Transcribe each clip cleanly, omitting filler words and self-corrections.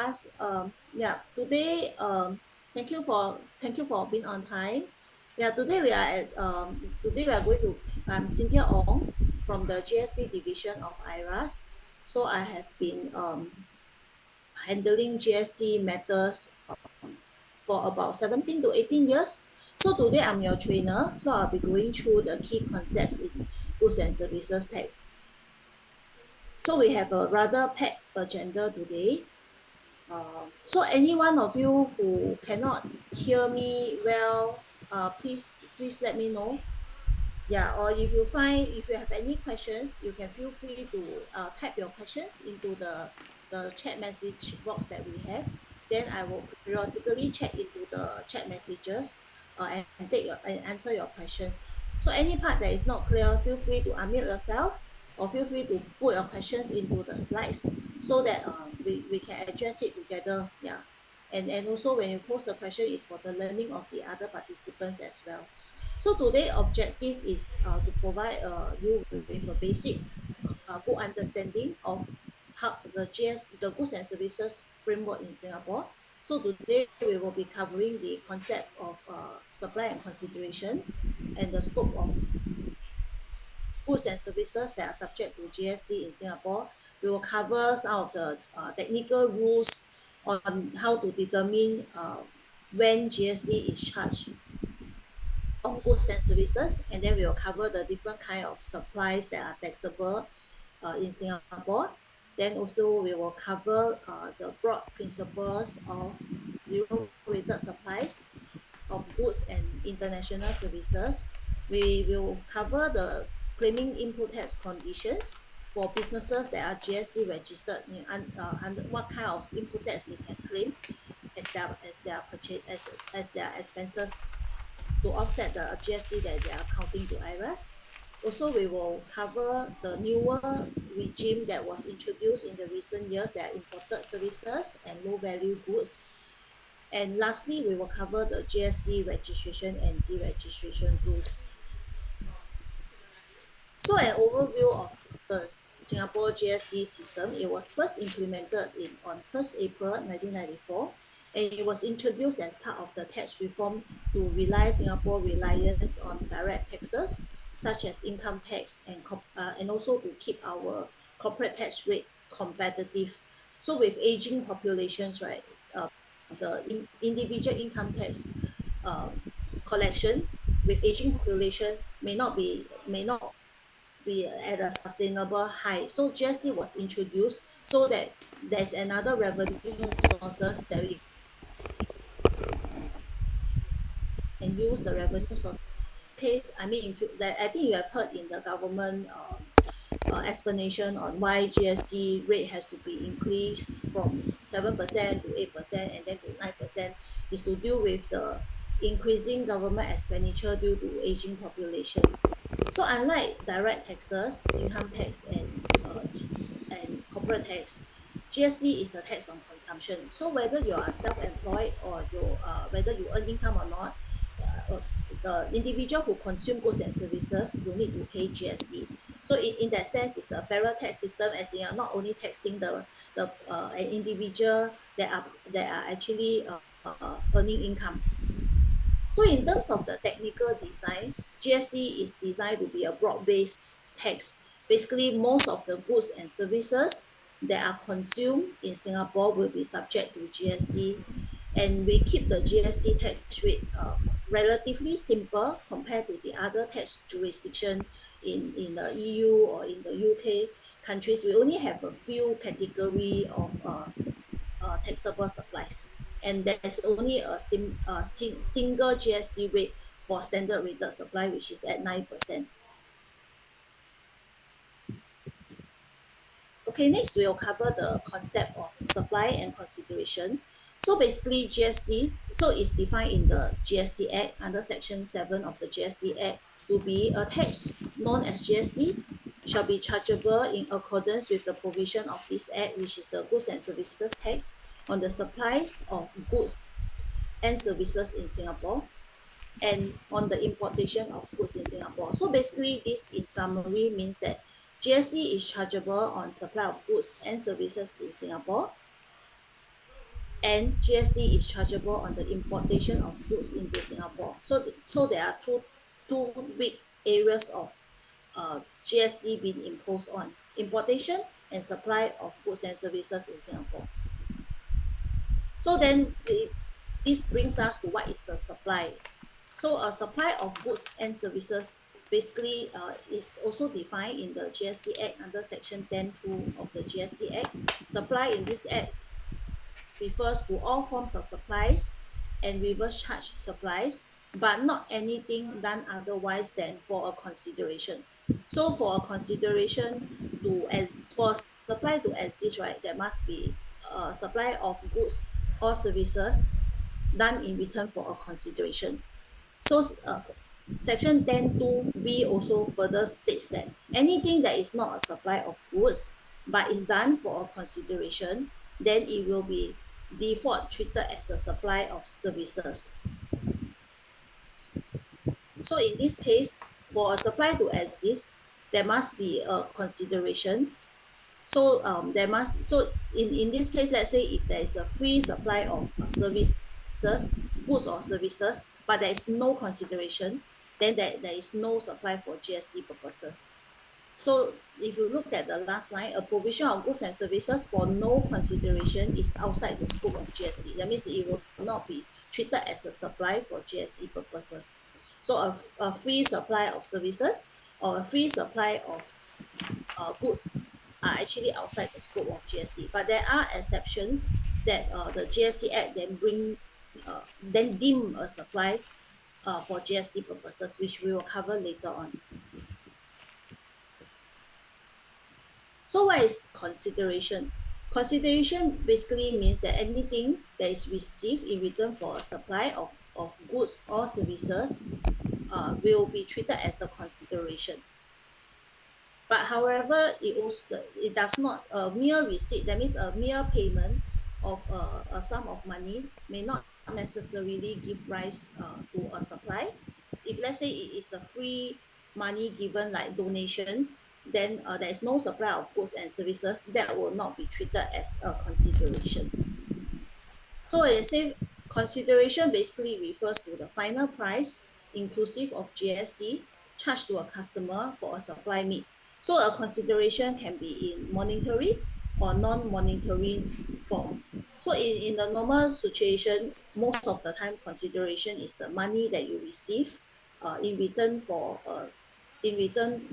us. Today, thank you for being on time. Yeah, today we are at today we are going to. I'm Cynthia Ong from the GST division of IRAS. So I have been handling GST matters for about 17 to 18 years. So today I'm your trainer. So I'll be going through the key concepts in goods and services tax. So we have a rather packed agenda today. So any one of you who cannot hear me well, please let me know. Yeah, or if you have any questions, you can feel free to type your questions into the chat message box that we have. Then I will periodically check into the chat messages and answer your questions. So any part that is not clear, feel free to unmute yourself or feel free to put your questions into the slides so that we can address it together. Yeah. And also when you post the question, is for the learning of the other participants as well. So today objective is to provide you with a basic good understanding of how the goods and services framework in Singapore. So today we will be covering the concept of supply and consideration and the scope of goods and services that are subject to GST in Singapore. We will cover some of the technical rules on how to determine when GST is charged on goods and services, and then we will cover the different kind of supplies that are taxable in Singapore. Then also we will cover the broad principles of zero rated supplies of goods and international services. We will cover the claiming input tax conditions for businesses that are GST registered under what kind of input tax they can claim as their purchase as their expenses to offset the GST that they are accounting to IRAS. Also, we will cover the newer regime that was introduced in the recent years that are imported services and low value goods. And lastly, we will cover the GST registration and deregistration rules. So an overview of the Singapore GST system, it was first implemented on 1st April 1994, and it was introduced as part of the tax reform to rely Singapore reliance on direct taxes, such as income tax and also to keep our corporate tax rate competitive. So with aging populations, right, the individual income tax uh, collection with aging population may not be at a sustainable high. So GST was introduced so that there's another revenue sources that we can use the revenue source. Case, I mean, I think you have heard in the government explanation on why GST rate has to be increased from 7% to 8% and then to 9% is to deal with the increasing government expenditure due to aging population. So unlike direct taxes, income tax and corporate tax, GST is a tax on consumption. So whether you are self-employed or whether you earn income or not, the individual who consume goods and services will need to pay GST. So in that sense, it's a fairer tax system, as in you're not only taxing an individual that are actually earning income. So in terms of the technical design, GST is designed to be a broad-based tax. Basically, most of the goods and services that are consumed in Singapore will be subject to GST, and we keep the GST tax rate relatively simple compared to the other tax jurisdiction in the EU or in the UK countries. We only have a few category of taxable supplies, and there's only a single GST rate for standard rated supply, which is at 9%. Okay, next we'll cover the concept of supply and consideration. So basically GST, so it's defined in the GST Act under section 7 of the GST Act to be a tax known as GST shall be chargeable in accordance with the provision of this Act, which is the Goods and Services Tax on the supplies of goods and services in Singapore and on the importation of goods in Singapore. So basically this in summary means that GST is chargeable on supply of goods and services in Singapore and GST is chargeable on the importation of goods into Singapore. So there are two big areas of GST being imposed on: importation and supply of goods and services in Singapore. So then this brings us to what is a supply. So a supply of goods and services basically is also defined in the GST Act under Section 10(2) of the GST Act. Supply in this Act refers to all forms of supplies and reverse charge supplies, but not anything done otherwise than for a consideration. So for a consideration for supply to exist, right, there must be a supply of goods or services done in return for a consideration. So Section 10(2)(b) also further states that anything that is not a supply of goods but is done for a consideration, then it will be default treated as a supply of services. So in this case, for a supply to exist, there must be a consideration. So in this case, let's say if there is a free supply of services, goods or services, but there is no consideration, then there is no supply for GST purposes. So if you look at the last line, a provision of goods and services for no consideration is outside the scope of GST. That means it will not be treated as a supply for GST purposes. So a free supply of services or a free supply of goods are actually outside the scope of GST. But there are exceptions that the GST Act then deem a supply for GST purposes, which we will cover later on. So what is consideration? Consideration basically means that anything that is received in return for a supply of goods or services will be treated as a consideration. But however, it does not, a mere receipt, that means a mere payment of a sum of money may not necessarily give rise to a supply. If let's say it is a free money given like donations, then there is no supply of goods and services, that will not be treated as a consideration. So when you say consideration basically refers to the final price inclusive of GST charged to a customer for a supply made. So a consideration can be in monetary or non-monetary form. So in the normal situation, most of the time consideration is the money that you receive in return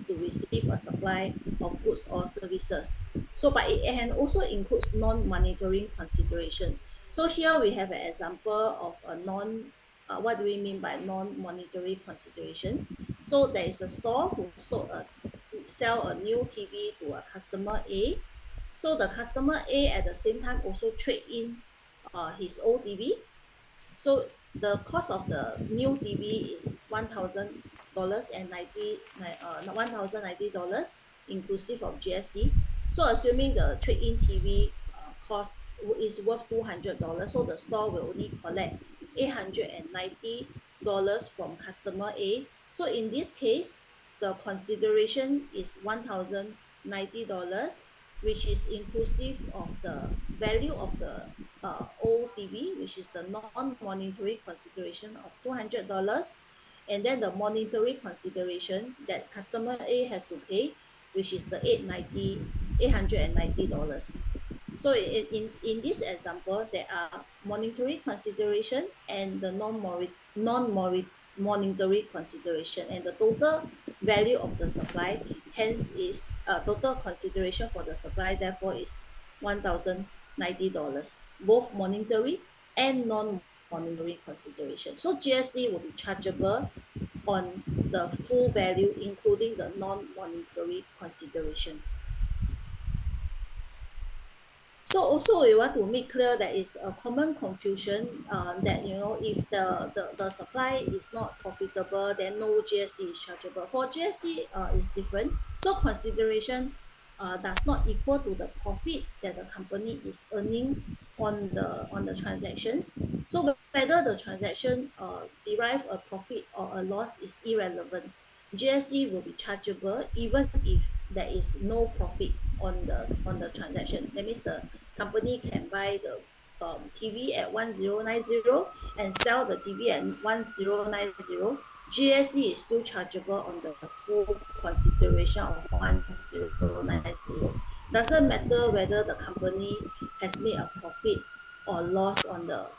to receive a supply of goods or services. So but it can also includes non-monetary consideration. So here we have an example of a what do we mean by non-monetary consideration? So there is a store who sell a new TV to a customer A. So the customer A at the same time also trade in his old TV. So the cost of the new TV is $1,090 inclusive of GST. So assuming the trade-in TV cost is worth $200, so the store will only collect $890 from customer A. So in this case, the consideration is $1,090, which is inclusive of the value of the old TV, which is the non-monetary consideration of $200, and then the monetary consideration that customer A has to pay, which is the $890. So in this example, there are monetary consideration and the non-monetary consideration, and the total value of the supply hence is total consideration for the supply, therefore is $1,090, both monetary and non-monetary consideration. So GST will be chargeable on the full value, including the non-monetary considerations. So also we want to make clear that is a common confusion that if the supply is not profitable, then no GST is chargeable. For GST is different. So consideration does not equal to the profit that the company is earning on the transactions. So whether the transaction derive a profit or a loss is irrelevant. GST will be chargeable even if there is no profit on the transaction. That means the company can buy TV at 1090 and sell the TV at 1090, GST is still chargeable on the full consideration of 1090. Doesn't matter whether the company has made a profit or loss on the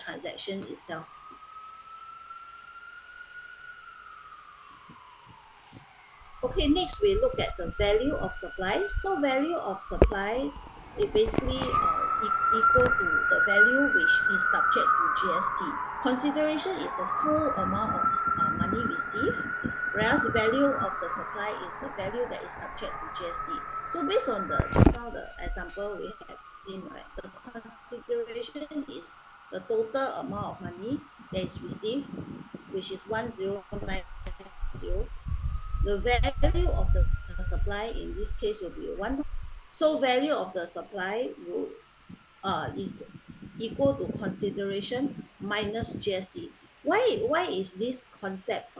transaction itself. Okay, next we look at the value of supply. So value of supply, it basically equal to the value which is subject to GST. Consideration is the full amount of money received, whereas value of the supply is the value that is subject to GST. So based on the just now the example we have seen, right, the consideration is the total amount of money that is received, which is 1090. The value of the supply in this case will be 1. So value of the supply will is equal to consideration minus GST. Why is this concept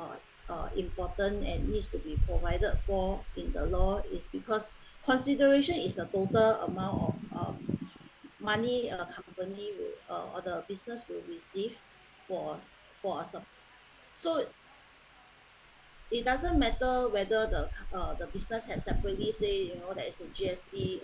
important and needs to be provided for in the law? Is because consideration is the total amount of money a company will, or the business will receive for a supply. So it doesn't matter whether the business has separately say, there is a GST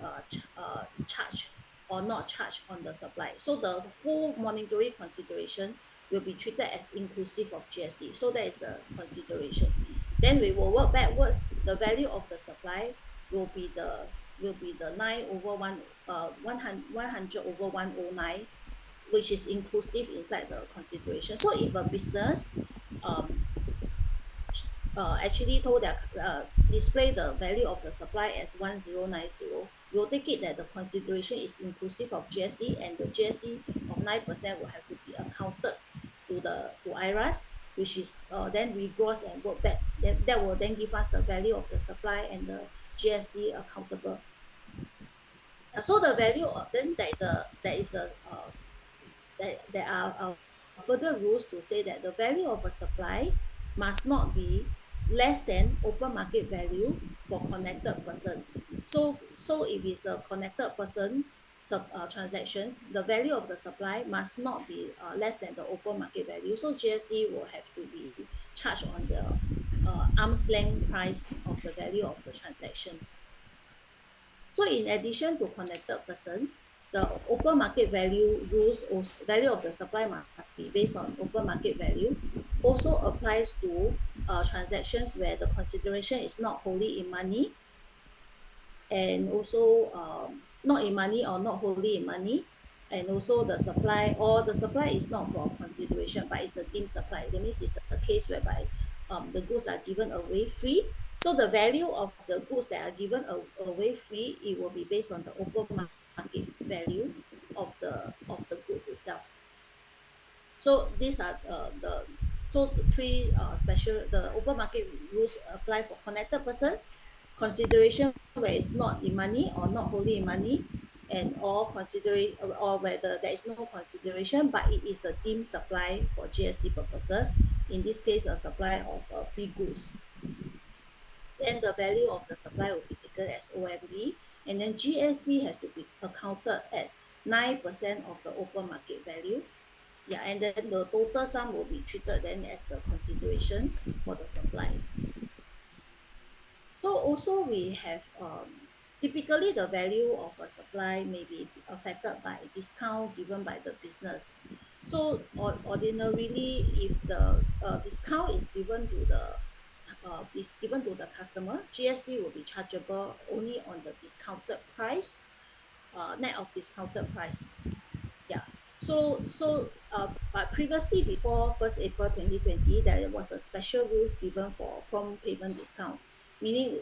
charge or not charged on the supply. So the full monetary consideration will be treated as inclusive of GST. So that is the consideration. Then we will work backwards. The value of the supply will be the 9 over 100 over 109, which is inclusive inside the consideration. So if a business actually told that display the value of the supply as 1090, we'll take it that the consideration is inclusive of GST, and the GST of 9% will have to be accounted to IRAS, which is then we gross and work back. That will then give us the value of the supply and the GST accountable. So the value of, then there are further rules to say that the value of a supply must not be less than open market value for connected person. So if it's a connected person transactions, the value of the supply must not be less than the open market value. So GST will have to be charged on the arm's length price of the value of the transactions. So in addition to connected persons, the open market value rules, value of the supply must be based on open market value, also applies to transactions where the consideration is not wholly in money, and also not in money or not wholly in money, and also the supply is not for consideration but it's a deemed supply. That means it's a case whereby the goods are given away free. So the value of the goods that are given away free, it will be based on the open market value of the goods itself. So these are the three special, the open market rules apply for connected person, consideration where it's not in money or not wholly in money, and or whether there is no consideration but it is a deemed supply for GST purposes, in this case a supply of free goods. Then the value of the supply will be taken as OMV, and then GST has to be accounted at 9% of the open market value. Yeah, and then the total sum will be treated then as the consideration for the supply. So also we have typically the value of a supply may be affected by discount given by the business. So ordinarily, if the discount is given to the customer, GST will be chargeable only on the discounted price, net of discounted price. Yeah. But previously, before 1st April 2020, there was a special rules given for prompt payment discount, meaning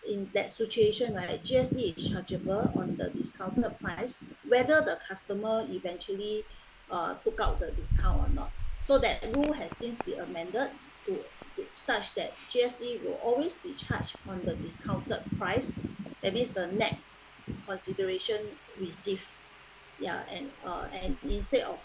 in that situation, right, GST is chargeable on the discounted price, whether the customer eventually took out the discount or not. So that rule has since been amended to such that GST will always be charged on the discounted price. That means the net consideration received. Yeah, and instead of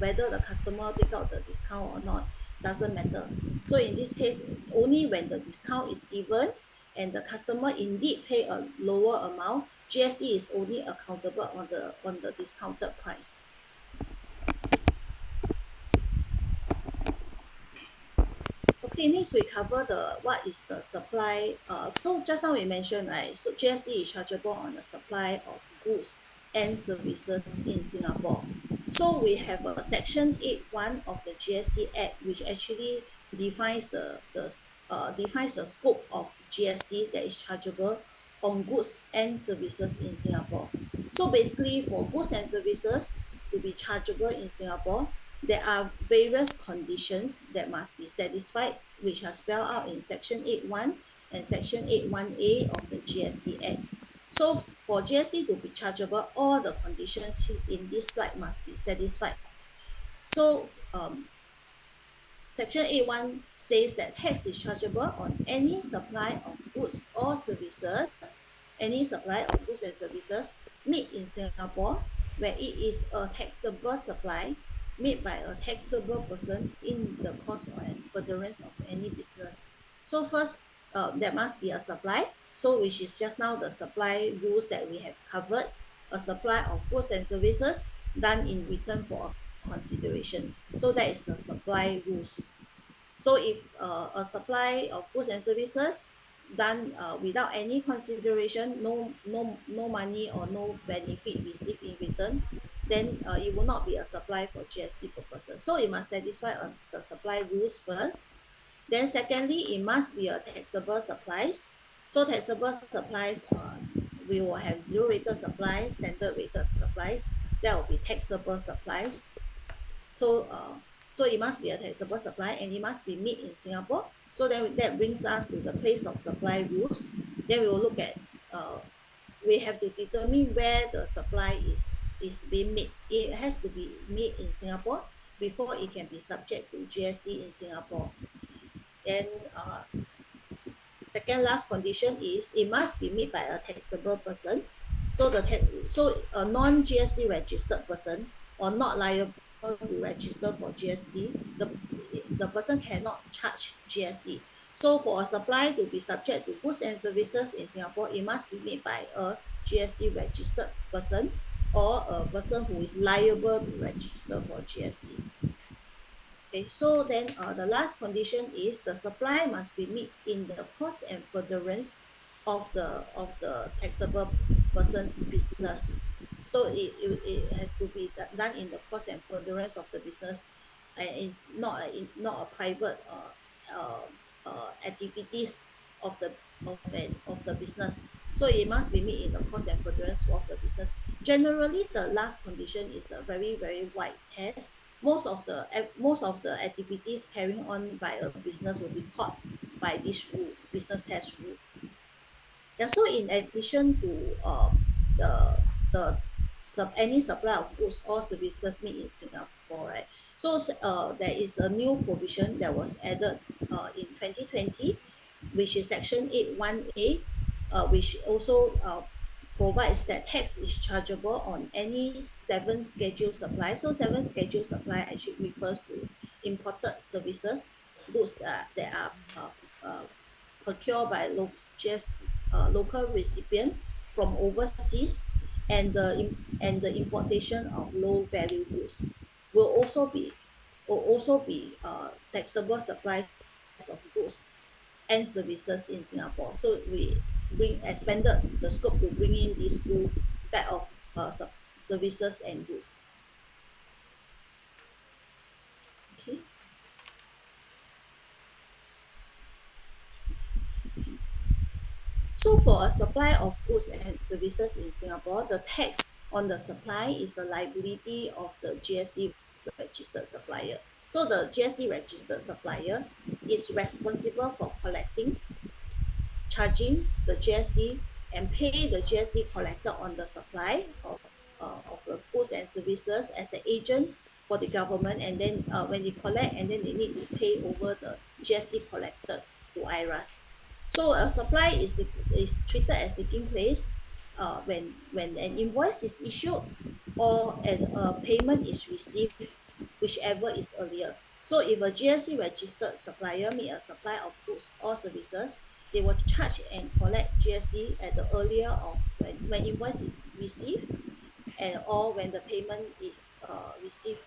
whether the customer take out the discount or not, doesn't matter. So in this case, only when the discount is given and the customer indeed pay a lower amount, GST is only accountable on the discounted price. Okay, next we cover what is the supply. So just now we mentioned, right? So GST is chargeable on the supply of goods and services in Singapore. So we have a section 8.1 of the GST Act, which actually defines the scope of GST that is chargeable on goods and services in Singapore. So basically, for goods and services to be chargeable in Singapore, there are various conditions that must be satisfied, which are spelled out in Section 8.1 and Section 8.1A of the GST Act. So for GST to be chargeable, all the conditions in this slide must be satisfied. So Section 8.1 says that tax is chargeable on any supply of goods or services, any supply of goods and services made in Singapore, where it is a taxable supply made by a taxable person in the course and furtherance of any business. So first, there must be a supply, so which is just now the supply rules that we have covered, a supply of goods and services done in return for consideration. So that is the supply rules. So if a supply of goods and services done without any consideration, no money or no benefit received in return, then it will not be a supply for GST purposes. So it must satisfy the supply rules first. Then secondly, it must be a taxable supplies. So taxable supplies, we will have zero rated supplies, standard rated supplies. That will be taxable supplies. So so it must be a taxable supply and it must be made in Singapore. So then that brings us to the place of supply rules. Then we will look at we have to determine where the supply is being made. It has to be made in Singapore before it can be subject to GST in Singapore. Then second last condition is it must be made by a taxable person. So a non-GST registered person or not liable to register for GST, the person cannot charge GST. So for a supply to be subject to goods and services in Singapore, it must be made by a GST registered person or a person who is liable to register for GST. Okay, so then the last condition is the supply must be made in the course and furtherance of the taxable person's business. So it has to be done in the course and furtherance of the business, and it's not a private activities of the business. So it must be made in the course and furtherance of the business. Generally, the last condition is a very very wide test. Most of the activities carrying on by a business will be caught by this rule, business test rule. Yeah, so in addition to the any supply of goods or services made in Singapore, right? So there is a new provision that was added in 2020, which is Section 8.1A, which also provides that tax is chargeable on any 7 scheduled supply. So 7 scheduled supply actually refers to imported services, goods that are procured by local recipient from overseas, and the importation of low value goods will also be taxable supplies of goods and services in Singapore. So we expanded the scope to bring in these two type of services and goods. Okay. So for a supply of goods and services in Singapore, the tax on the supply is the liability of the GST registered supplier. So the GST registered supplier is responsible for collecting, charging the GST, and pay the GST collected on the supply of the goods and services as an agent for the government. And then when they collect, and then they need to pay over the GST collected to IRAS. So a supply is treated as taking place when an invoice is issued or a payment is received, whichever is earlier. So if a GST registered supplier made a supply of goods or services they will charge and collect GST at the earlier of when invoice is received, and or when the payment is received,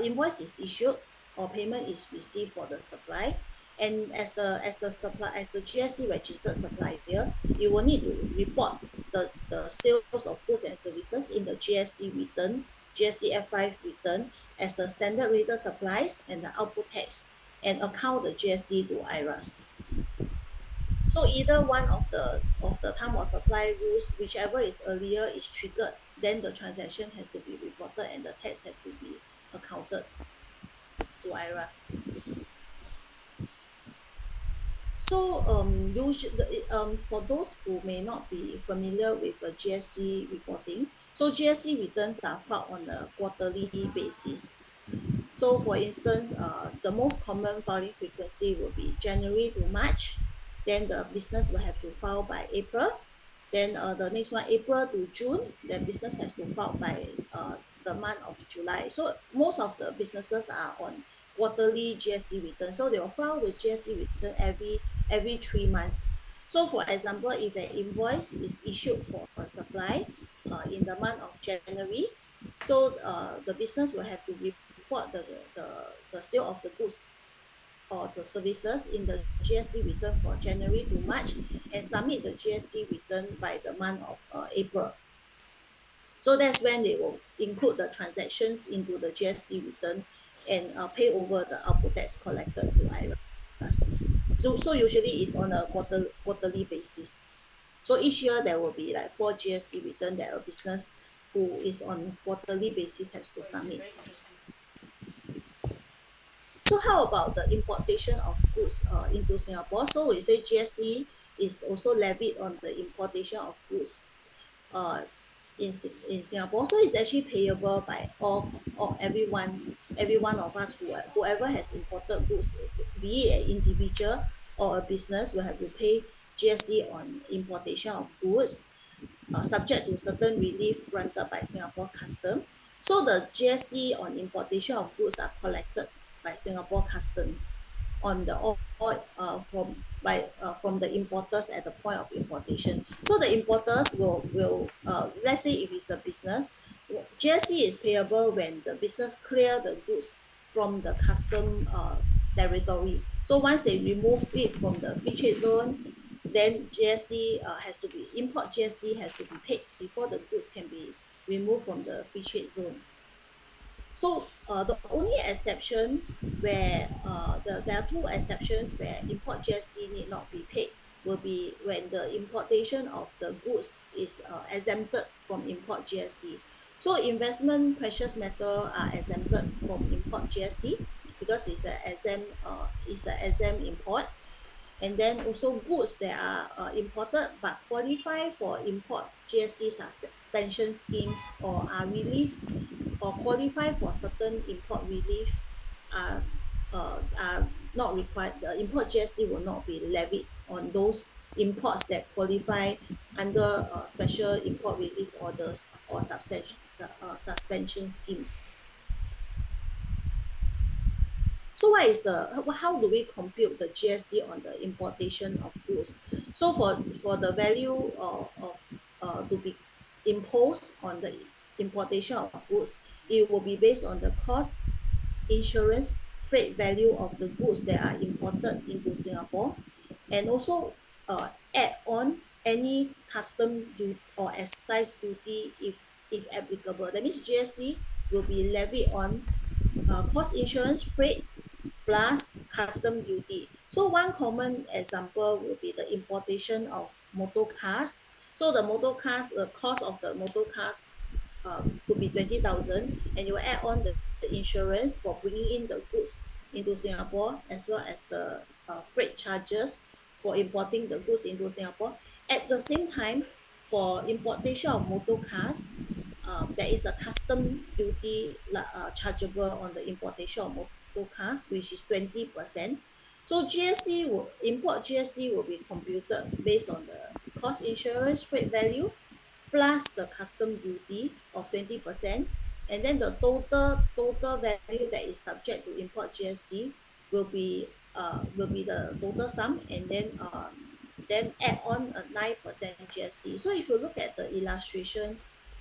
invoice is issued or payment is received for the supply. And as the GST registered supplier, you will need to report the sales of goods and services in the GST return, GST F5 return, as the standard rated supplies and the output tax, and account the GST to IRAS. So either one of the time of supply rules, whichever is earlier, is triggered, then the transaction has to be reported and the tax has to be accounted to IRAS. So usually, for those who may not be familiar with the GST reporting, so GST returns are filed on a quarterly basis. So for instance, the most common filing frequency will be January to March. Then the business will have to file by April. Then the next one, April to June, then business has to file by the month of July. So most of the businesses are on quarterly GST return. So they will file the GST return every 3 months. So for example, if an invoice is issued for a supply in the month of January, so the business will have to report the sale of the goods or the services in the GST return for January to March and submit the GST return by the month of April. So that's when they will include the transactions into the GST return and pay over the output tax collected to IRAS. So usually it's on a quarterly basis. So each year there will be like 4 GST return that a business who is on quarterly basis has to submit. So how about the importation of goods into Singapore? So we say GST is also levied on the importation of goods uh, in Singapore. So it's actually payable by all every one of us whoever has imported goods, be it an individual or a business, will have to pay GST on importation of goods, subject to certain relief granted by Singapore Custom. So the GST on importation of goods are collected by Singapore Custom on the from the importers at the point of importation. So the importers will let's say if it's a business, GST is payable when the business clear the goods from the custom territory. So once they remove it from the free trade zone, then GST has to be import GST has to be paid before the goods can be removed from the free trade zone. So the only exception where there are two exceptions where import GST need not be paid will be when the importation of the goods is exempted from import GST. So investment precious metal are exempted from import GST because it's an exempt import. And then also goods that are imported but qualify for import GST suspension schemes or are relief or qualify for certain import relief are not required. The import GST will not be levied on those imports that qualify under special import relief orders or suspension schemes. So how do we compute the GST on the importation of goods? So for the value to be imposed on the importation of goods, it will be based on the cost, insurance, freight value of the goods that are imported into Singapore, and also add on any custom duty or excise duty if applicable. That means GST will be levied on cost, insurance, freight, plus custom duty. So one common example will be the importation of motor cars. So the motor cars, the cost of the motor cars could be 20,000, and you add on the insurance for bringing in the goods into Singapore, as well as the freight charges for importing the goods into Singapore. At the same time, for importation of motor cars, there is a custom duty chargeable on the importation of motor cars, which is 20%. So import GST will be computed based on the cost, insurance, freight value, plus the custom duty of 20%, and then the total value that is subject to import GST will be the total sum, and then then add on a 9% GST. So if you look at the illustration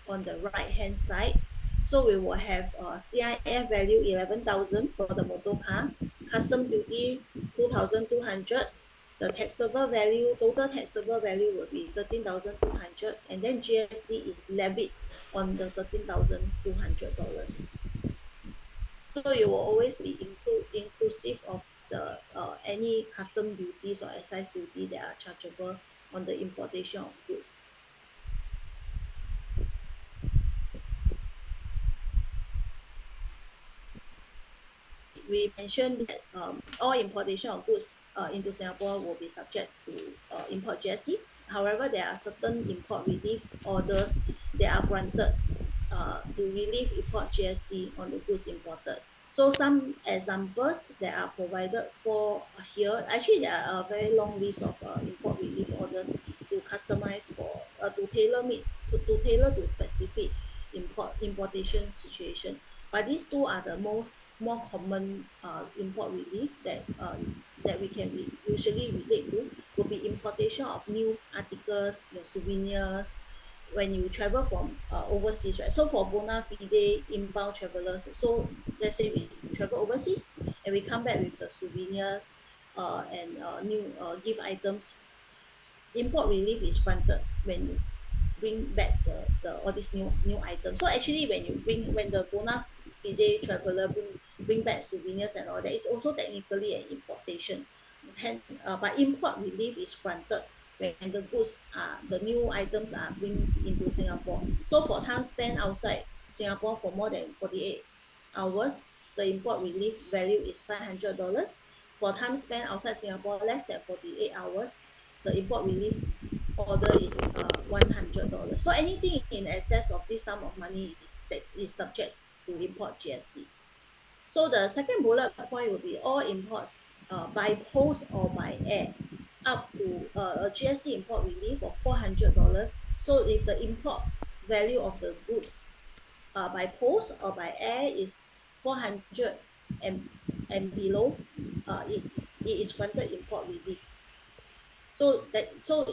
on the right hand side, so we will have CIF value 11,000 for the motor car, custom duty 2,200, the taxable value, total taxable value will be 13,200, and then GST is levied on the $13,200. So you will always be inclusive of the any custom duties or excise duty that are chargeable on the importation of goods. We mentioned that all importation of goods into Singapore will be subject to import GST. However, there are certain import relief orders that are granted to relieve import GST on the goods imported. So some examples that are provided for here, actually there are a very long list of import relief orders to customize for, to tailor to specific importation situation. But these two are the more common import relief that we can usually relate to, will be importation of new articles, your souvenirs, when you travel from overseas, right? So for bona fide inbound travelers, so let's say we travel overseas and we come back with the souvenirs and new gift items, import relief is granted when you bring back the all these new items. So actually when the bona fide traveler bring back souvenirs and all that, it's also technically an importation. But import relief is granted when the goods are the new items are bring into Singapore. So for time spent outside Singapore for more than 48 hours, the import relief value is $500. For time spent outside Singapore less than 48 hours, the import relief order is $100. So anything in excess of this sum of money is subject to import GST. So the second bullet point will be all imports by post or by air up to a GST import relief of $400. So if the import value of the goods by post or by air is 400 and below, it is granted import relief. So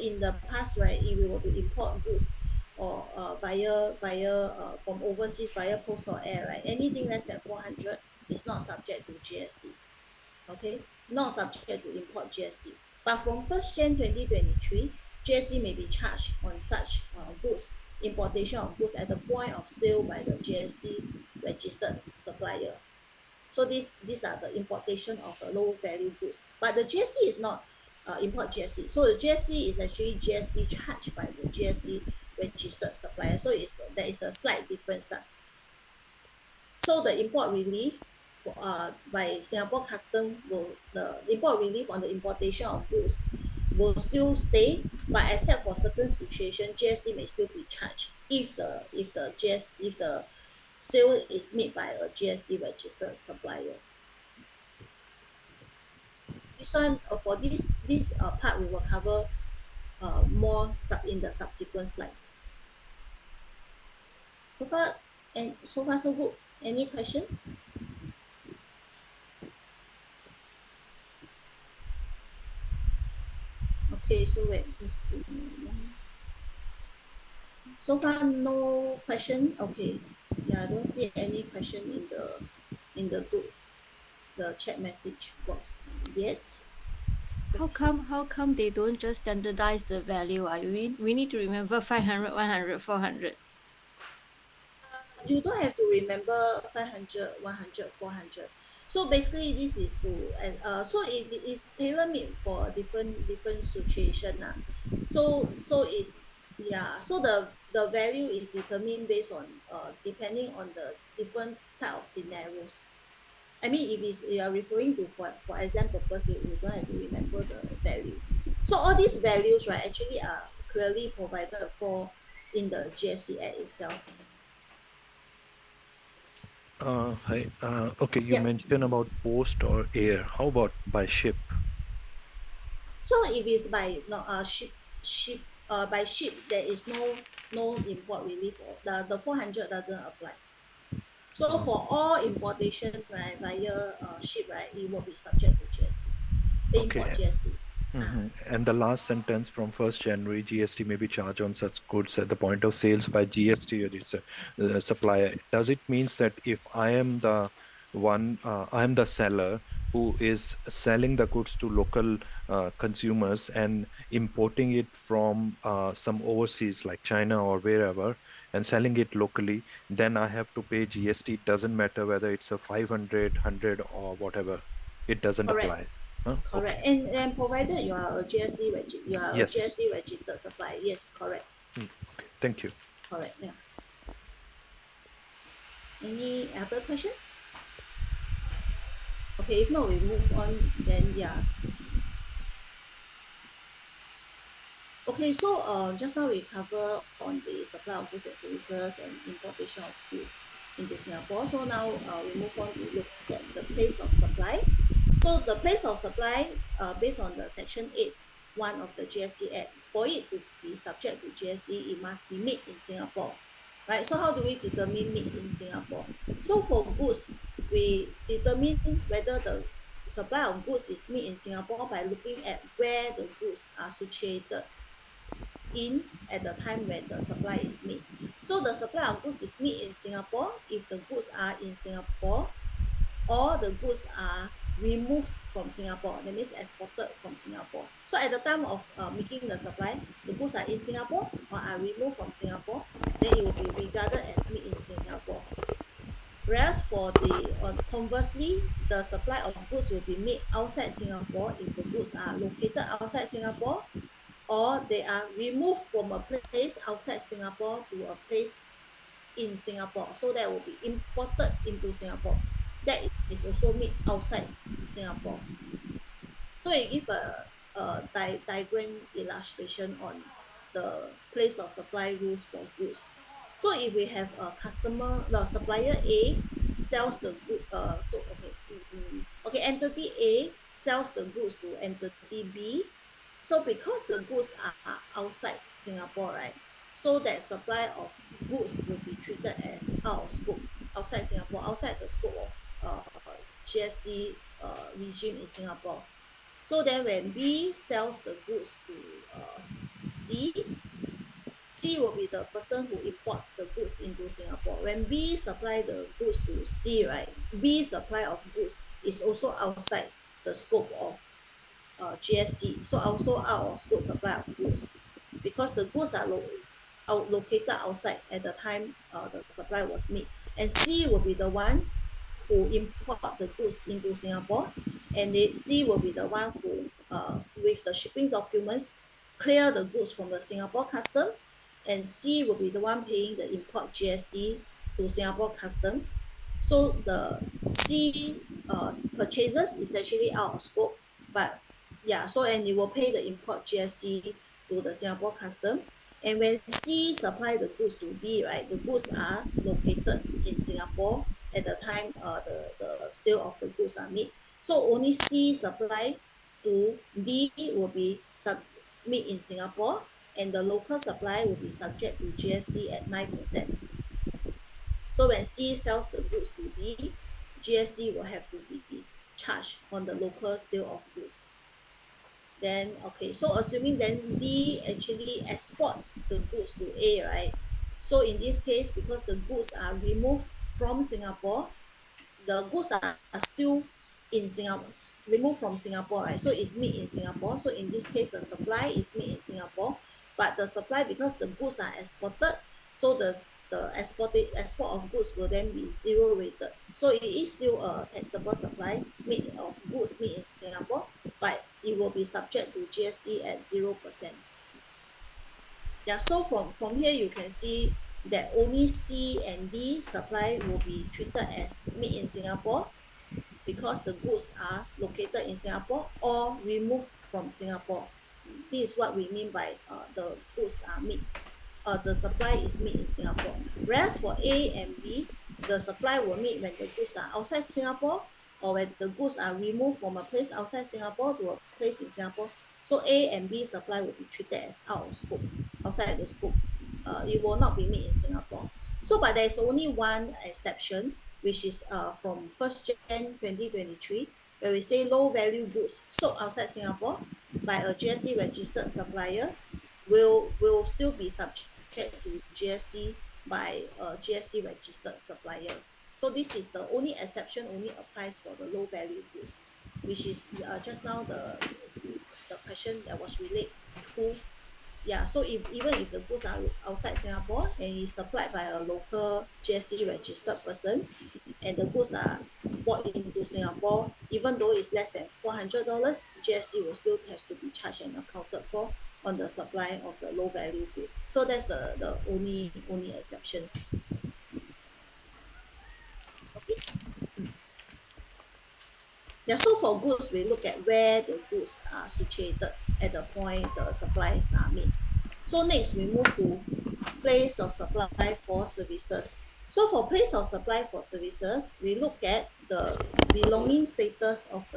in the past, right, if we were to import goods or via from overseas via post or air, right, anything less than 400 is not subject to GST. Okay, not subject to import GST. But from 1st Jan 2023, GST may be charged on such goods, importation of goods at the point of sale by the GST registered supplier. So these are the importation of low value goods. But the GST is not import GST. So the GST is actually GST charged by the GST registered supplier. So there is a slight difference. So the import relief for, by Singapore Custom the import relief on the importation of goods will still stay, but except for certain situation, GST may still be charged if the sale is made by a GST registered supplier. This one for this part we will cover more in the subsequent slides. So far so good. Any questions? Okay, so wait, just give me one. So far no question. Okay, yeah, I don't see any question in the group, the chat message box yet. How come they don't just standardize the value? We need to remember 500, 100, 400. You don't have to remember 500, 100, 400. So basically this is to so it is tailor-made for different situation. So it's so the value is determined based on depending on the different type of scenarios. I mean, if you are referring to for exam purpose, you don't have to remember the value. So all these values, right, actually are clearly provided for in the GST Act itself. Hi. Okay, you Yeah. mentioned about post or air. How about by ship? So if it's by ship by ship, there is no import relief. Or the 400 doesn't apply. So for all importation, right, via ship, right, it will be subject to GST. The import Okay. GST. And the last sentence from 1st January, GST may be charged on such goods at the point of sales by GST register supplier. Does it means that if I am the I am the seller who is selling the goods to local consumers and importing it from some overseas like China or wherever and selling it locally, then I have to pay GST. It doesn't matter whether it's a 500, 100 or whatever. It doesn't Correct. apply. Huh? Okay. Correct. And provided you are a you are a Yes. GST registered supplier. Yes, correct. Okay. Thank you. Correct. Yeah. Any other questions? Okay, if not, we move on. Then yeah. Okay, so just now we cover on the supply of goods and services and importation of goods into Singapore. So now we move on to look at the place of supply. So the place of supply, based on the Section 8(1) of the GST Act, for it to be subject to GST, it must be made in Singapore, right? So how do we determine made in Singapore? So for goods, we determine whether the supply of goods is made in Singapore by looking at where the goods are situated in at the time when the supply is made. So the supply of goods is made in Singapore if the goods are in Singapore or the goods are removed from Singapore, that means exported from Singapore. So at the time of making the supply, the goods are in Singapore or are removed from Singapore, then it will be regarded as made in Singapore. Whereas for the conversely, the supply of goods will be made outside Singapore if the goods are located outside Singapore or they are removed from a place outside Singapore to a place in Singapore. So that will be imported into Singapore. That is also made outside Singapore. So I give a diagram illustration on the place of supply rules for goods. So if we have a customer, the supplier A sells the good, entity A sells the goods to entity B. So because the goods are outside Singapore, right? So that supply of goods will be treated as out of scope, outside Singapore, outside the scope of GST regime in Singapore. So then when B sells the goods to C, C will be the person who import the goods into Singapore. When B supply the goods to C, right, B supply of goods is also outside the scope of GST, so also out of scope supply of goods because the goods are located outside at the time the supply was made, and C will be the one who import the goods into Singapore, and C will be the one who with the shipping documents clear the goods from the Singapore custom, and C will be the one paying the import GST to Singapore custom. So the C purchases is actually out of scope, but yeah, so and it will pay the import GST to the Singapore custom. And when C supply the goods to D, right, the goods are located in Singapore at the time the sale of the goods are made. So only C supply to D will be made in Singapore, and the local supply will be subject to GST at 9%. So when C sells the goods to D, GST will have to be charged on the local sale of goods. Then okay, so assuming then D actually export the goods to A, right? So in this case, because the goods are removed from Singapore, the goods are still in Singapore, removed from Singapore, right? So it's made in Singapore. So in this case, the supply is made in Singapore, but the supply, because the goods are exported, so the export of goods will then be zero rated. So it is still a taxable supply made of goods made in Singapore, but it will be subject to GST at 0%. Yeah, so from here you can see that only C and D supply will be treated as made in Singapore because the goods are located in Singapore or removed from Singapore. This is what we mean by the goods are made. The supply is made in Singapore. Whereas for A and B, the supply will made when the goods are outside Singapore or when the goods are removed from a place outside Singapore to a place in Singapore. So A and B supply will be treated as out of scope, outside the scope. It will not be made in Singapore. So, but there is only one exception, which is from 1st Jan 2023, where we say low value goods sold outside Singapore by a GST registered supplier will still be subject to GST by a GST registered supplier. So this is the only exception, only applies for the low value goods, which is just now the question that was related to. Yeah, so if even if the goods are outside Singapore and is supplied by a local GST registered person, and the goods are brought into Singapore, even though it's less than $400, GST will still has to be charged and accounted for on the supply of the low value goods. So that's the only exceptions. Okay. Yeah, so for goods, we look at where the goods are situated at the point the supplies are made. So next we move to place of supply for services. So for place of supply for services, we look at the belonging status of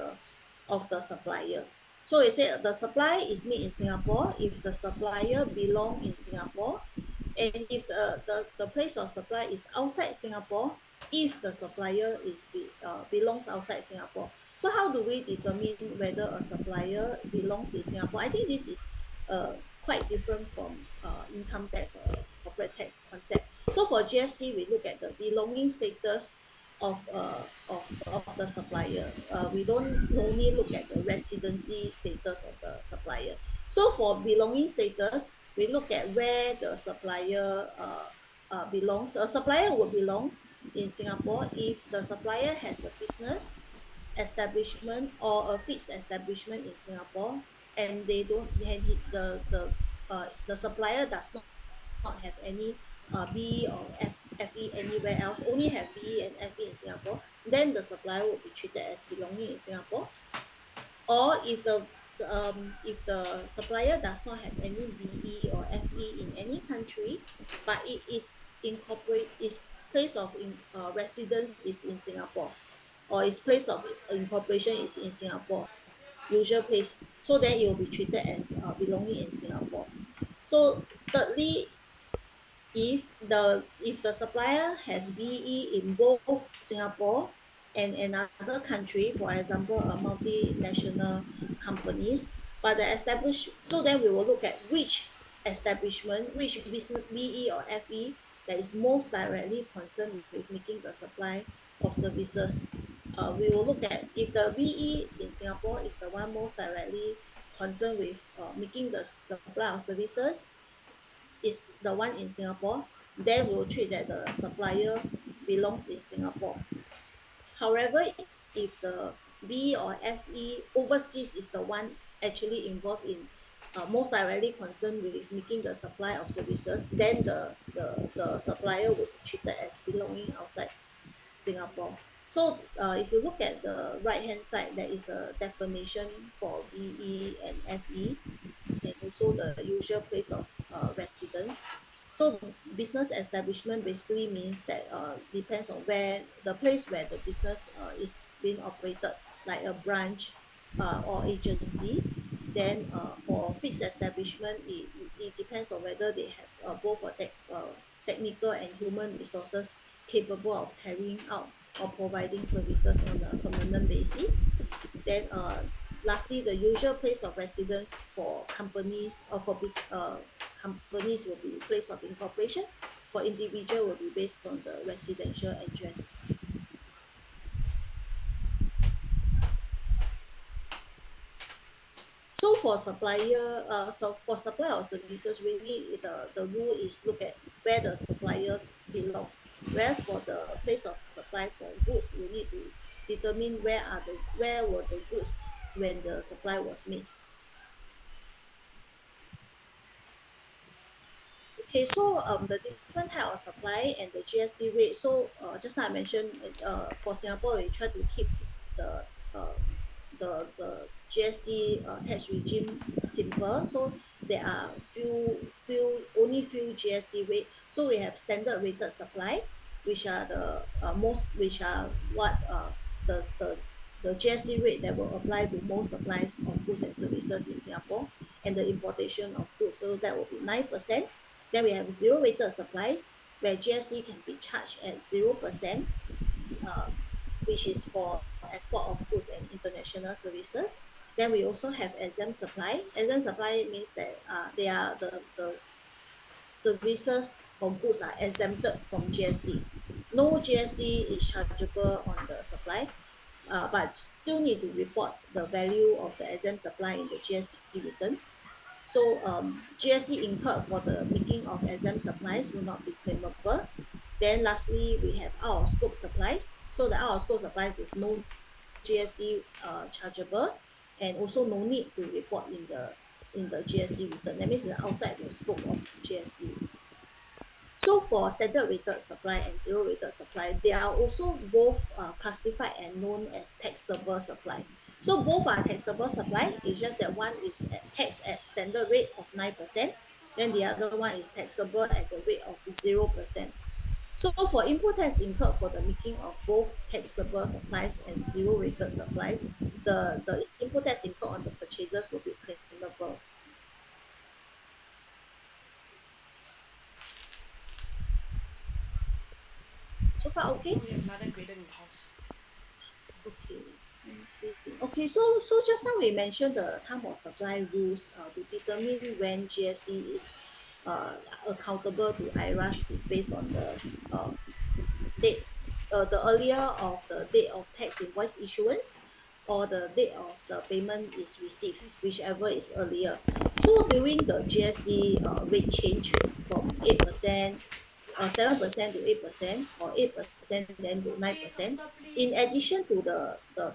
the supplier. So it said the supply is made in Singapore if the supplier belong in Singapore, and if the place of supply is outside Singapore, if the supplier belongs outside Singapore. So how do we determine whether a supplier belongs in Singapore? I think this is quite different from income tax or corporate tax concept. So for GST, we look at the belonging status of the supplier. We don't only look at the residency status of the supplier. So for belonging status, we look at where the supplier belongs. A supplier would belong in Singapore if the supplier has a business establishment or a fixed establishment in Singapore, and they don't and the supplier does not have any BE or FE anywhere else, only have BE and FE in Singapore, then the supplier will be treated as belonging in Singapore. Or if the supplier does not have any BE or FE in any country, but it is its place of residence is in Singapore, or its place of incorporation is in Singapore, usual place, so then it will be treated as belonging in Singapore. So thirdly, if the supplier has BE in both Singapore and another country, for example, a multinational companies, but so then we will look at which establishment, which business BE or FE that is most directly concerned with making the supply of services. We will look at if the BE in Singapore is the one most directly concerned with making the supply of services, is the one in Singapore, then we'll treat that the supplier belongs in Singapore. However, if the B or FE overseas is the one actually involved in most directly concerned with making the supply of services, then the supplier will be treated as belonging outside Singapore. So if you look at the right hand side, there is a definition for BE and FE, and also the usual place of residence. So business establishment basically means that depends on where the place where the business is being operated, like a branch or agency. Then for fixed establishment, it depends on whether they have both technical and human resources capable of carrying out or providing services on a permanent basis. Then lastly, the usual place of residence for companies or for companies will be place of incorporation. For individual will be based on the residential address. So for supply of services, really the rule is look at where the suppliers belong. Whereas for the place of supply for goods, you need to determine where were the goods when the supply was made. Okay, so the different type of supply and the GST rate. So just now I mentioned for Singapore, we try to keep the the GST tax regime simple. So there are only few GST rate. So we have standard rated supply, which are which are what the GST rate that will apply to most supplies of goods and services in Singapore, and the importation of goods. So that will be 9%. Then we have zero rated supplies, where GST can be charged at 0%, which is for export of goods and international services. Then we also have exempt supply. Exempt supply means that they are the services or goods are exempted from GST. No GST is chargeable on the supply, but still need to report the value of the exempt supply in the GST return. So GST incurred for the making of exempt supplies will not be claimable. Then lastly, we have out of scope supplies. So the out of scope supplies is no GST chargeable, and also no need to report in the GST return. That means it's outside the scope of GST. So for standard rated supply and zero rated supply, they are also both classified and known as taxable supply. So both are taxable supply. It's just that one is taxed at standard rate of 9%, then the other one is taxable at the rate of 0%. So for input tax incurred for the making of both taxable supplies and zero rated supplies, the input tax incurred on the purchases will be claimable. So far okay? We have Madam Graydon in the house. Okay, let me see. Okay, so just now we mentioned the time of supply rules to determine when GST is accountable to IRAS is based on the date, the earlier of the date of tax invoice issuance or the date of the payment is received, whichever is earlier. So during the GST rate change from 8%, 7% to 8%, or 8% then to 9%, in addition to the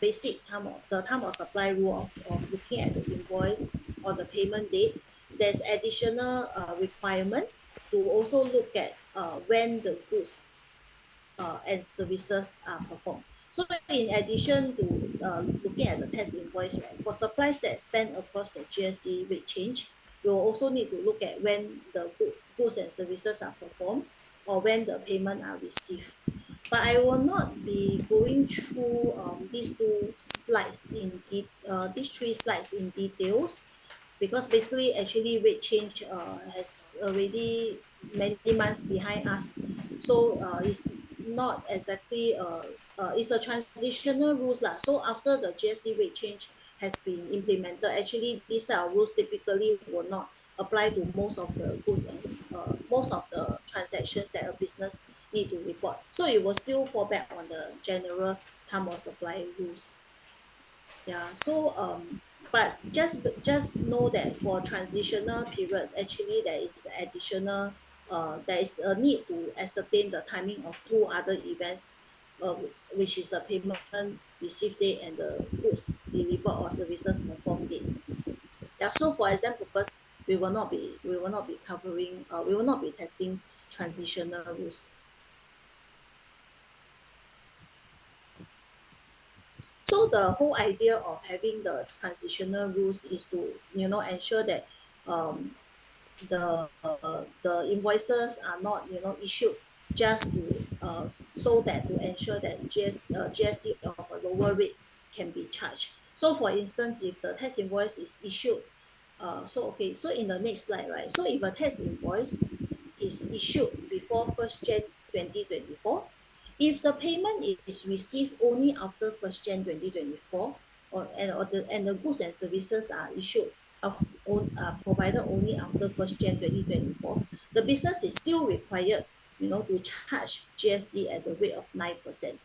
basic time of supply rule of looking at the invoice or the payment date, there's additional requirement to also look at when the goods and services are performed. So in addition to looking at the tax invoice, right, for supplies that span across the GST rate change, we will also need to look at when the goods and services are performed or when the payment are received. But I will not be going through these three slides in details, because basically actually rate change has already many months behind us. So it's not exactly it's a transitional rules lah. So after the GST rate change has been implemented, actually these are rules typically will not apply to most of the goods and most of the transactions that a business need to report. So it will still fall back on the general time of supply rules. Yeah, so but just know that for transitional period, actually there is additional there is a need to ascertain the timing of two other events, which is the payment receive date and the goods delivered or services performed date. Yeah, so for exam purpose, we will not be covering we will not be testing transitional rules. So the whole idea of having the transitional rules is to ensure that the invoices are not issued just to so that to ensure that GST of a lower rate can be charged. So for instance, if the tax invoice is issued, so in the next slide, right? So if a tax invoice is issued before 1st Jan 2024, if the payment is received only after 1st Jan 2024, and the goods and services are issued provided only after 1st Jan 2024, the business is still required to charge GST at the rate of 9%.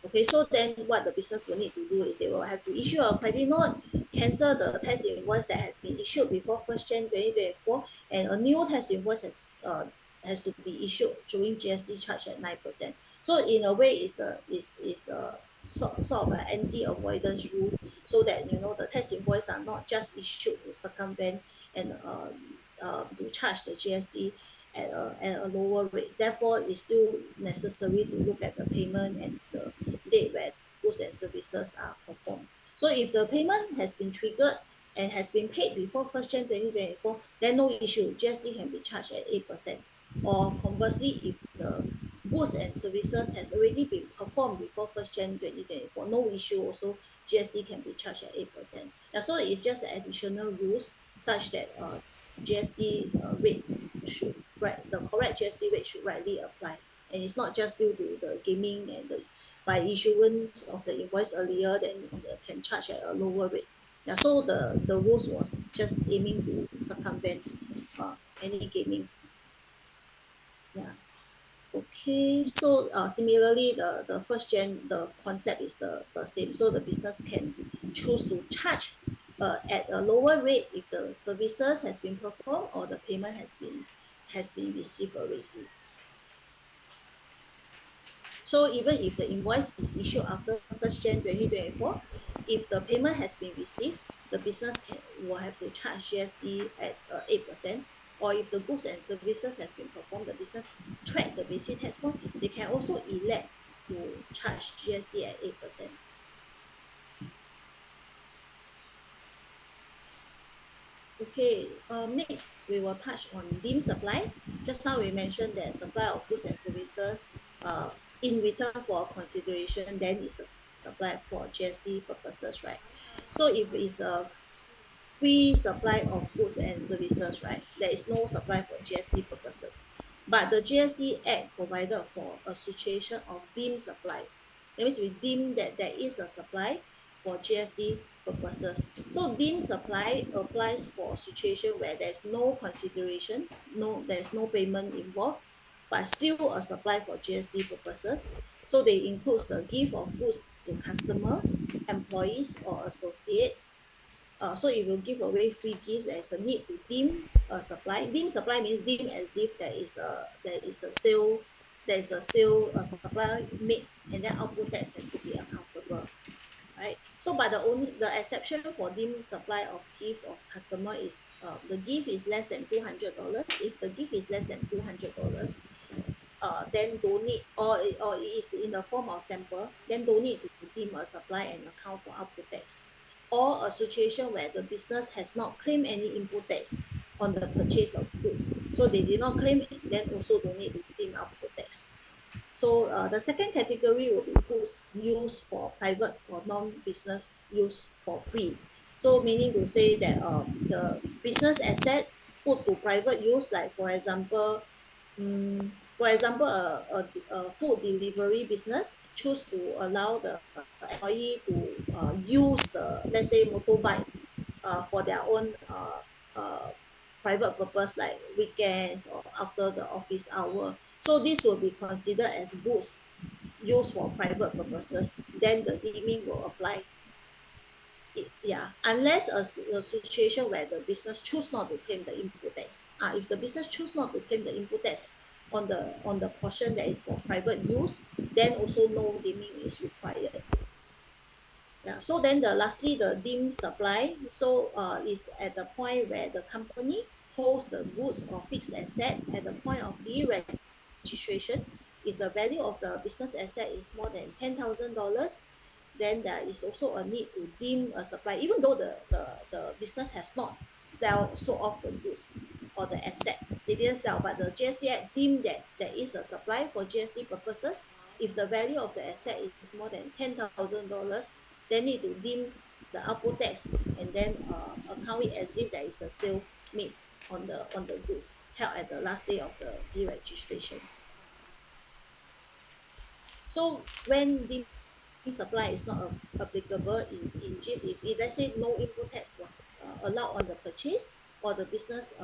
Okay, so then what the business will need to do is they will have to issue a credit note, cancel the tax invoice that has been issued before 1st Jan 2024, and a new tax invoice has to be issued showing GST charge at 9%. So in a way, it's a sort of an anti-avoidance rule, so that the tax invoice are not just issued to circumvent and to charge the GST at a lower rate. Therefore, it's still necessary to look at the payment and the date where goods and services are performed. So if the payment has been triggered and has been paid before 1st Jan 2024, then no issue, GST can be charged at 8%. Or conversely, if the goods and services has already been performed before 1st Jan 2024, no issue also, GST can be charged at 8%. Yeah, so it's just additional rules such that GST rate the correct GST rate should rightly apply, and it's not just due to the gaming and the by issuance of the invoice earlier, then can charge at a lower rate. Yeah, so the rules was just aiming to circumvent any gaming. Yeah. Okay, so similarly, the first gen, the concept is the same. So the business can choose to charge at a lower rate if the services has been performed or the payment has been received already. So even if the invoice is issued after 1st Jan 2024, if the payment has been received, the business will have to charge GST at 8%. Or if the goods and services has been performed, the business track the basic tax code, they can also elect to charge GST at 8%. Okay, next we will touch on deemed supply. Just now we mentioned that supply of goods and services in return for consideration, then it's a supply for GST purposes, right? So if it's a free supply of goods and services, right, there is no supply for GST purposes. But the GST Act provided for a situation of deemed supply. That means we deem that there is a supply for GST purposes. So deemed supply applies for a situation where there's no consideration, there's no payment involved, but still a supply for GST purposes. So they include the gift of goods to customer, employees, or associate. So if you give away free gifts, there is a need to deem a supply. Deem supply means deem as if there is a sale, a supply made, and then output tax has to be accountable, right? So but the exception for deemed supply of gift of customer is the gift is less than $200. If the gift is less than $200, then don't need, or it is in the form of sample, then don't need to deem a supply and account for output tax. Or a situation where the business has not claimed any input tax on the purchase of goods, so they did not claim it, then also don't need to deem output tax. So the second category will be goods used for private or non-business use for free. So meaning to say that the business asset put to private use, like for example, a food delivery business choose to allow the employee to use the, let's say, motorbike for their own uh, private purpose, like weekends or after the office hour. So this will be considered as goods used for private purposes. Then the deeming will apply. Yeah, unless a situation where the business choose not to claim the input tax. If the business choose not to claim the input tax on the portion that is for private use, then also no deeming is required. Yeah, so then lastly, the deemed supply. So is at the point where the company holds the goods or fixed asset at the point of deregistration. If the value of the business asset is more than $10,000, then there is also a need to deem a supply, even though the business has not sold off the goods or the asset. They didn't sell, but the GST Act deemed that there is a supply for GST purposes. If the value of the asset is more than $10,000, they need to deem the output tax and then account it as if there is a sale made on the goods held at the last day of the deregistration. So when the supply is not applicable in GIS, if let's say no input tax was allowed on the purchase or the business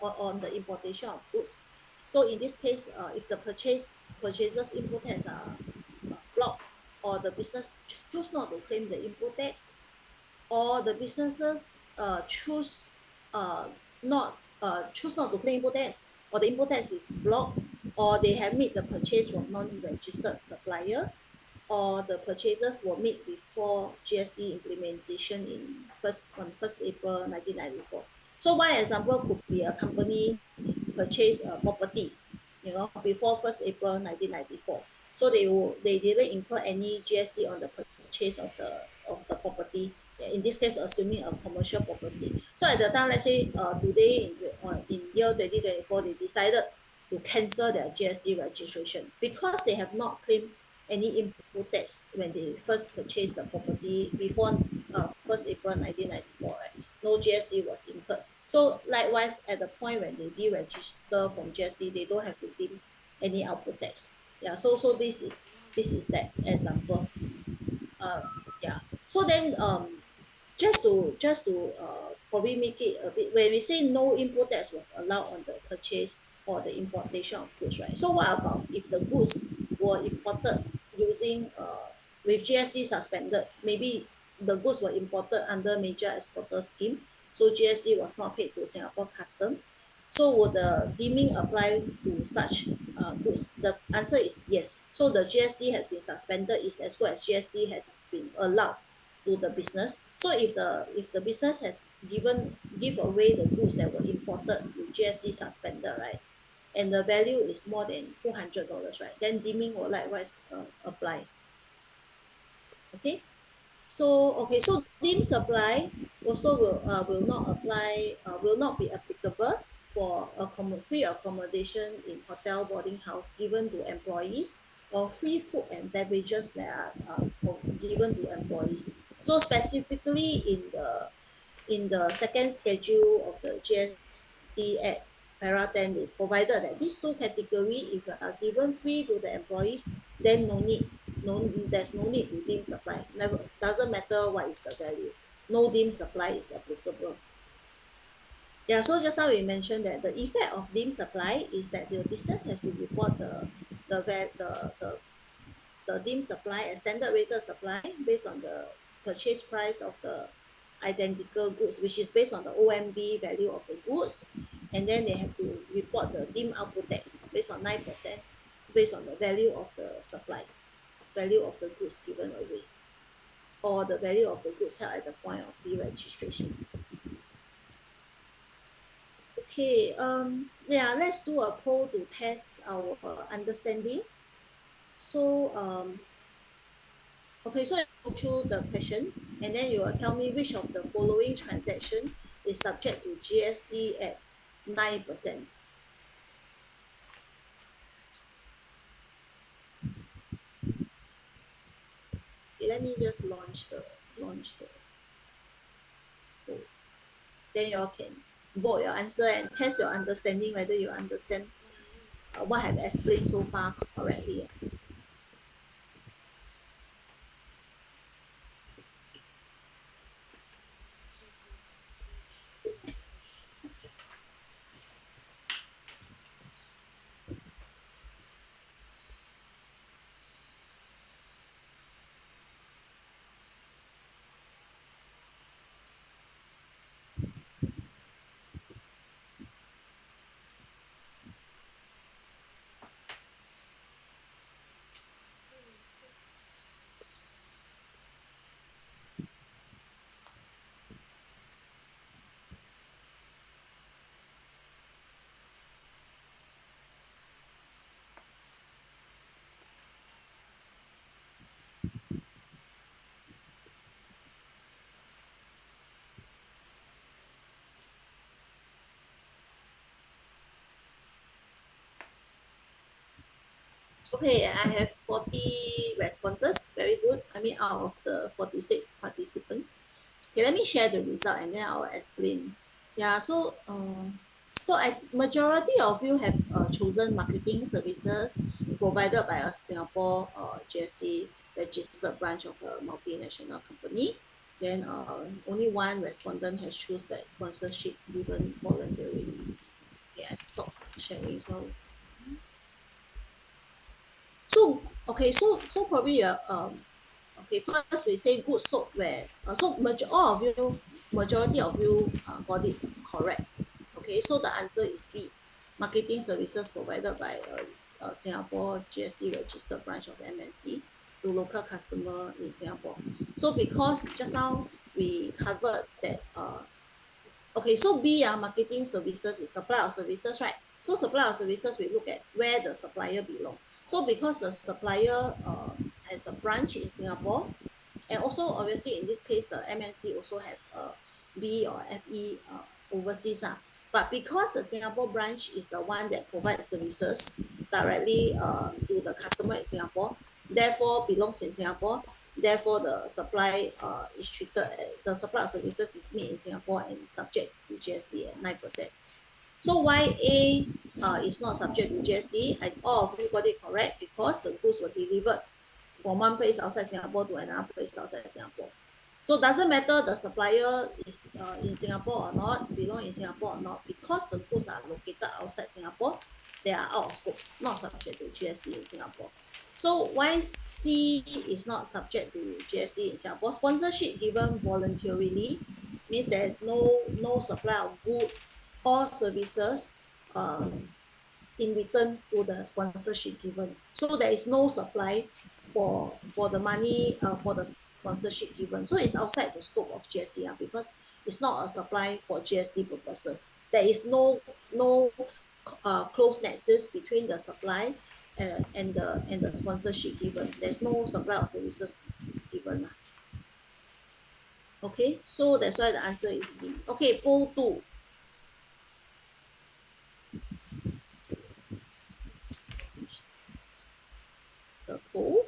or on the importation of goods. So in this case, if the purchases input tax are blocked, or the business choose not to claim the input tax, or the businesses not choose not to claim input tax, or the input tax is blocked, or they have made the purchase from non-registered supplier, or the purchases were made before GST implementation on 1st April 1994. So one example could be a company purchase a property, before 1st April 1994. So they didn't incur any GST on the purchase of the property. In this case, assuming a commercial property. So at the time, let's say today in year 2024, they decided to cancel their GST registration because they have not claimed any input tax when they first purchased the property before 1st April 1994, right? No GST was incurred. So likewise, at the point when they deregister from GST, they don't have to deem any output tax. Yeah, so this is This is that example. Yeah. So then just to probably make it a bit, when we say no import tax was allowed on the purchase or the importation of goods, right? So what about if the goods were imported using with GST suspended, maybe the goods were imported under major exporter scheme, so GST was not paid to Singapore custom. So would the deeming apply to such goods? The answer is yes. So the GST has been suspended is as well as GST has been allowed to the business. So if the business has give away the goods that were imported with GST suspended, right, and the value is more than $200, right, then deeming will likewise apply. Okay. So deemed supply also will not apply, will not be applicable for free accommodation in hotel boarding house given to employees, or free food and beverages that are given to employees. So specifically in the second schedule of the GST Act, para 10, they provided that these two categories, if are given free to the employees, then there's no need to deem supply. Never, doesn't matter what is the value. No deem supply is applicable. Yeah, so just now we mentioned that the effect of deem supply is that the business has to report the deemed supply as standard rated supply based on the purchase price of the identical goods, which is based on the OMV value of the goods, and then they have to report the deemed output tax based on 9% based on the value of the supply, value of the goods given away, or the value of the goods held at the point of deregistration. Okay, yeah, let's do a poll to test our understanding. So okay, so I go through the question, and then you will tell me which of the following transaction is subject to GST at 9%. Okay, let me just launch the poll. Then you all can vote your answer and test your understanding whether you understand what I've explained so far correctly. Okay, I have 40 responses. Very good. I mean, out of the 46 participants. Okay, let me share the result and then I'll explain. Yeah, so majority of you have chosen marketing services provided by a Singapore GST registered branch of a multinational company. Then only one respondent has chosen that sponsorship given voluntarily. Okay, I stop sharing. So okay, so probably okay, first we say goods sold where majority of you got it correct. Okay, so the answer is B, marketing services provided by a Singapore GST registered branch of MNC to local customer in Singapore. So because just now we covered that okay, so B, marketing services is supply of services, right? So supply of services, we look at where the supplier belong. So because the supplier has a branch in Singapore, and also obviously in this case, the MNC also have B or FE overseas. But because the Singapore branch is the one that provides services directly to the customer in Singapore, therefore belongs in Singapore, therefore the supply is treated, the supply of services is made in Singapore and subject to GST at 9%. So why A is not subject to GST? And all of you got it correct because the goods were delivered from one place outside Singapore to another place outside Singapore. So doesn't matter the supplier is in Singapore or not, belong in Singapore or not, because the goods are located outside Singapore, they are out of scope, not subject to GST in Singapore. So why C is not subject to GST in Singapore? Sponsorship given voluntarily means there is no supply of goods or services in return to the sponsorship given. So there is no supply for the money for the sponsorship given. So it's outside the scope of GST because it's not a supply for GST purposes. There is no close nexus between the supply and the sponsorship given. There's no supply of services given. Okay, so that's why the answer is B. Okay, poll 2. The poll.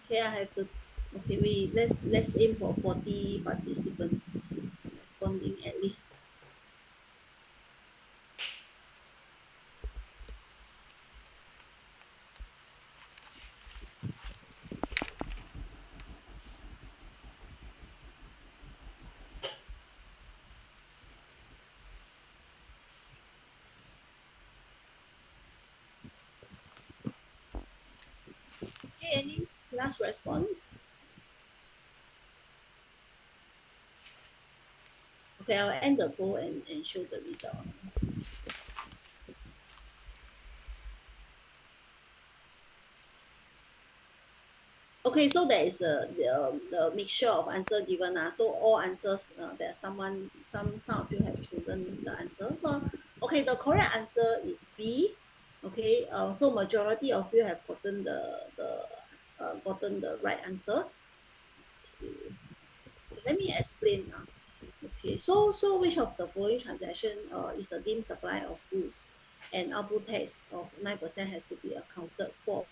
Okay, I have to. Okay, let's aim for 40 participants responding at least. Okay, any last response? Okay, I'll end the poll and show the result. Okay, so there is the mixture of answer given. So all answers that some of you have chosen the answer. So okay, the correct answer is B. Okay, so majority of you have gotten the right answer. Okay, let me explain now. Okay, so which of the following transaction is a deemed supply of goods and output tax of 9% has to be accounted for?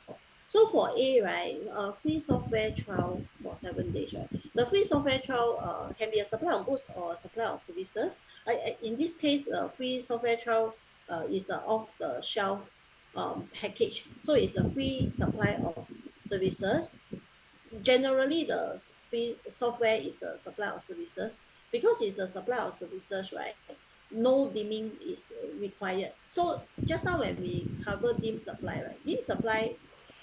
So for A, right, free software trial for 7 days, right? The free software trial can be a supply of goods or a supply of services. In this case, free software trial is an off-the-shelf package. So it's a free supply of services. Generally the free software is a supply of services. Because it's a supply of services, right, no deeming is required. So just now when we cover deemed supply, right, deemed supply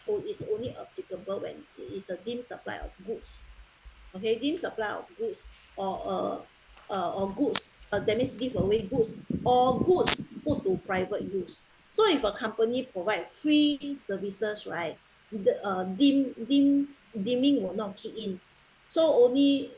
is only applicable when it is a deemed supply of goods. Okay, deemed supply of goods or goods, that means give away goods or goods put to private use. So if a company provide free services, right, the deeming will not kick in. So only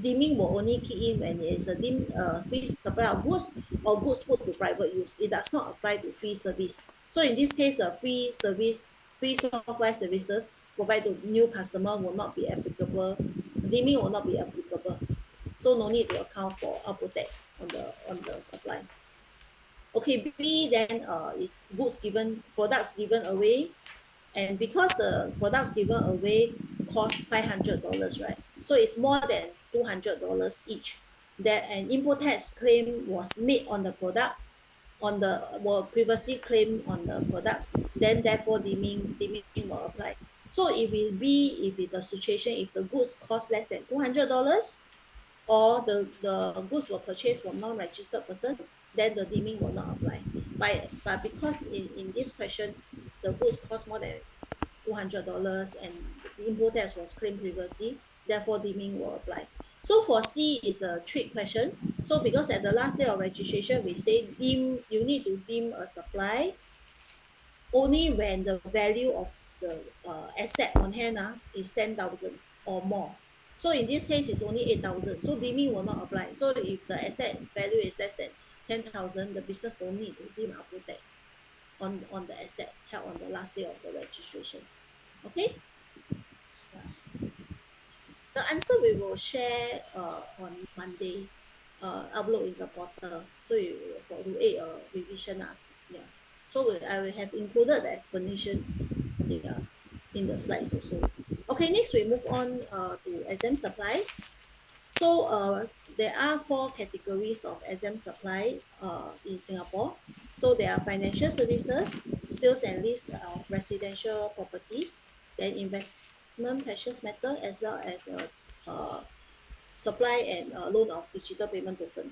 deeming will only kick in when it is a deemed free supply of goods or goods put to private use. It does not apply to free service. So in this case, free software services provided to new customer will not be applicable. Deeming will not be applicable. So no need to account for output tax on the supply. Okay, B then is products given away, and because the products given away cost $500, right? So it's more than $200 each. That an input tax claim was made on the product, on the were previously claimed on the products, then therefore deeming will apply. So if it be if it the situation if the goods cost less than $200 or the goods were purchased from non-registered person, then the deeming will not apply. But because in this question the goods cost more than $200 and import tax was claimed previously, therefore deeming will apply. So for C is a trick question. So because at the last day of registration we say you need to deem a supply only when the value of the asset on hand is 10,000 or more. So in this case it's only 8,000. So deeming will not apply. So if the asset value is less than 10,000, the business don't need to deem upward tax on the asset held on the last day of the registration. Okay? The answer we will share on Monday, upload in the portal. So you for to aid revision yeah. So I will have included the explanation in the slides also. Okay, next we move on to exam supplies. So there are 4 categories of exam supply in Singapore. So there are financial services, sales and lease of residential properties, then investment precious metal, as well as supply and loan of digital payment token.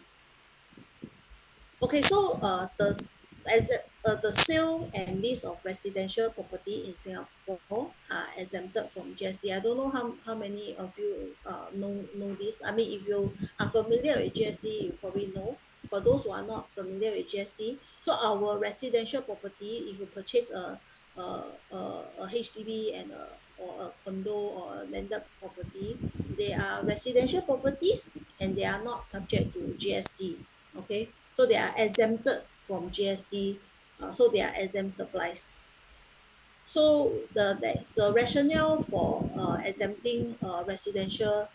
Okay, so the sale and lease of residential property in Singapore are exempted from GST. I don't know how many of you know this. I mean, if you are familiar with GST, you probably know. For those who are not familiar with GST, so our residential property, if you purchase a HDB and or a condo or a landed property, they are residential properties and they are not subject to GST. Okay, so they are exempted from GST, so they are exempt supplies. So the rationale for exempting residential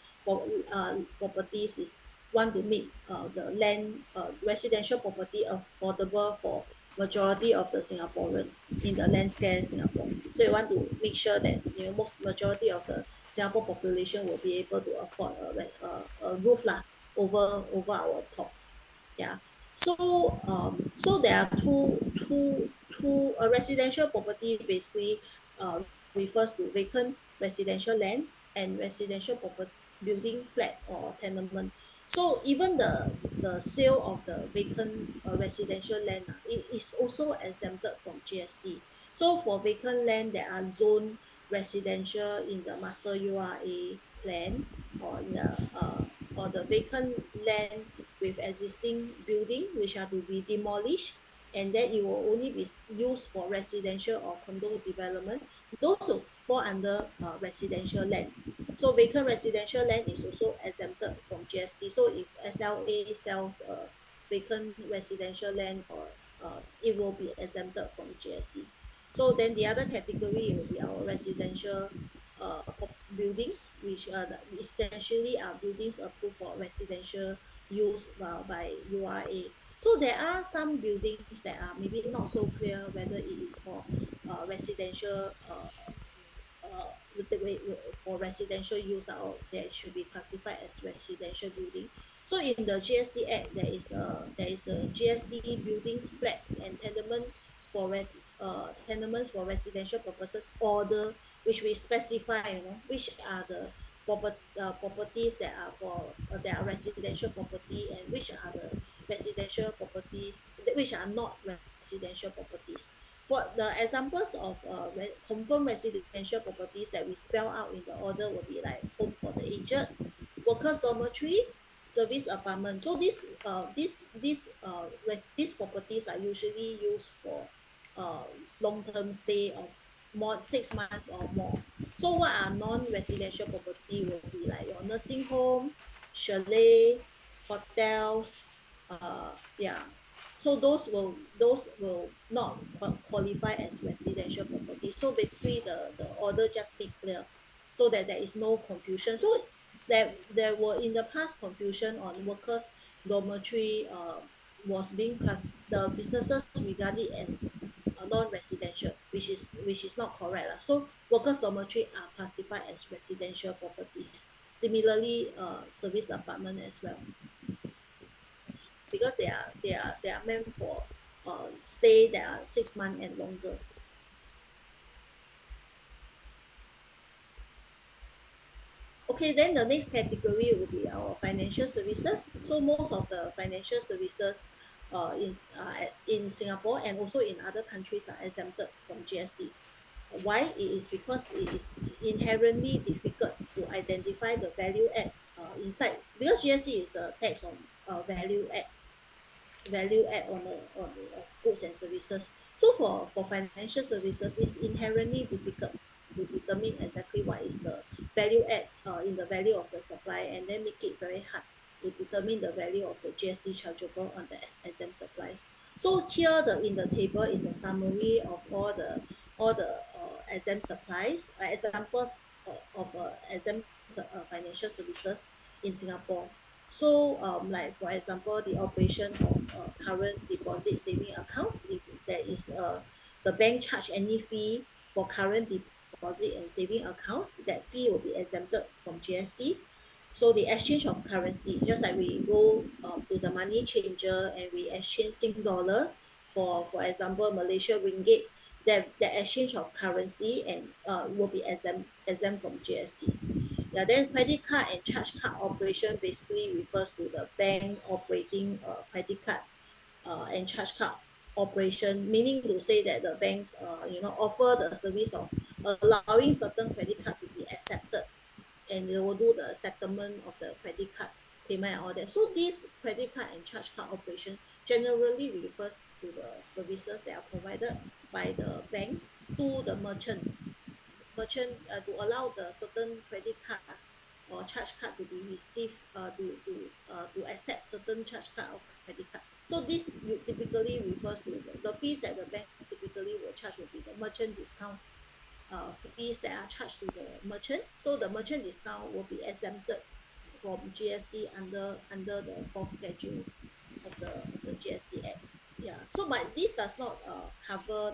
properties is one to make the land residential property affordable for majority of the Singaporean in the land scarce Singapore. So you want to make sure that most majority of the Singapore population will be able to afford a roof over our top. Yeah. So so there are two a residential property basically uh, refers to vacant residential land and residential property building flat or tenement. So even the sale of the vacant residential land it is also exempted from GST. So for vacant land that are zoned residential in the master URA plan or in the or the vacant land with existing building which are to be demolished, and then it will only be used for residential or condo development, those will fall under residential land. So vacant residential land is also exempted from GST. So if SLA sells vacant residential land or it will be exempted from GST. So then the other category will be our residential buildings, which are essentially are buildings approved for residential use by URA. So there are some buildings that are maybe not so clear whether it is for residential for residential use or that should be classified as residential building. So in the GST Act, there is a GST buildings flat and tenements for residential purposes order, which we specify which are the properties that are for that are residential property and which are the residential properties which are not residential properties. For the examples of confirmed residential properties that we spell out in the order will be like home for the aged, workers dormitory, service apartment. So these properties are usually used for long-term stay of more 6 months or more. So what are non-residential property will be like your nursing home, chalet, hotels, yeah. So those will not qualify as residential property. So basically the order just make clear so that there is no confusion. So there were in the past confusion on workers dormitory was being the businesses regard it as non-residential, which is not correct lah. So workers dormitory are classified as residential properties. Similarly, service apartment as well, because they are meant for stay that are 6 months and longer. Okay, then the next category will be our financial services. So most of the financial services in Singapore and also in other countries are exempted from GST. Why? It is because it is inherently difficult to identify the value add inside, because GST is a tax on value add on of goods and services. So for financial services, it's inherently difficult to determine exactly what is the value add in the value of the supply, and then make it very hard to determine the value of the GST chargeable on the exempt supplies. So here in the table is a summary of all the exempt supplies, examples of exempt financial services in Singapore. So like for example, the operation of current deposit saving accounts, if there is the bank charge any fee for current deposit and saving accounts, that fee will be exempted from GST. So the exchange of currency, just like we go to the money changer and we exchange Sing dollar for example Malaysia ringgit, that exchange of currency and will be exempt from GST. Yeah, then credit card and charge card operation basically refers to the bank operating credit card and charge card operation, meaning to say that the banks offer the service of allowing certain credit card to be accepted, and they will do the settlement of the credit card payment and all that. So this credit card and charge card operation generally refers to the services that are provided by the banks to the merchant to allow the certain credit cards or charge card to be received to accept certain charge card or credit card. So this typically refers to the fees that the bank typically will charge will be the merchant discount fees that are charged to the merchant. So the merchant discount will be exempted from GST under the fourth schedule of the GST Act. Yeah. So but this does not cover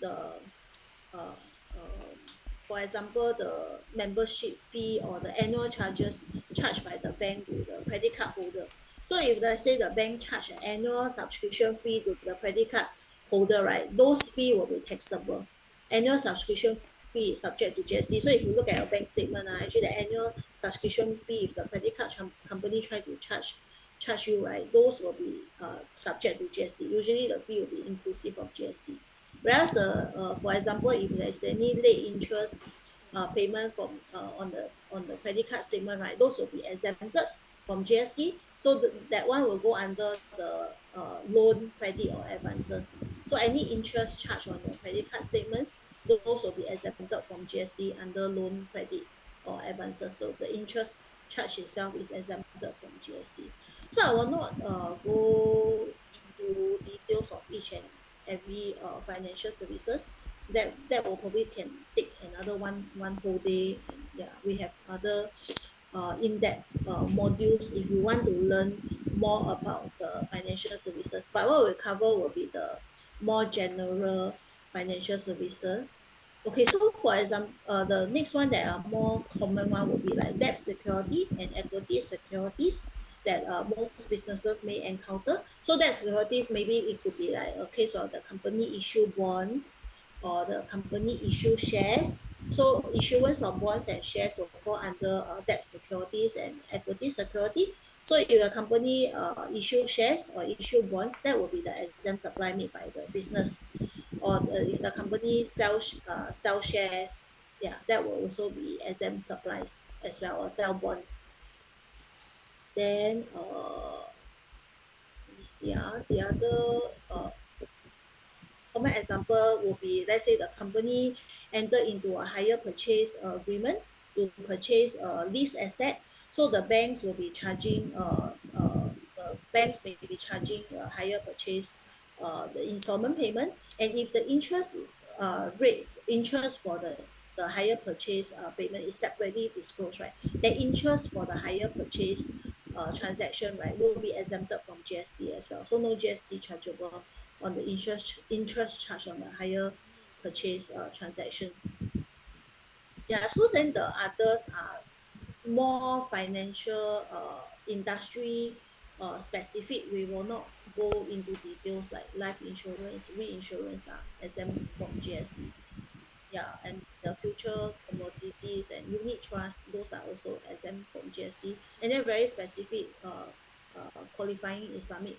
the uh, um, for example, the membership fee or the annual charges charged by the bank to the credit card holder. So if let's say the bank charge an annual subscription fee to the credit card holder, right, those fee will be taxable. Annual subscription fee is subject to GST. So if you look at your bank statement, actually the annual subscription fee, if the credit card company try to charge you, right, those will be subject to GST. Usually the fee will be inclusive of GST. Whereas for example, if there's any late interest payment from on the credit card statement, right, those will be exempted from GST. So that one will go under the loan, credit, or advances. So any interest charged on your credit card statements, those will be exempted from GST under loan, credit, or advances. So the interest charge itself is exempted from GST. So I will not go into details of each and every financial services. That will probably can take another one whole day, and yeah, we have other in-depth modules if you want to learn more about the financial services. But what we'll cover will be the more general financial services. Okay, so for example, the next one that are more common one will be like debt security and equity securities that most businesses may encounter. So debt securities, maybe it could be like a case of the company issue bonds or the company issue shares. So issuance of bonds and shares will fall under debt securities and equity security. So if a company issue shares or issue bonds, that will be the exempt supply made by the business. Or if the company sell shares, yeah, that will also be exempt supplies as well, or sell bonds. Then let me see the other common example will be, let's say the company enter into a hire purchase agreement to purchase a lease asset. So the banks will be charging the banks may be charging a higher purchase the installment payment, and if the interest for the higher purchase payment is separately disclosed, right, the interest for the higher purchase transaction, right, will be exempted from GST as well. So no GST chargeable on the interest charge on the higher purchase transactions. Yeah, so then the others are more financial industry specific. We will not go into details like life insurance, reinsurance are exempt from GST. Yeah, and the future commodities and unit trust, those are also exempt from GST. And then very specific qualifying Islamic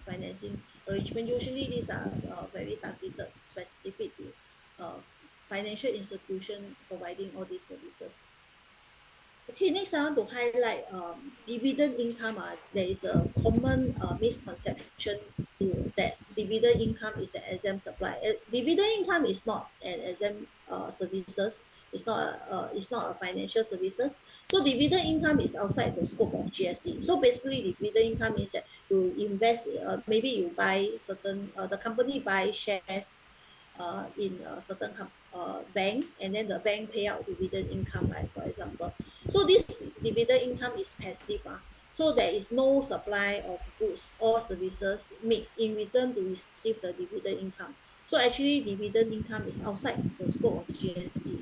financing arrangement. Usually these are very targeted, specific to financial institution providing all these services. Okay, next I want to highlight dividend income. There is a common misconception that dividend income is an exempt supply. Dividend income is not an exempt services. It's not a financial services. So dividend income is outside the scope of GST. So basically, dividend income is that you invest. Maybe you buy certain. The company buy shares in a certain bank, and then the bank pay out dividend income, right? For example, so this dividend income is passive. So there is no supply of goods or services made in return to receive the dividend income. So actually, dividend income is outside the scope of GST.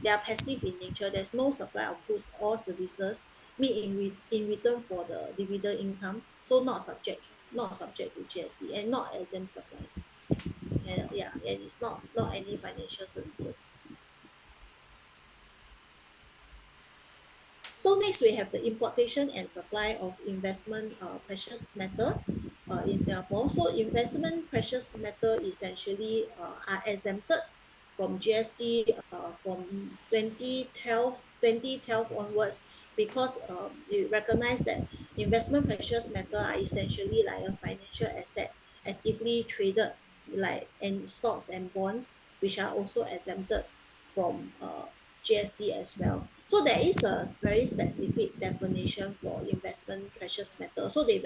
They are passive in nature. There's no supply of goods or services made in return for the dividend income. So not subject to GST and not exempt supplies. Yeah, and it's not any financial services. So next we have the importation and supply of investment precious metal in Singapore. So investment precious metal essentially are exempted from GST from 2012 onwards, because they recognize that investment precious metal are essentially like a financial asset actively traded, like and stocks and bonds, which are also exempted from GST as well. So there is a very specific definition for investment precious metal. So they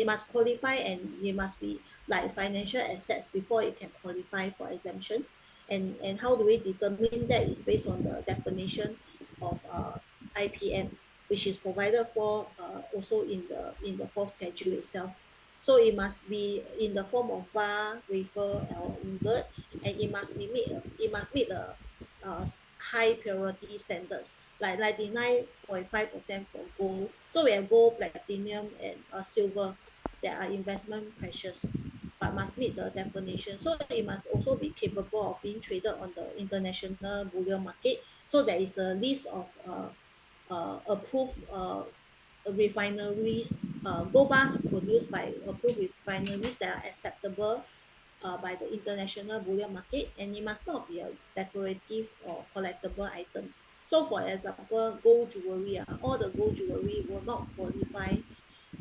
must qualify, and they must be like financial assets before it can qualify for exemption. And how do we determine that is based on the definition of IPM, which is provided for also in the fourth schedule itself. So it must be in the form of bar, wafer, or ingot, and it must meet the uh, high purity standards, like 99.5% for gold. So we have gold, platinum, and silver that are investment precious, but must meet the definition. So it must also be capable of being traded on the international bullion market. So there is a list of approved refineries, gold bars produced by approved refineries that are acceptable by the international bullion market, and it must not be a decorative or collectible items. So for example, gold jewelry, all the gold jewelry will not qualify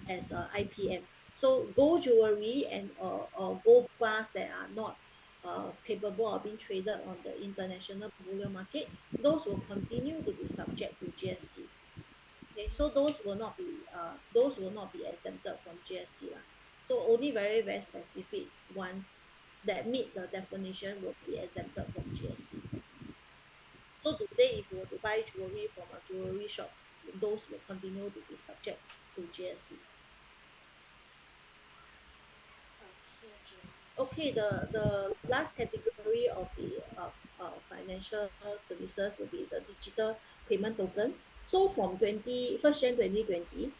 as a IPM. So gold jewelry and gold bars that are not capable of being traded on the international bullion market, those will continue to be subject to GST. Okay, so those will not be exempted from GST lah. So only very specific ones that meet the definition will be exempted from GST. So today, if you were to buy jewelry from a jewelry shop, those will continue to be subject to GST. Okay, the last category of the financial services will be the digital payment token. So from 1st Jan 2020,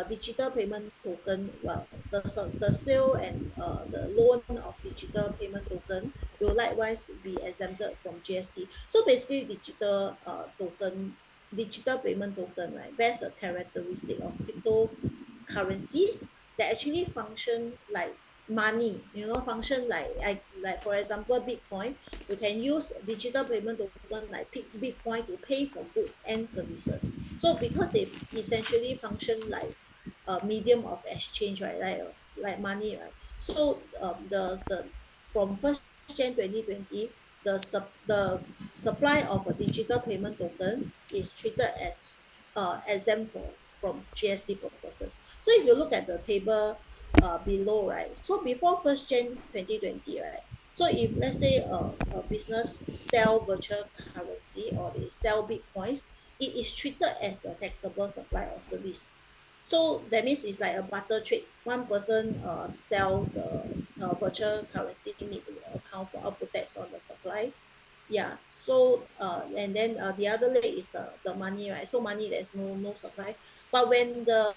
digital payment token, well, the sale and the loan of digital payment token will likewise be exempted from GST. So basically, digital payment token, right, bears a characteristic of cryptocurrencies that actually function like money, function like for example Bitcoin. You can use digital payment token like Bitcoin to pay for goods and services. So because they essentially function like a medium of exchange, right, like money, right? So the from 1st Jan 2020, the supply of a digital payment token is treated as exempt from GST purposes. So if you look at the table below, right, so before 1st Jan 2020, right, so if let's say a business sell virtual currency or they sell Bitcoins, it is treated as a taxable supply or service. So that means it's like a barter trade. One person sell the virtual currency, need to account for output tax on the supply. Yeah, so and then the other leg is the money, right? So money, there's no supply. But when the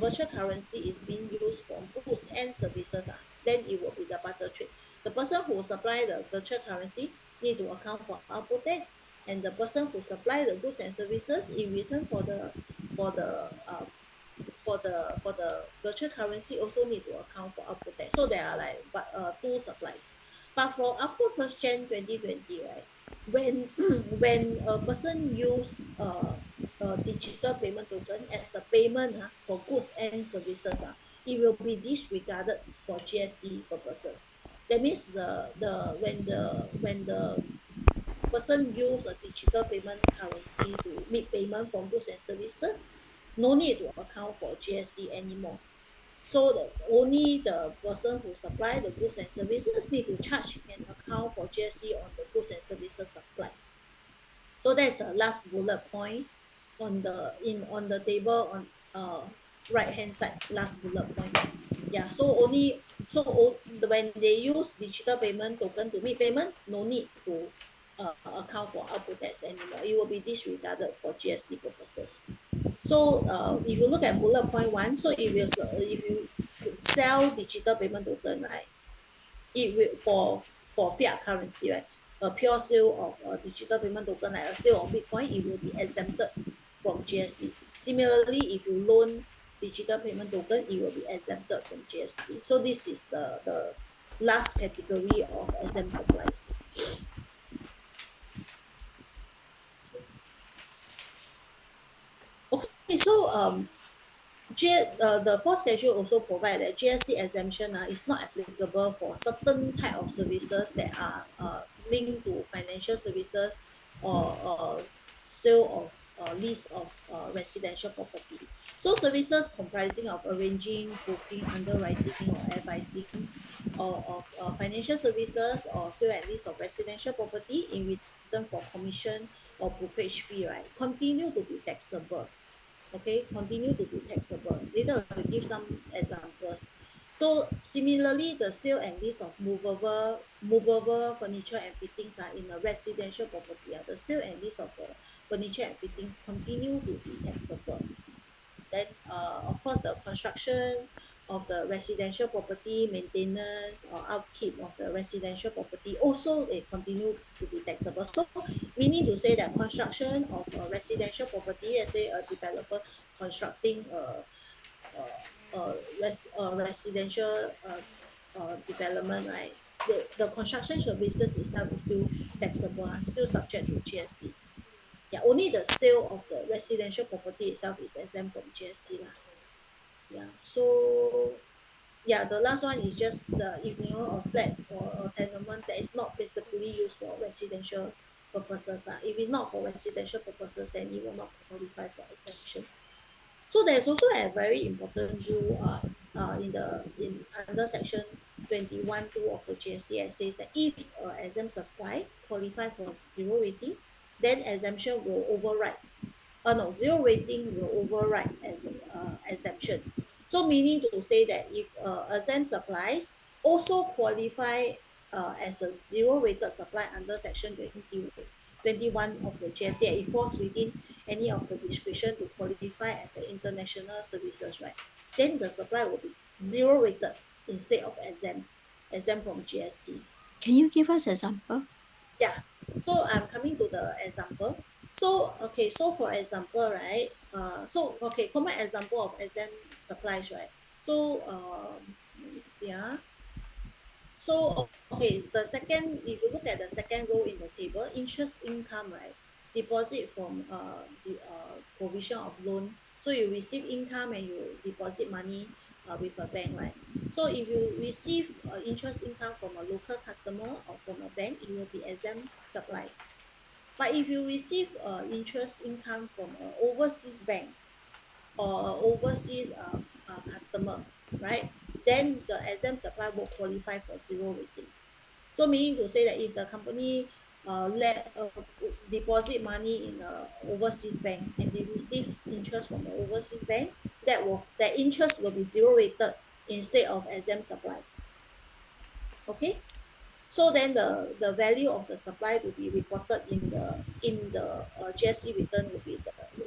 virtual currency is being used for goods and services, then it will be the barter trade. The person who supply the virtual currency need to account for output tax, and the person who supply the goods and services in return for the uh, for the virtual currency also need to account for output tax. So there are like two supplies. But for after 1st Jan 2020, right, when when a person use a digital payment token as the payment for goods and services, it will be disregarded for GST purposes. That means when the person use a digital payment currency to make payment for goods and services, no need to account for GST anymore. So only the person who supply the goods and services need to charge and account for GST on the goods and services supply. So that's the last bullet point on the table on right hand side, last bullet point. Yeah, so when they use digital payment token to make payment, no need to account for output tax anymore. It will be disregarded for GST purposes. So if you look at bullet point 1, so if you sell digital payment token, right, it will for fiat currency, right, a pure sale of a digital payment token like a sale of Bitcoin, it will be exempted from GST. Similarly, if you loan digital payment token, it will be exempted from GST. So this is the last category of exempt supplies. Okay, so the fourth schedule also provide that GST exemption is not applicable for certain type of services that are linked to financial services or sale of lease of residential property. So services comprising of arranging, booking, underwriting, or advising or of financial services or sale and lease of residential property in return for commission or brokerage fee, right, continue to be taxable. Okay, continue to be taxable. Later I will give some examples. So similarly, the sale and lease of movable furniture and fittings are in a residential property. The sale and lease of the furniture and fittings continue to be taxable. Then of course the construction of the residential property, maintenance or upkeep of the residential property also they continue to be taxable. So we need to say that construction of a residential property, let's say a developer constructing a residential development, right, the construction services itself is still taxable, still subject to GST. Yeah, only the sale of the residential property itself is exempt from GST lah. Yeah, so yeah, the last one is just if you know a flat or a tenement that is not principally used for residential purposes. If it's not for residential purposes, then it will not qualify for exemption. So there's also a very important rule in under section 21(2) of the GST that says that if exempt supply qualify for zero rating, then exemption will override. No, zero rating will override as exemption. So meaning to say that if exempt supplies also qualify as a zero rated supply under section 21 of the GST, and it falls within any of the description to qualify as an international services, right, then the supply will be zero rated instead of exempt from GST. Can you give us example? Yeah, so I'm coming to the example. So okay, so for example, right, common example of exempt supplies, right. So let me see. So okay, the second, if you look at the second row in the table, interest income, right, deposit from the provision of loan. So you receive income and you deposit money with a bank, right. So if you receive interest income from a local customer or from a bank, it will be exempt supply. But if you receive interest income from an overseas bank or overseas customer, right, then the exempt supply will qualify for zero rating. So meaning to say that if the company deposit money in a overseas bank and they receive interest from the overseas bank, that interest will be zero rated instead of exempt supply. Okay, So then the value of the supply to be reported in the GST return will be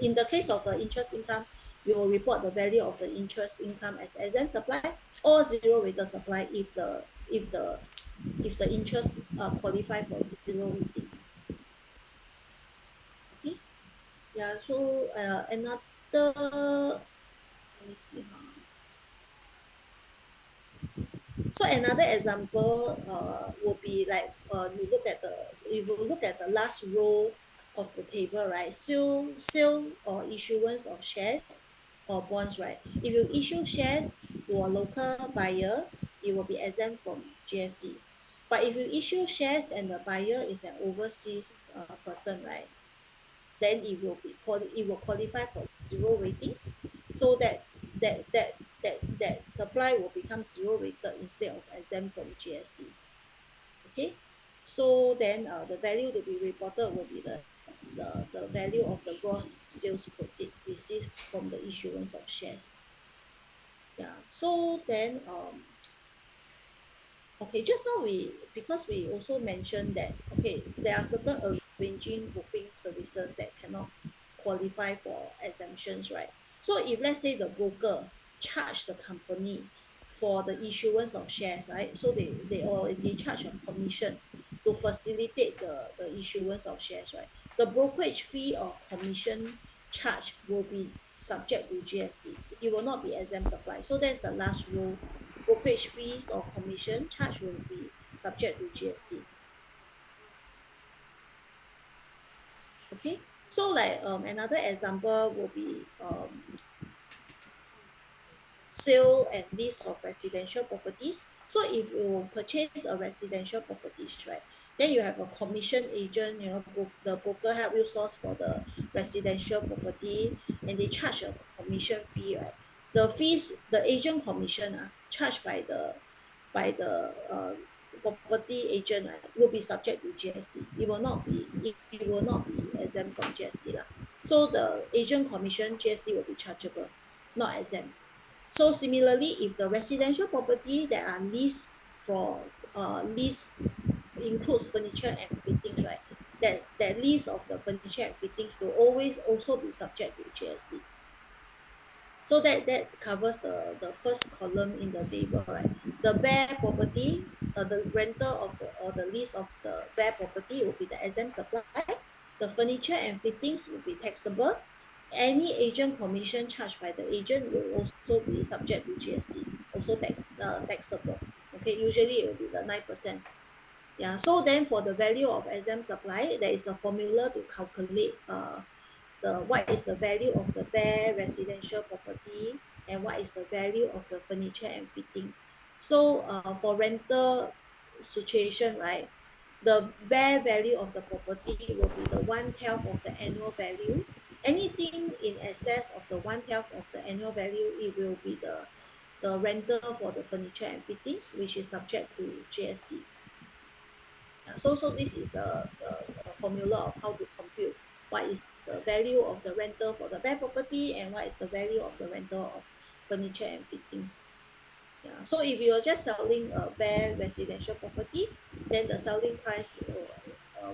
in the case of the interest income, we will report the value of the interest income as exempt supply or zero rated supply if the interest qualify for zero rating. Okay. Yeah. So another, let me see. So another example would be like if you look at the last row of the table, right? Sale or issuance of shares or bonds, right? If you issue shares to a local buyer, it will be exempt from GST. But if you issue shares and the buyer is an overseas person, right? Then it will qualify for zero rating, so that supply will become zero rated instead of exempt from GST. Okay, so then the value to be reported will be the value of the gross sales proceed received from the issuance of shares. Yeah, so then okay, just now because we also mentioned that, okay, there are certain arranging booking services that cannot qualify for exemptions, right? So if let's say the broker charge the company for the issuance of shares, right? So they charge a commission to facilitate the issuance of shares, right? The brokerage fee or commission charge will be subject to GST. It will not be exempt supply. So that's the last rule. Brokerage fees or commission charge will be subject to GST. Okay, so like another example will be sale and lease of residential properties. So if you purchase a residential properties, right, then you have a commission agent, the broker help you source for the residential property, and they charge a commission fee, right? The fees, the agent commission charged by the property agent, right, will be subject to GST. It will not be exempt from GST lah. So the agent commission GST will be chargeable, not exempt. So similarly, if the residential property that are leased for lease includes furniture and fittings, right? That lease of the furniture and fittings will always also be subject to GST. So that covers the first column in the table, right? The bare property, the rental of the or the lease of the bare property will be the exempt supply. The furniture and fittings will be taxable. Any agent commission charged by the agent will also be subject to GST, also taxable. Okay, usually it will be the 9%. Yeah, so then for the value of exempt supply, there is a formula to calculate what is the value of the bare residential property and what is the value of the furniture and fitting. So for rental situation, right, the bare value of the property will be the 1/10 of the annual value. Anything in excess of the 1/10 of the annual value, it will be the rental for the furniture and fittings, which is subject to GST. So this is a formula of how to compute what is the value of the rental for the bare property and what is the value of the rental of furniture and fittings. Yeah. So if you're just selling a bare residential property, then the selling price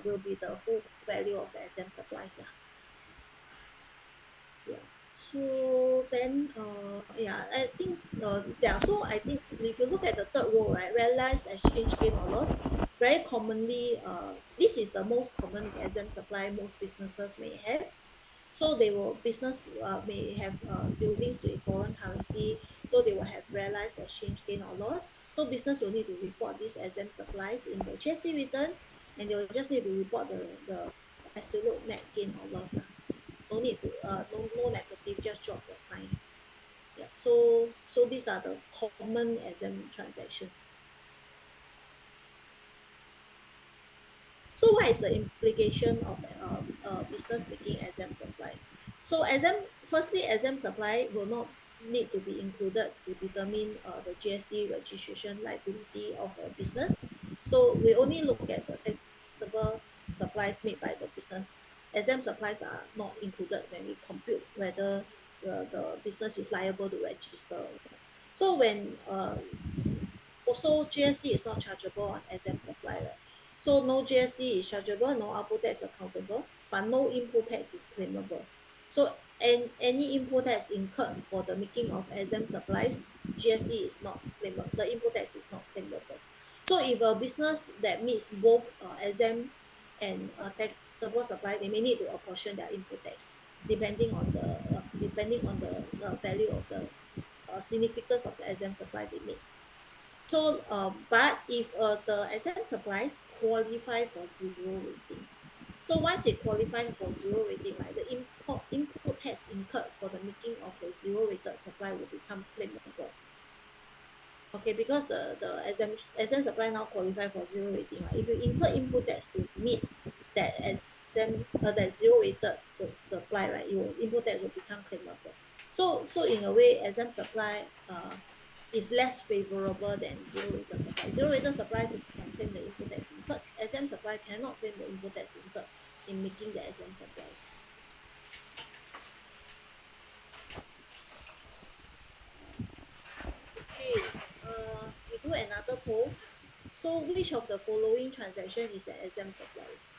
will be the full value of the exempt supplies lah. Yeah. So then yeah, I think yeah, so I think if you look at the third row, right, realized exchange gain or loss, very commonly this is the most common exempt supply most businesses may have. So business may have dealings with foreign currency, so they will have realized exchange gain or loss. So business will need to report these exempt supplies in the GST return, and they will just need to report the absolute net gain or loss lah. No need to no negative, just drop the sign. Yeah. So these are the common exempt transactions. So what is the implication of business making exempt supply? So exempt supply will not need to be included to determine the GST registration liability of a business. So we only look at the taxable supplies made by the business. Exempt supplies are not included when we compute whether the business is liable to register. So when also GST is not chargeable on SM supply, right? So no GST is chargeable, no output tax accountable, but no input tax is claimable. So and any input tax incurred for the making of SM supplies, GST is not claimable. The input tax is not claimable. So if a business that meets both SM and taxable supply, they may need to apportion their input tax depending on the value of the significance of the SM supply they make. So, but if the SM supplies qualify for zero rating, so once it qualifies for zero rating, right, the input tax incurred for the making of the zero rated supply will become claimable. Okay, because the SM supply now qualify for zero rating, right? If you incur input tax to meet that that zero rated supply, right, your input tax will become claimable. So in a way, SM supply is less favorable than zero rated supply. Zero rated supplies you can claim the input tax incurred. SM supply cannot claim the input tax incurred in making the SM supplies. Okay, we do another poll. So which of the following transaction is an SM supplies?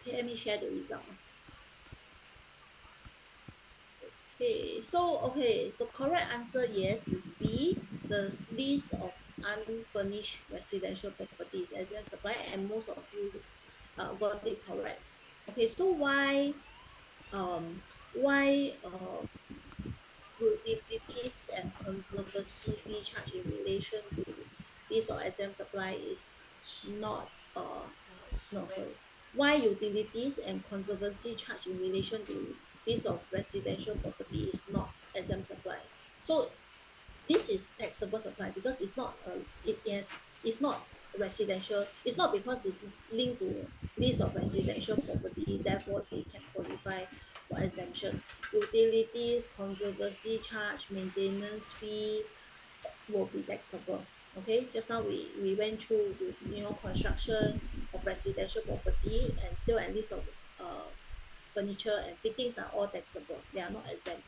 Okay, let me share the result. Okay, so okay, the correct answer yes is B. The list of unfurnished residential properties as a supply, and most of you got it correct. Okay, so why utilities and conservancy fee charge in relation to this or SM supply is not no sorry why utilities and conservancy charge in relation to this of residential property is not SM supply. So this is taxable supply because it's not it's not residential. It's not because it's linked to list of residential property, therefore it can qualify for exemption. Utilities, conservancy charge, maintenance fee will be taxable. Okay, just now we went through this, construction of residential property and sale and lease of uh, furniture and fittings are all taxable. They are not exempt.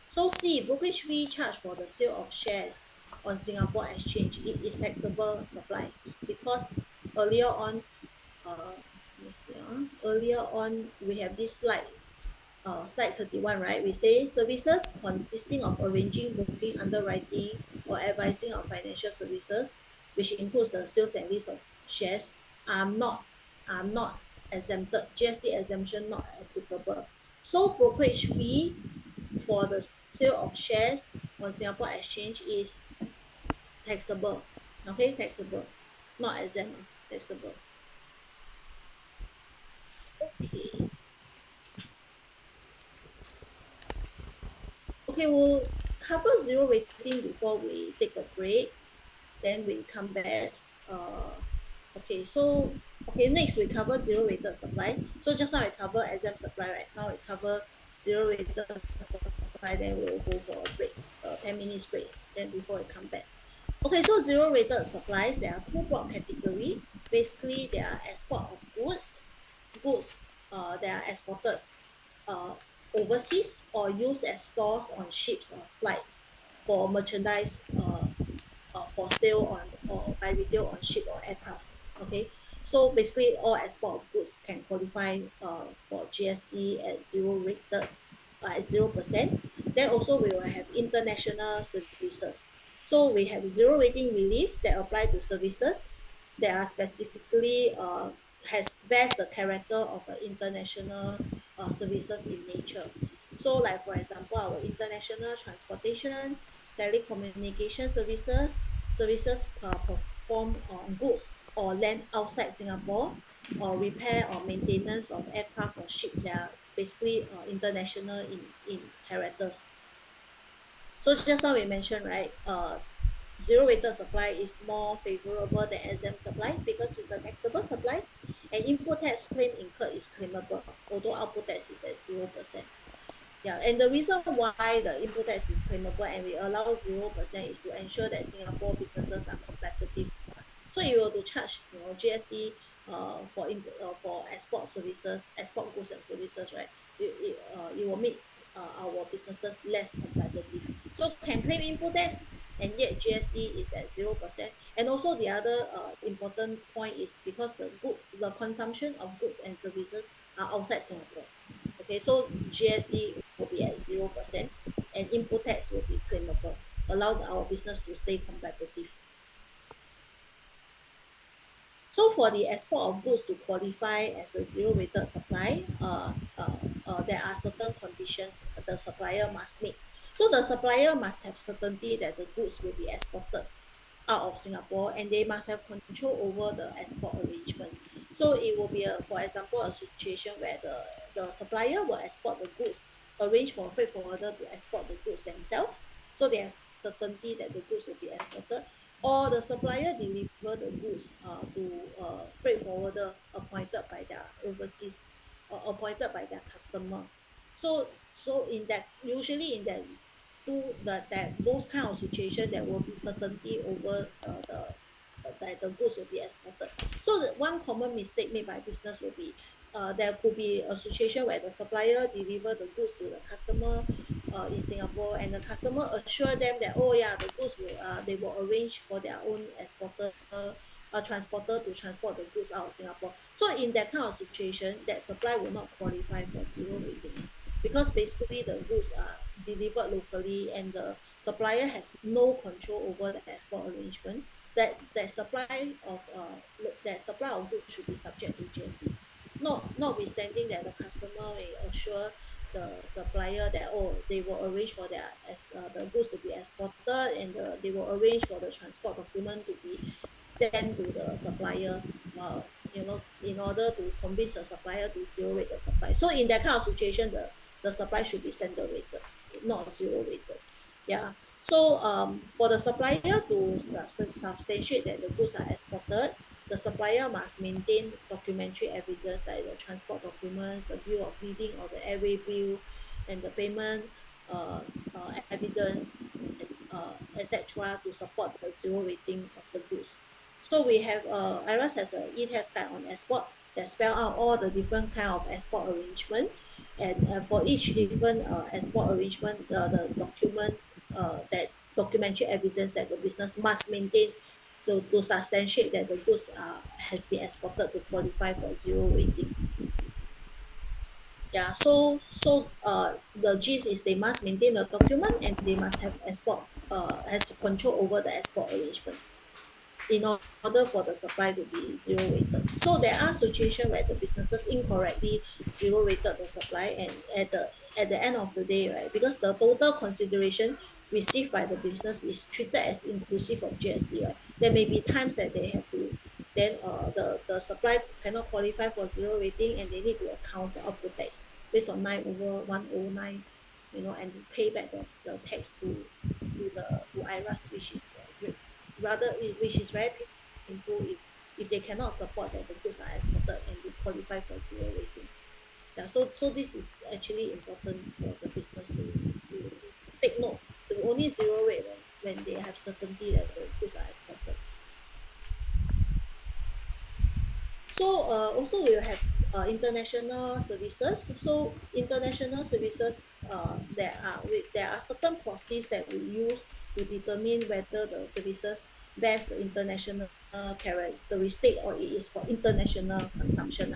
So C, brokerage fee charged for the sale of shares on Singapore Exchange, it is taxable supply because earlier on, let me see, earlier on we have this slide 31, right? We say services consisting of arranging, booking, underwriting, or advising of financial services, which includes the sales and lease of shares, are not exempted. GST exemption not applicable. So brokerage fee for the sale of shares on Singapore Exchange is taxable. Okay, taxable, not exempt, taxable. Okay. Okay, we'll cover zero rating before we take a break. Then we come back. Okay, so next we cover zero rated supply. So just now we cover exempt supply, right? Now we cover zero rated supply. then we'll go for a break, 10 minutes break, then before we come back. Okay, so zero rated supplies, there are two broad category. Basically, they are export of goods that are exported uh, overseas or used as stores on ships or flights for merchandise for sale on or by retail on ship or aircraft. Okay, so basically all export of goods can qualify for GST at zero rated at 0%. Then also we will have international services. So we have zero rating relief that apply to services that are specifically bears the character of an international services in nature. So like for example, our international transportation, telecommunication services performed on goods or land outside Singapore, or repair or maintenance of aircraft or ship that are basically international in characters. So just now we mentioned, right, zero rated supply is more favorable than exempt supply because it's a taxable supplies, and input tax claim incurred is claimable, although output tax is at 0%. Yeah, and the reason why the input tax is claimable and we allow 0% is to ensure that Singapore businesses are competitive. So you will to charge, GST for export services, export goods and services, right? It will make our businesses less competitive. So can claim input tax, and yet GST is at 0%. And also the other important point is because the consumption of goods and services are outside Singapore. Okay, so GST will be at 0%, and input tax will be claimable, allow our business to stay competitive. So for the export of goods to qualify as a zero rated supply, there are certain conditions the supplier must meet. So the supplier must have certainty that the goods will be exported out of Singapore, and they must have control over the export arrangement. So it will be for example, a situation where the supplier will export the goods, arrange for a freight forwarder to export the goods themselves. So they have certainty that the goods will be exported, or the supplier deliver the goods to freight forwarder appointed by their overseas appointed by their customer. So in that, usually in that that those kind of situation, there will be certainty over that the goods will be exported. So the one common mistake made by business will be there could be a situation where the supplier deliver the goods to the customer in Singapore, and the customer assure them that, oh yeah, the goods will they will arrange for their own exporter transporter to transport the goods out of Singapore. So in that kind of situation, that supply will not qualify for zero rating, because basically the goods are delivered locally and the supplier has no control over the export arrangement. That supply of goods should be subject to GST. Notwithstanding that the customer may assure the supplier that, oh, they will arrange for the goods to be exported, and they will arrange for the transport document to be sent to the supplier, in order to convince the supplier to zero rate the supply. So in that kind of situation, the supply should be standard rated, not zero rated. Yeah. So for the supplier to substantiate that the goods are exported, the supplier must maintain documentary evidence like the transport documents, the bill of lading or the airway bill, and the payment evidence, etc., to support the zero rating of the goods. So we have IRAS has a e-test guide on export that spell out all the different kind of export arrangement, and for each different export arrangement, the documents that documentary evidence that the business must maintain to substantiate that the goods has been exported to qualify for zero rating. Yeah, so the gist is they must maintain the document, and they must have has control over the export arrangement in order for the supply to be zero rated. So there are situations where the businesses incorrectly zero rated the supply, and at the end of the day, right, because the total consideration received by the business is treated as inclusive of GST, right, there may be times that they have to then the supply cannot qualify for zero rating, and they need to account for output tax based on 9/109, and pay back the tax to IRAS, which is which is very painful if they cannot support that the goods are exported and they qualify for zero rating. Yeah, so this is actually important for the business to take note to only zero rate when they have certainty that the goods are exported. So also we will have international services. So international services, there are certain processes that we use to determine whether the services bears the international characteristic or it is for international consumption,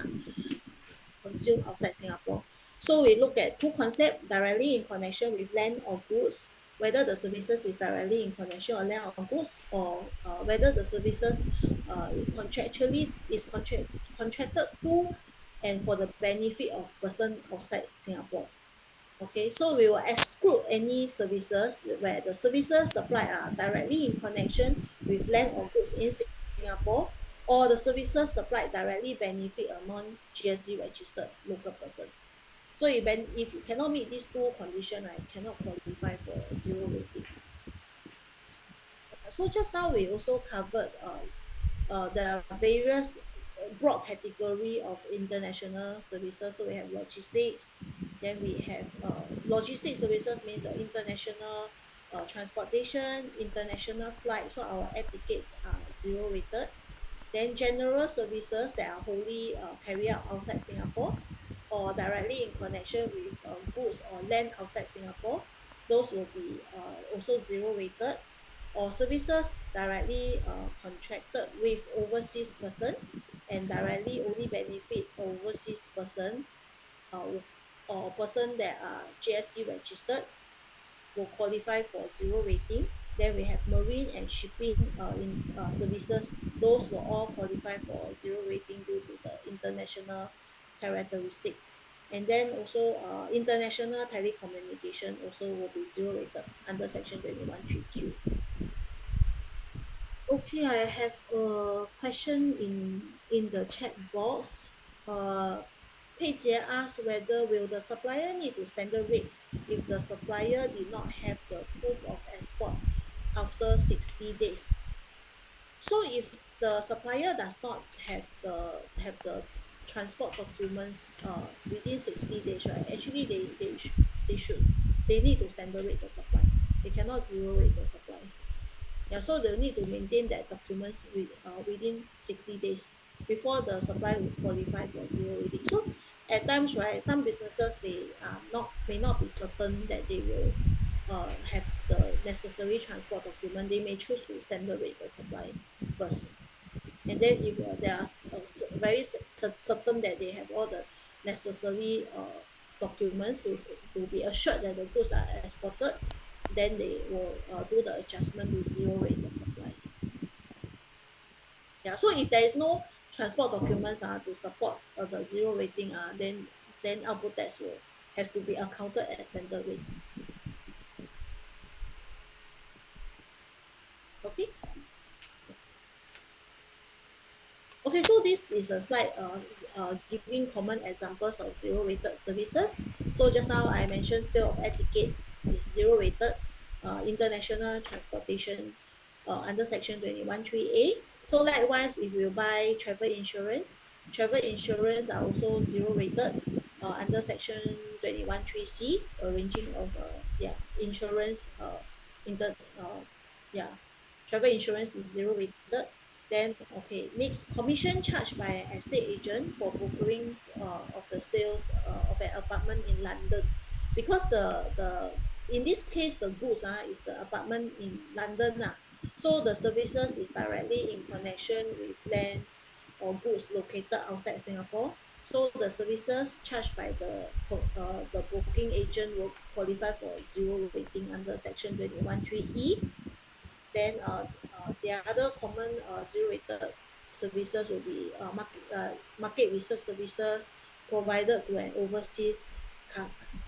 consumed outside Singapore. So we look at two concepts directly in connection with land or goods, whether the services is directly in connection or land or goods, or whether the services contractually is contracted to and for the benefit of person outside Singapore. Okay, so we will exclude any services where the services supplied are directly in connection with land or goods in Singapore, or the services supplied directly benefit a non-GST registered local person. So if you cannot meet these two conditions, right, you cannot qualify for zero rating. So just now we also covered there are various broad category of international services. So we have logistics, then we have logistics services means international transportation, international flight. So our air tickets are zero rated. Then general services that are wholly carried out outside Singapore or directly in connection with goods or land outside Singapore, those will be also zero rated. Or services directly contracted with overseas person and directly only benefit overseas person uh, or person that are GST registered will qualify for zero rating. Then we have marine and shipping services. Those will all qualify for zero rating due to the international characteristic. And then also international telecommunication also will be zero rated under section 21 3Q. Okay, I have a question in the chat box. Pei Jie asked whether will the supplier need to standard rate if the supplier did not have the proof of export after 60 days. So if the supplier does not have the transport documents within 60 days, right? Actually they need to standard rate the supply. They cannot zero rate the supplies. Yeah, so they need to maintain that documents within 60 days before the supply will qualify for zero rating. So at times, right, some businesses they may not be certain that they will have the necessary transport document. They may choose to standard rate the supply first, and then if they are very certain that they have all the necessary documents to be assured that the goods are exported, then they will do the adjustment to zero rate the supplies. Yeah, so if there is no transport documents to support the zero rating, then output tax will have to be accounted as standard rate. Okay. Okay, so this is a slide giving common examples of zero rated services. So just now I mentioned sale of air ticket is zero rated, international transportation under section 21(3)(a). So likewise, if you buy travel insurance are also zero rated under section 21(3)(c), arranging of insurance travel insurance is zero rated. Then okay, next, commission charged by an estate agent for brokering of the sales of an apartment in London, because the in this case the goods is the apartment in London so the services is directly in connection with land or goods located outside Singapore. So the services charged by the booking agent will qualify for zero rating under section 21(3)(e). Then the other common zero rated services will be market research services provided to an overseas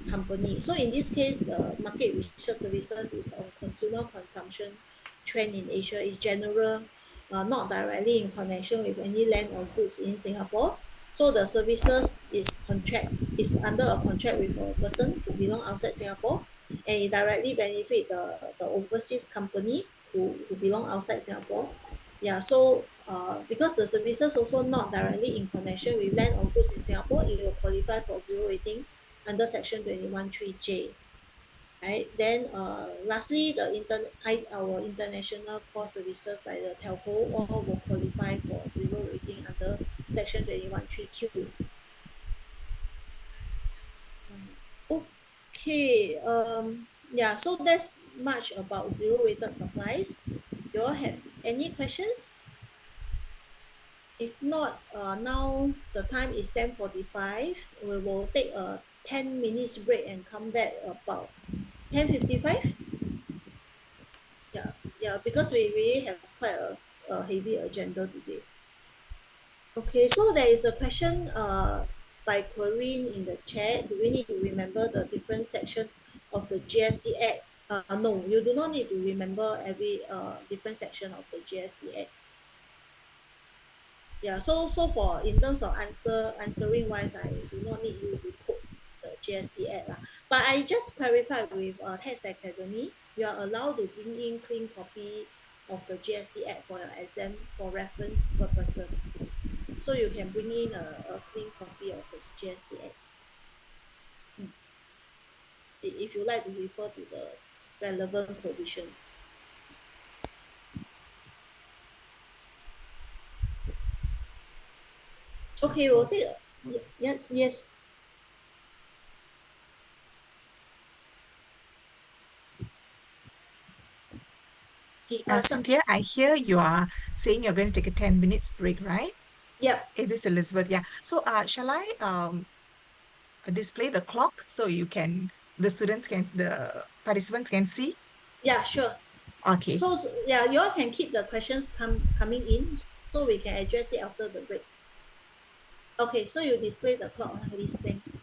company. So in this case, the market research services is on consumer consumption trend in Asia, is general, not directly in connection with any land or goods in Singapore. So the services is under a contract with a person who belong outside Singapore, and it directly benefit the overseas company who belong outside Singapore. Yeah, so because the services also not directly in connection with land or goods in Singapore, it will qualify for zero rating under section 21(3)(j). right? Then lastly, our international call services by the telco all will qualify for zero rating under Section 21(3)(q). Okay, yeah, so that's much about zero rated supplies. You all have any questions? If not, now the time is 10:45. We will take a 10 minutes break and come back about 10:55. Yeah, yeah, because we really have quite a heavy agenda today. Okay, so there is a question by Corinne in the chat. Do we need to remember the different section of the GST Act? No, you do not need to remember every different section of the GST Act. Yeah, so for in terms of answering wise, I do not need you to quote the GST Act lah. But I just clarified with Tax Academy, you are allowed to bring in clean copy of the GST Act for your exam for reference purposes. So you can bring in a clean copy of the GST Act. If you like to refer to the relevant provision. Okay, we'll take yes. Okay, So, Cynthia, I hear you are saying you're going to take a 10 minutes break, right? yep. Hey, this is Elizabeth. Yeah. So, shall I display the clock so the participants can see? Yeah, sure. Okay. So yeah, you all can keep the questions coming in so we can address it after the break. Okay, so you display the clock, Alice, thanks.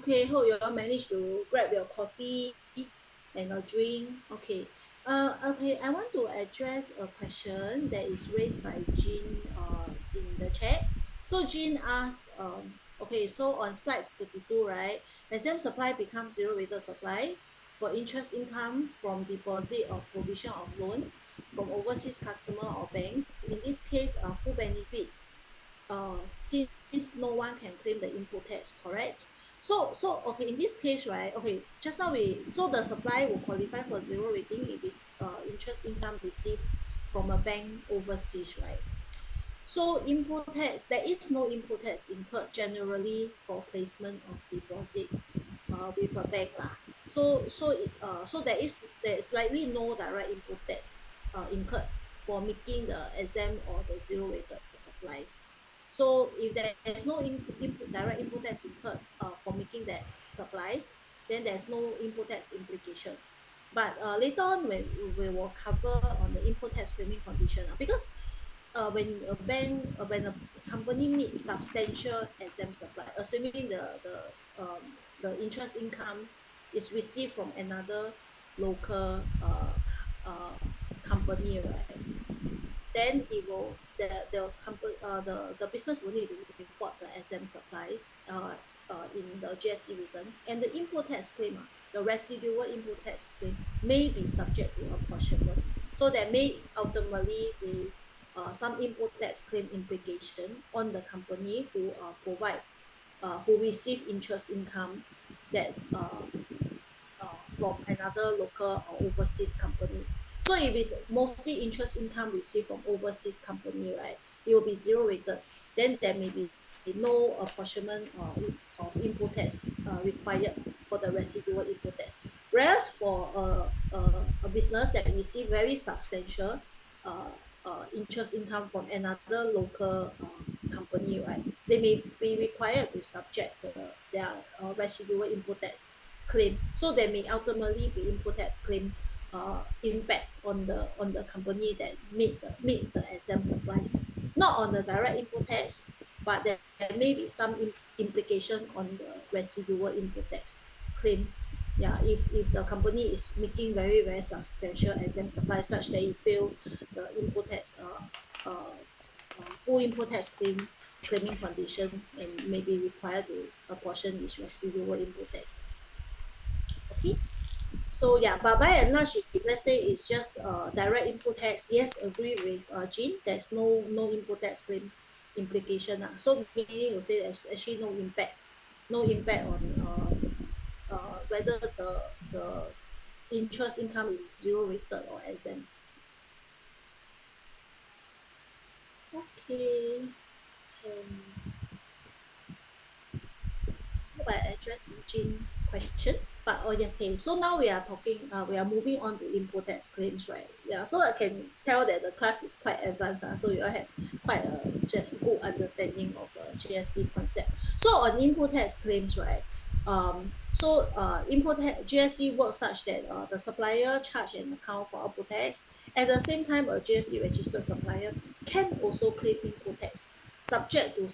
Okay, hope you all managed to grab your coffee and a drink. Okay. Okay, I want to address a question that is raised by Jean in the chat. So Jean asks, okay, so on slide 32, right, SM supply becomes zero weighted supply for interest income from deposit or provision of loan from overseas customer or banks. In this case, who benefit? Since no one can claim the input tax, correct? So okay, in this case, right? Okay, just now so the supply will qualify for zero rating if it's interest income received from a bank overseas, right? So input tax, there is no input tax incurred generally for placement of deposit with a bank lah. So there is likely no direct input tax incurred for making the exam or the zero weighted supplies. So if there is no direct input tax incurred for making that supplies, then there's no input tax implication. But later on, when we will cover on the input tax claiming condition, because when a company meets substantial exempt supply, assuming the interest income is received from another local company, right? Then it will the business will need to report the exempt supplies in the GST return, and the input tax claim, the residual input tax claim may be subject to apportionment. So there may ultimately be some input tax claim implication on the company who receive interest income that from another local or overseas company. So if it's mostly interest income received from overseas company, right, it will be zero rated. Then there may be no apportionment of input tax required for the residual input tax. Whereas for a business that receive very substantial interest income from another local company, right, they may be required to subject their residual input tax claim. So there may ultimately be input tax claim impact on the company that meet the exempt supplies, not on the direct input tax, but there may be some implication on the residual input tax claim. Yeah, if the company is making very very substantial exempt supply such that it fail the input tax full input tax claiming condition and may be required to apportion its residual input tax. Okay. So yeah, but by and large, if let's say it's just direct input tax, yes, agree with Jean, there's no input tax claim implication. So meaning to say there's actually no impact on whether the interest income is zero rated or exempt. Okay, hope I addressed Jean's question. But yeah, okay, so now we are moving on to input tax claims, right? Yeah, so I can tell that the class is quite advanced, so you all have quite a good understanding of GST concept. So on input tax claims, right? Input tax GST works such that the supplier charge an account for output tax. At the same time, a GST registered supplier can also claim input tax subject to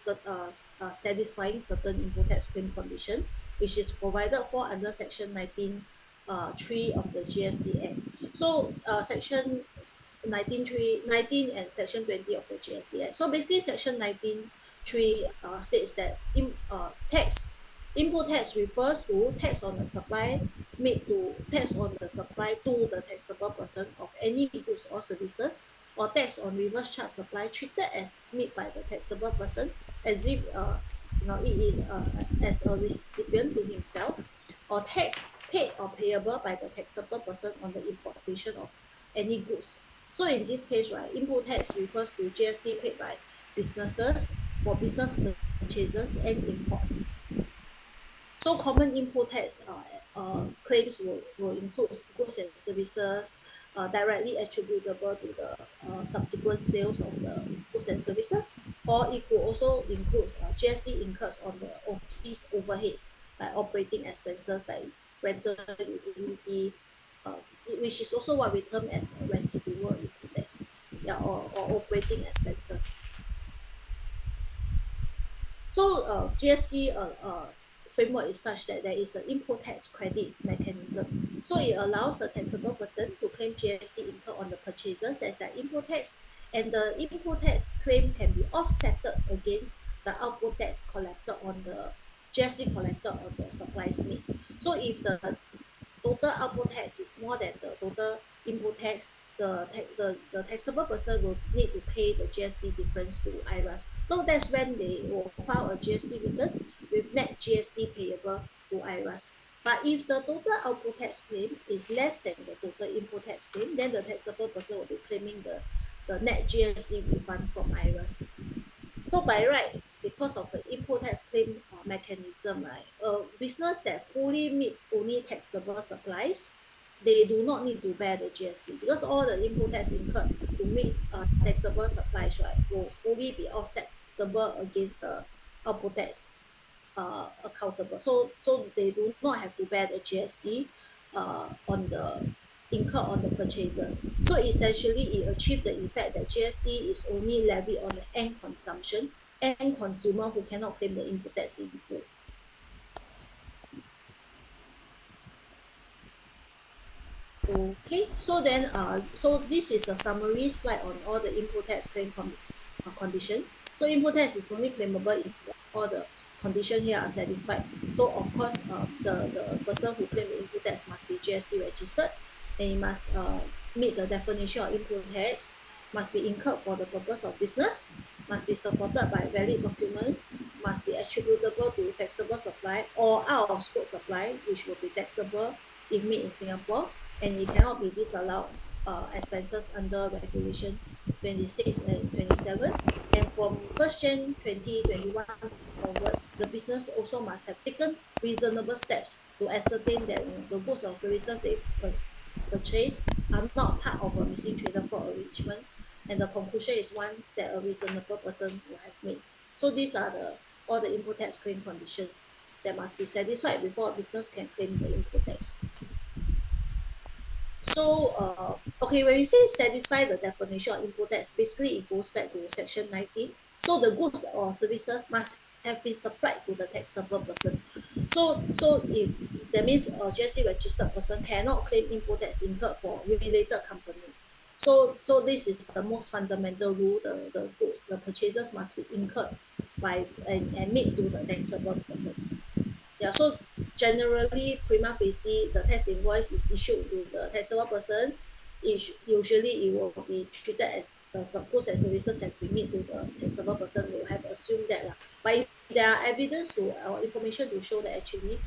satisfying certain input tax claim condition, which is provided for under section 19(3) of the GST Act. So section 19 and section 20 of the GST Act. So basically section 19(3) states that input tax refers to tax on the supply to the taxable person of any goods or services, or tax on reverse charge supply treated as made by the taxable person as if it is as a recipient to himself, or tax paid or payable by the taxable person on the importation of any goods. So in this case, right, input tax refers to GST paid by businesses for business purchases and imports. So common input tax claims will include goods and services directly attributable to the subsequent sales of the goods and services, or it could also include GST incurred on the office overheads like operating expenses like rental, utility, which is also what we term as a residual input tax, or operating expenses. So GST framework is such that there is an input tax credit mechanism. So it allows the taxable person to claim GST incurred on the purchases as their input tax, and the input tax claim can be offset against the output tax collected on the GST collected on the supplies made. So if the total output tax is more than the total input tax, the taxable person will need to pay the GST difference to IRAS. So that's when they will file a GST return with net GST payable to IRAS. But if the total output tax claim is less than the total input tax claim, then the taxable person will be claiming the net GST refund from IRAS. So by right, because of the input tax claim mechanism, right, a business that fully meet only taxable supplies, they do not need to bear the GST because all the input tax incurred to meet taxable supplies, right, will fully be offsetable against the output tax accountable. So they do not have to bear the GST on the incurred on the purchases. So essentially it achieves the effect that GST is only levied on the end consumer who cannot claim the input tax in full. Okay, so then so this is a summary slide on all the input tax claim condition. So input tax is only claimable if all the conditions here are satisfied. So of course the person who claims the input tax must be GST registered, and it must meet the definition of input tax, must be incurred for the purpose of business, must be supported by valid documents, must be attributable to taxable supply or out of scope supply, which will be taxable if made in Singapore, and it cannot be disallowed expenses under regulation 26 and 27. And from 1st Jan 2021 onwards, the business also must have taken reasonable steps to ascertain that the goods or services they purchase are not part of a missing trader fraud arrangement, and the conclusion is one that a reasonable person will have made. So these are all the input tax claim conditions that must be satisfied before a business can claim the input tax. So okay, when we say satisfy the definition of input tax, basically it goes back to section 19. So the goods or services must have been supplied to the taxable person. So if that means a GST registered person cannot claim input tax incurred for related company. So this is the most fundamental rule. The purchases must be incurred by and made to the taxable person. Yeah, so generally prima facie the tax invoice is issued to the taxable person. Usually it will be treated as some goods and services has been made to the taxable person. Will have assumed that lah. But if there are evidence to or information to show that actually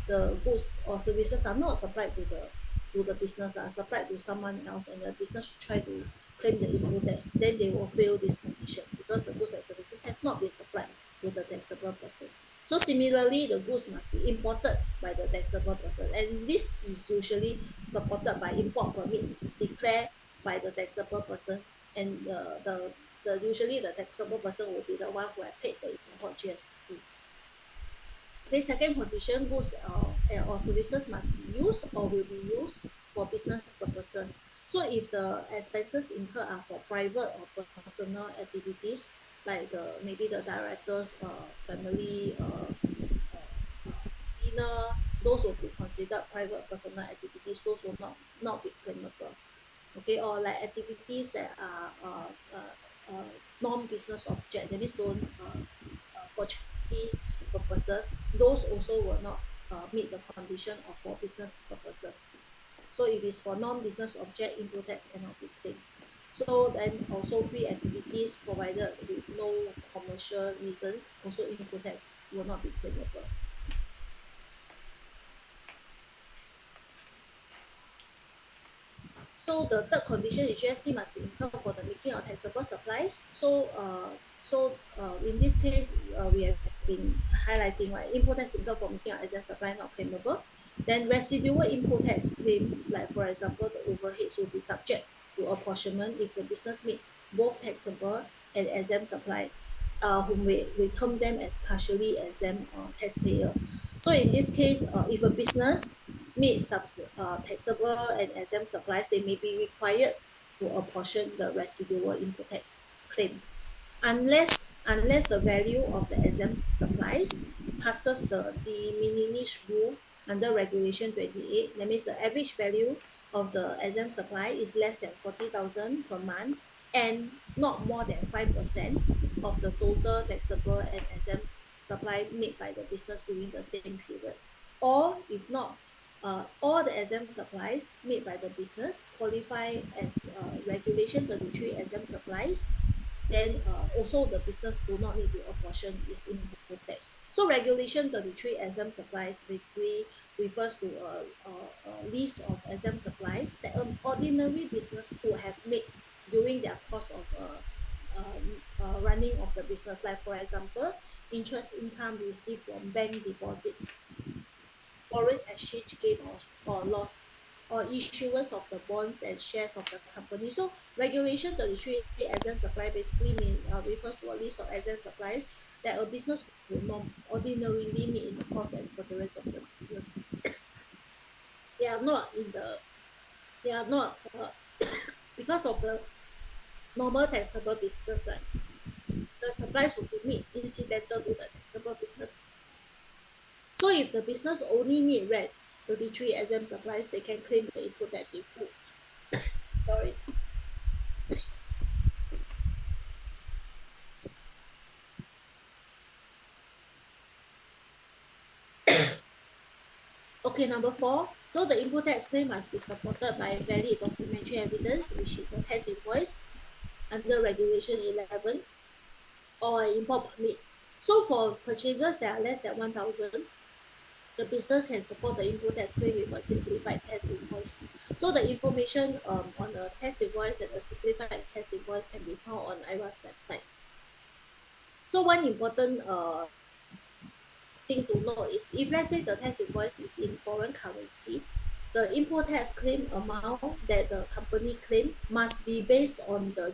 the goods or services are not supplied to the business, are supplied to someone else, and the business try to claim the input tax, then they will fail this condition because the goods and services has not been supplied to the taxable person. So similarly, the goods must be imported by the taxable person, and this is usually supported by import permit declared by the taxable person, and usually the taxable person will be the one who have paid the import GST. The second condition, goods or services must be used or will be used for business purposes. So if the expenses incurred are for private or personal activities, like maybe the director's family dinner, those will be considered private personal activities. Those will not be claimable. Okay, or like activities that are non-business object, that means don't for charity purposes, those also will not meet the condition of for business purposes. So if it's for non-business object, input tax cannot be claimed. So then also free activities provided with no commercial reasons, also input tax will not be claimable. So the third condition is GST must be incurred for the making of taxable supplies. So in this case, we have been highlighting, right, input tax incurred for making of exempt supply not claimable. Then residual input tax claim, like for example, the overheads will be subject to apportionment if the business meet both taxable and exempt supply, whom we term them as partially exempt taxpayer. So in this case, if a business meet taxable and exempt supplies, they may be required to apportion the residual input tax claim, unless the value of the exempt supplies passes the de minimis rule under Regulation 28, that means the average value of the exempt supply is less than 40,000 per month and not more than 5% of the total taxable and exempt supply made by the business during the same period. Or if not, all the exempt supplies made by the business qualify as Regulation 33 exempt supplies, then also the business do not need to apportion its input tax. So Regulation 33 exempt supplies basically refers to a list of exempt supplies that an ordinary business would have made during their course of running of the business. Like for example, interest income received from bank deposit, foreign exchange gain or loss, or issuance of the bonds and shares of the company. So Regulation 33 exempt supply basically refers to a list of exempt supplies that a business would not ordinarily meet in the course and furtherance of the business. They are not in the, they are not because of the normal taxable business, right? The supplies will be made incidental to the taxable business. So if the business only meet Reg 33 exempt supplies, they can claim the input tax in full. Sorry. Okay, number 4. So the input tax claim must be supported by valid documentary evidence, which is a tax invoice under Regulation 11 or an import permit. So for purchases that are less than 1,000, the business can support the input tax claim with a simplified tax invoice. So the information on the tax invoice and the simplified tax invoice can be found on IRAS website. So one important thing to note is if let's say the tax invoice is in foreign currency, the import tax claim amount that the company claim must be based on the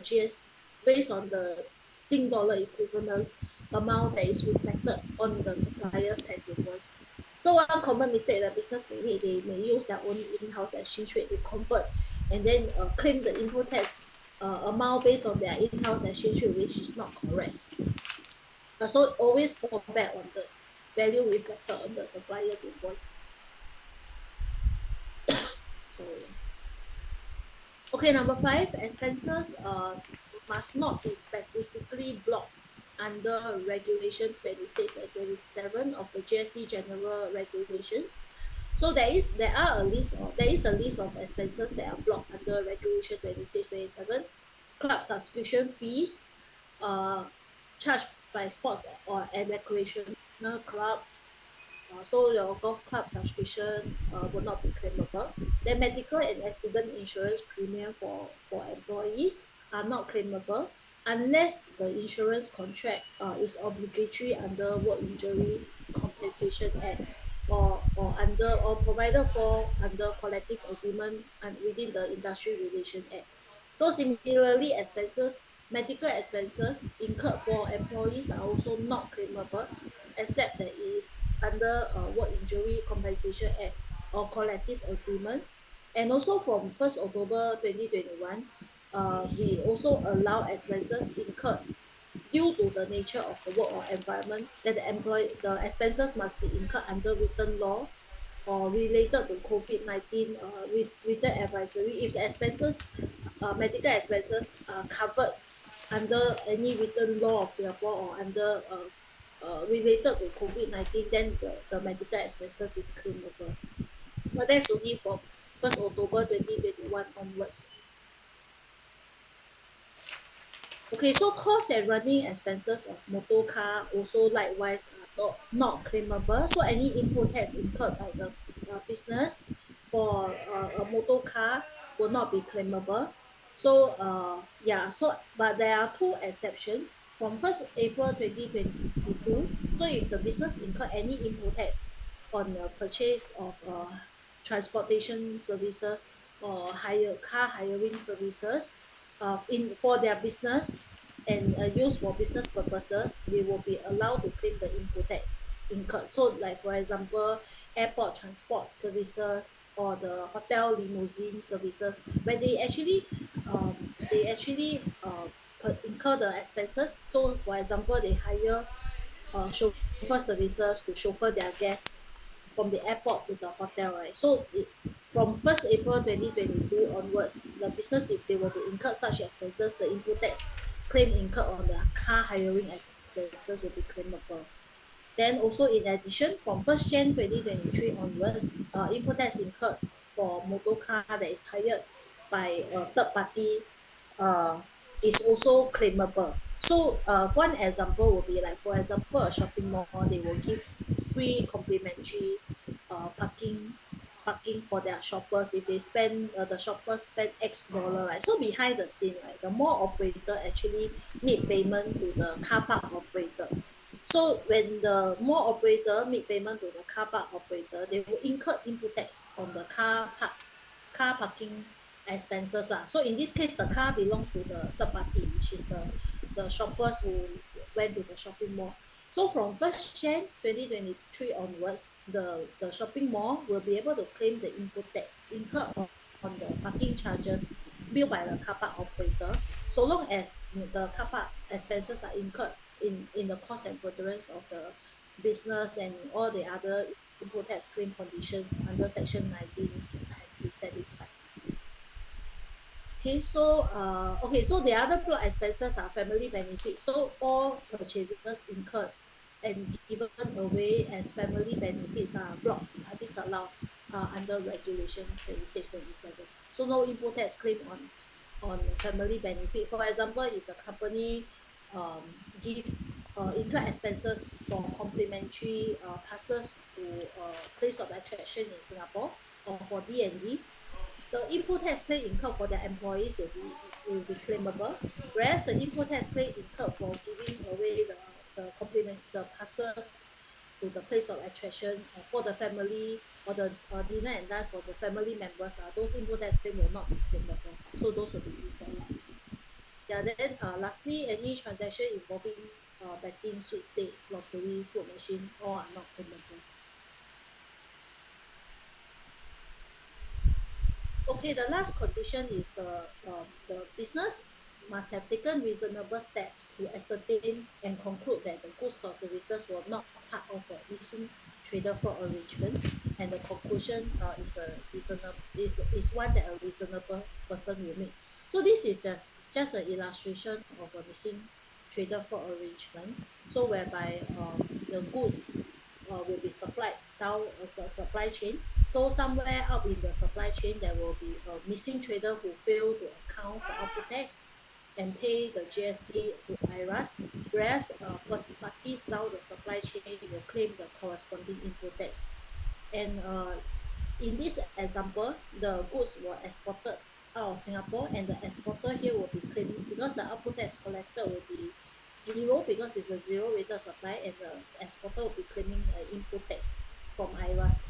based on the Sing dollar equivalent amount that is reflected on the supplier's tax invoice. So one common mistake that business may make, they may use their own in-house exchange rate to convert and then claim the import tax amount based on their in-house exchange rate, which is not correct. So always fall back on the value reflected on the supplier's invoice. So, okay, number 5, expenses must not be specifically blocked under Regulation 26 and 27 of the GST General Regulations. So there is a list of expenses that are blocked under Regulation 26, 27. Club subscription fees, charged by sports and recreational club. So your golf club subscription will not be claimable. Then medical and accident insurance premium for employees are not claimable unless the insurance contract is obligatory under Work Injury Compensation Act or provided for under collective agreement and within the Industry Relation Act. So similarly, medical expenses incurred for employees are also not claimable except that it is under Work Injury Compensation Act or collective agreement. And also from 1st October 2021, we also allow expenses incurred due to the nature of the work or environment that the expenses must be incurred under written law or related to COVID-19 with written advisory. If the expenses, medical expenses are covered under any written law of Singapore or under related to COVID-19, then the medical expenses is claimable. But that's only from 1st October 2021 onwards. Okay, so cost and running expenses of motor car also likewise are not claimable. So any input tax incurred by the business for a motor car will not be claimable. So but there are 2 exceptions. From 1st April 2022, so if the business incur any input tax on the purchase of transportation services or car hiring services for their business and used for business purposes, they will be allowed to claim the input tax incurred. So like for example, airport transport services or the hotel limousine services, where they actually incur the expenses. So for example, they hire chauffeur services to chauffeur their guests from the airport to the hotel, right? So from 1st April 2022 onwards, the business, if they were to incur such expenses, the input tax claim incurred on the car hiring expenses will be claimable. Then also in addition, from 1st Jan 2023 onwards, input tax incurred for motor car that is hired by a third party uh, is also claimable. So one example would be like, for example, a shopping mall, they will give free complimentary parking for their shoppers if they spend the shoppers spend X dollar, right? So behind the scene, right, the mall operator actually make payment to the car park operator. So when the mall operator make payment to the car park operator, they will incur input tax on the car parking expenses lah. So in this case, the car belongs to the third party, which is the shoppers who went to the shopping mall. So from 1st Jan 2023 onwards, the shopping mall will be able to claim the input tax incurred on the parking charges billed by the car park operator, so long as the car park expenses are incurred in the cost and furtherance of the business and all the other input tax claim conditions under section 19 has been satisfied. Okay, so so the other block expenses are family benefits. So all purchases incurred and given away as family benefits are blocked, are disallowed under regulation 26/27. So no input tax claim on family benefit. For example, if a company um, give incur expenses for complimentary passes to a place of attraction in Singapore or for D&D, the input tax claim incurred for their employees will be claimable, whereas the input tax claim incurred for giving away the passes to the place of attraction for the family or the dinner and dance for the family members, those input tax claim will not be claimable. So those will be disallowed. Yeah, then lastly, any transaction involving betting, sweepstakes, lottery, food machine, all are not claimable. Okay, the last condition is the business must have taken reasonable steps to ascertain and conclude that the goods or services were not part of a missing trader fraud arrangement, and the conclusion is one that a reasonable person will make. So this is just an illustration of a missing trader fraud arrangement. So whereby the goods will be supplied down a supply chain. So somewhere up in the supply chain, there will be a missing trader who failed to account for output tax and pay the GST to IRAS, whereas parties down the supply chain will claim the corresponding input tax. And in this example, the goods were exported out of Singapore, and the exporter here will be claiming, because the output tax collected will be zero because it's a zero weighted supply, and the exporter will be claiming an input tax from IRAS.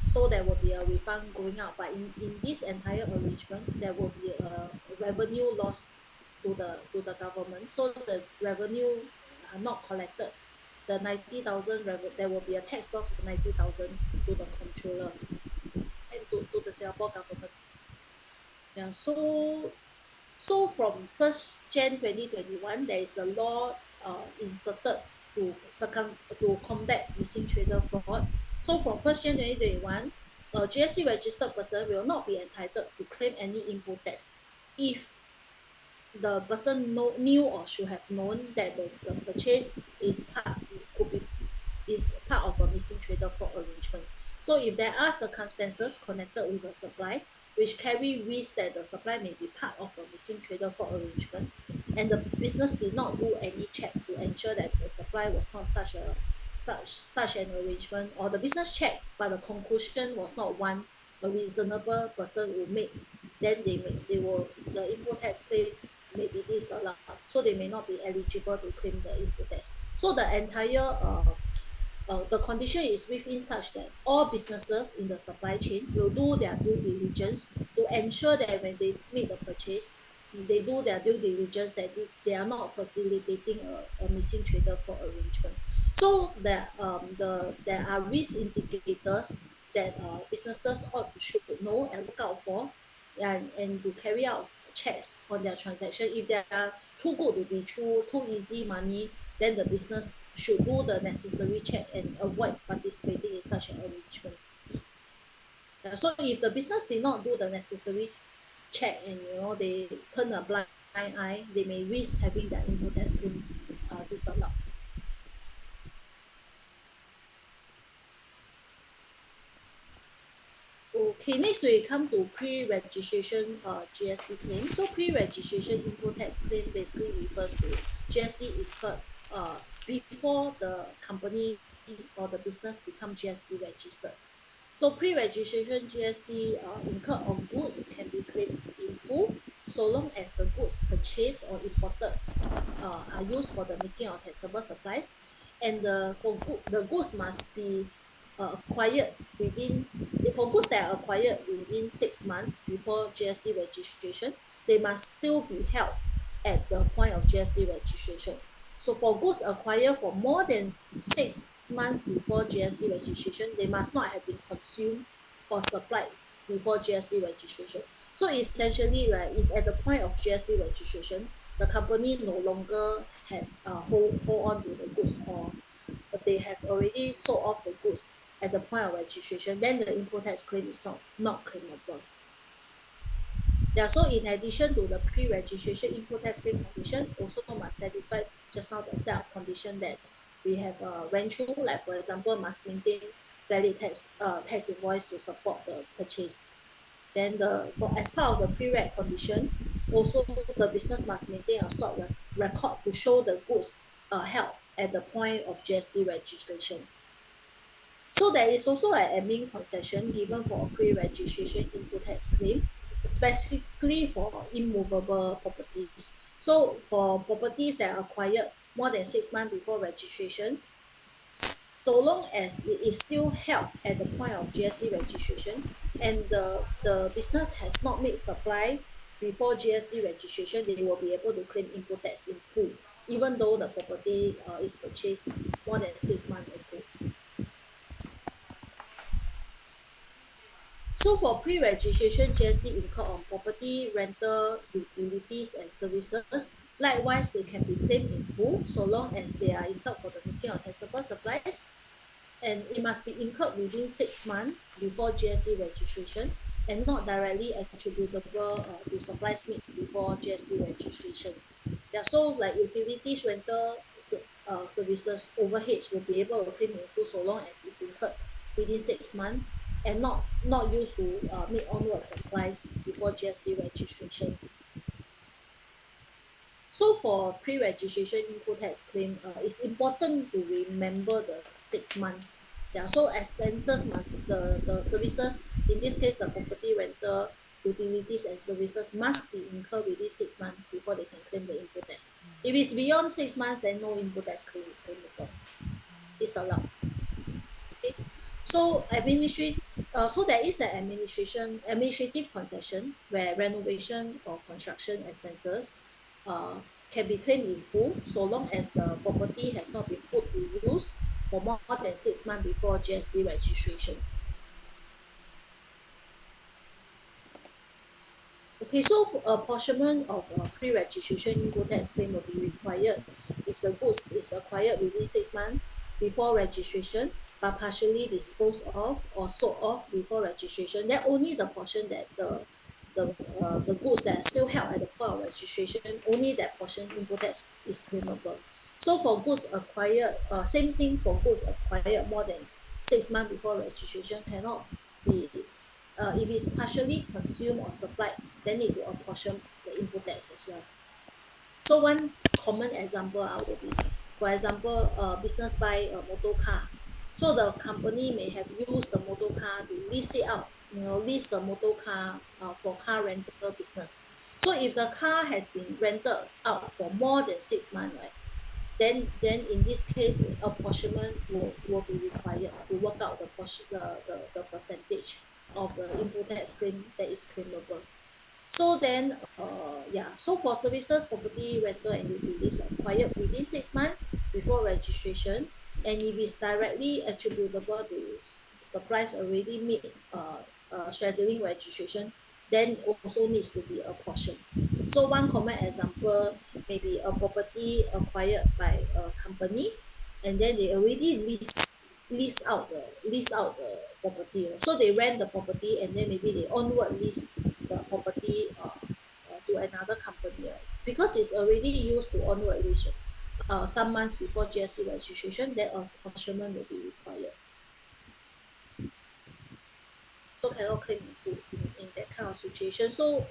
So there will be a refund going out, but in this entire arrangement, there will be a revenue loss to the government. So the revenue are not collected. The 90,000 there will be a tax loss of 90,000 to the controller and to the Singapore government. Yeah, so from 1st Jan 2021, there is a law inserted to combat missing trader fraud. So from 1st Jan 2021, a GST registered person will not be entitled to claim any input tax if the person knew or should have known that the purchase is part of a missing trader fraud arrangement. So if there are circumstances connected with a supply which carry risk that the supply may be part of a missing trader fraud arrangement, and the business did not do any check to ensure that the supply was not such an arrangement, or the business checked but the conclusion was not one a reasonable person will make, then the input tax claim may be disallowed, so they may not be eligible to claim the input tax. So the entire the condition is within such that all businesses in the supply chain will do their due diligence to ensure that when they make the purchase, they do their due diligence that they are not facilitating a missing trader fraud arrangement. So there are risk indicators that businesses should know and look out for, and to carry out checks on their transaction. If they are too good to be true, too easy money, then the business should do the necessary check and avoid participating in such an arrangement. So if the business did not do the necessary check and they turn a blind eye, they may risk having their input tax claim disallowed. Okay, next we come to pre-registration GST claim. So pre-registration input tax claim basically refers to GST incurred before the company or the business become GST registered. So pre-registration GST incurred on goods can be claimed in full so long as the goods purchased or imported are used for the making of taxable supplies, and the goods must be acquired within for goods that are acquired within 6 months before GST registration. They must still be held at the point of GST registration. So for goods acquired for more than 6 months before GST registration, they must not have been consumed or supplied before GST registration. So essentially, right, if at the point of GST registration, the company no longer has hold on to the goods, or they have already sold off the goods at the point of registration, then the input tax claim is not claimable. Yeah, so in addition to the pre-registration input tax claim condition, also must satisfy just now the set of condition that we have went through, like for example, must maintain valid tax invoice to support the purchase. Then as part of the pre-reg condition, also the business must maintain a stock record to show the goods held at the point of GST registration. So there is also an admin concession given for a pre-registration input tax claim, specifically for immovable properties. So for properties that are acquired more than 6 months before registration, so long as it is still held at the point of GST registration and the business has not made supply before GST registration, they will be able to claim input tax in full, even though the property is purchased more than 6 months ago. So for pre-registration GST incurred on property, rental, utilities and services, likewise they can be claimed in full so long as they are incurred for the making of taxable supplies, and it must be incurred within 6 months before GST registration and not directly attributable to supplies made before GST registration. Yeah, so like utilities, rental, services, overheads will be able to claim in full so long as it's incurred within 6 months and not used to make onward supplies before GST registration. So for pre-registration input tax claim, it's important to remember the 6 months. Yeah, so expenses must the services, in this case the property rental, utilities and services must be incurred within 6 months before they can claim the input tax. If it's beyond 6 months, then no input tax claim is claimable. It's allowed. Okay. So so there is an administrative concession where renovation or construction expenses can be claimed in full so long as the property has not been put to use for more than 6 months before GST registration. Okay, so apportionment of pre-registration input tax claim will be required if the goods is acquired within 6 months before registration but partially disposed of or sold off before registration. Then only the portion that the goods that are still held at the point of registration, only that portion input tax is claimable. So for goods acquired, same thing for goods acquired more than 6 months before registration cannot be if it's partially consumed or supplied, then need to apportion the input tax as well. So one common example will be, for example, business buy a motor car. So the company may have used the motor car to lease it out, lease the motor car for car rental business. So if the car has been rented out for more than 6 months, right, then in this case, apportionment will be required to work out the percentage of the input tax claim that is claimable. So then, so for services, property, rental and utilities acquired within 6 months before registration, and if it's directly attributable to supplies already made scheduling registration, then also needs to be apportioned. So one common example may be a property acquired by a company, and then they already lease out the property. So they rent the property, and then maybe they onward lease the property to another company, right? Because it's already used to onward lease. Some months before GST registration, then a apportionment will be required. So cannot claim in full in that kind of situation. So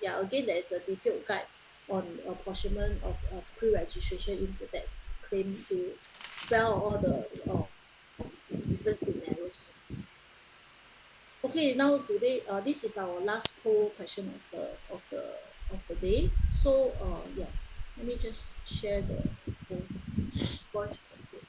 yeah, again, there is a detailed guide on apportionment of pre-registration input tax claim to spell all the different scenarios. Okay, now today this is our last poll question of the day. So yeah, let me just share the poll. Launch the poll.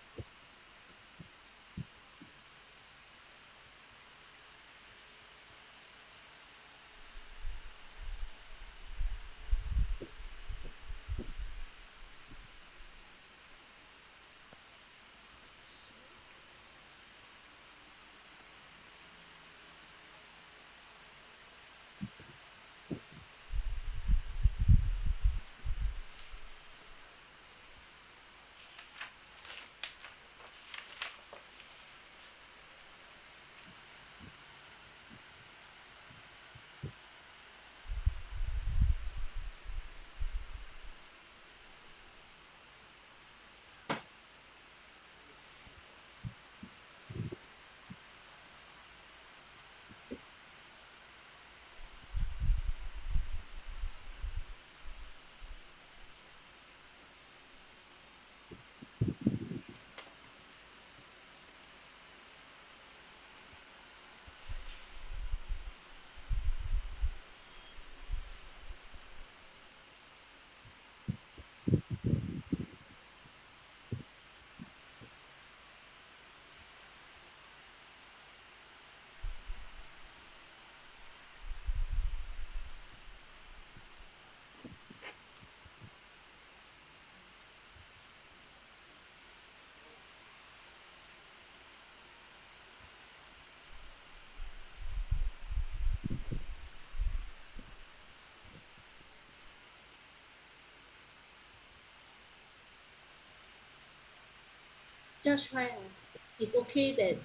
Just try out. It's okay that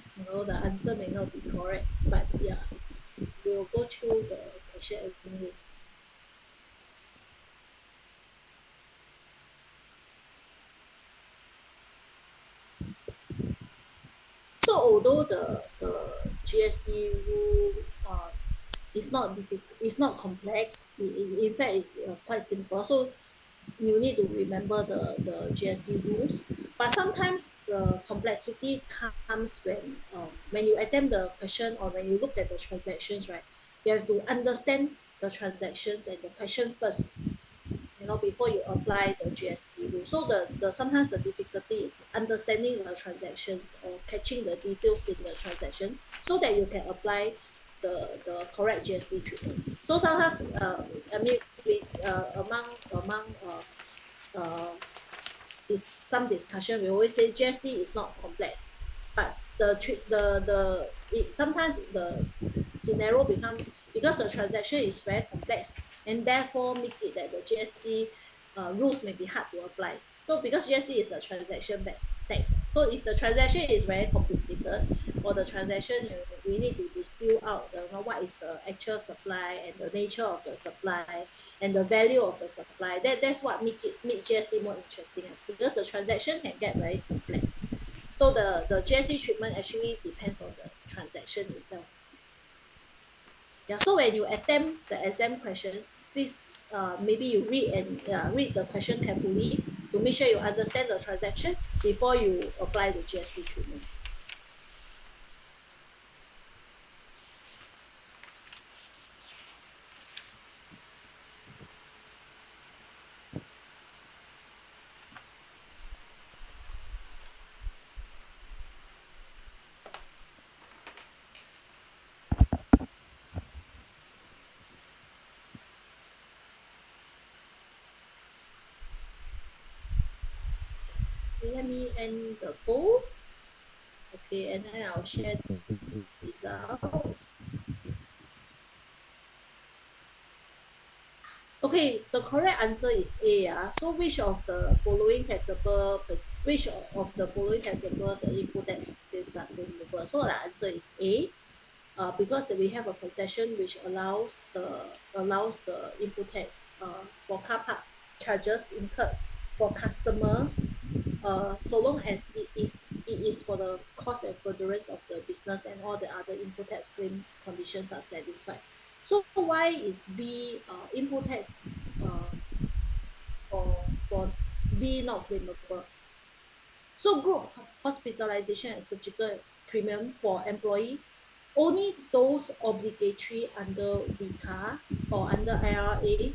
the answer may not be correct, but yeah, we'll go through the question anyway. So although the GST rule is not difficult, it's not complex. In fact, it's quite simple. So you need to remember the GST rules. But sometimes the complexity comes when you attempt the question or when you look at the transactions, right? You have to understand the transactions and the question first, before you apply the GST rule. So the sometimes the difficulty is understanding the transactions or catching the details in the transaction so that you can apply the correct GST treatment. So sometimes I mean among some discussion, we always say GST is not complex, but sometimes the scenario become because the transaction is very complex and therefore make it that the GST rules may be hard to apply. So because GST is a transaction tax, so if the transaction is very complicated or the transaction we need to distill out what is the actual supply and the nature of the supply and the value of the supply. That's what make GST more interesting because the transaction can get very complex. So the GST treatment actually depends on the transaction itself. Yeah, so when you attempt the exam questions, please maybe you read the question carefully to make sure you understand the transaction before you apply the GST treatment. Okay, let me end the poll. Okay, and then I'll share the results. Okay, the correct answer is A. So which of the following taxable, input tax claims are claimable? So the answer is A. Because we have a concession which allows the input tax for car park charges incurred for customer, so long as it is for the cost and furtherance of the business and all the other input tax claim conditions are satisfied. So why is B input tax uh, for B not claimable? So group hospitalization and surgical premium for employee, only those obligatory under VITA or under IRA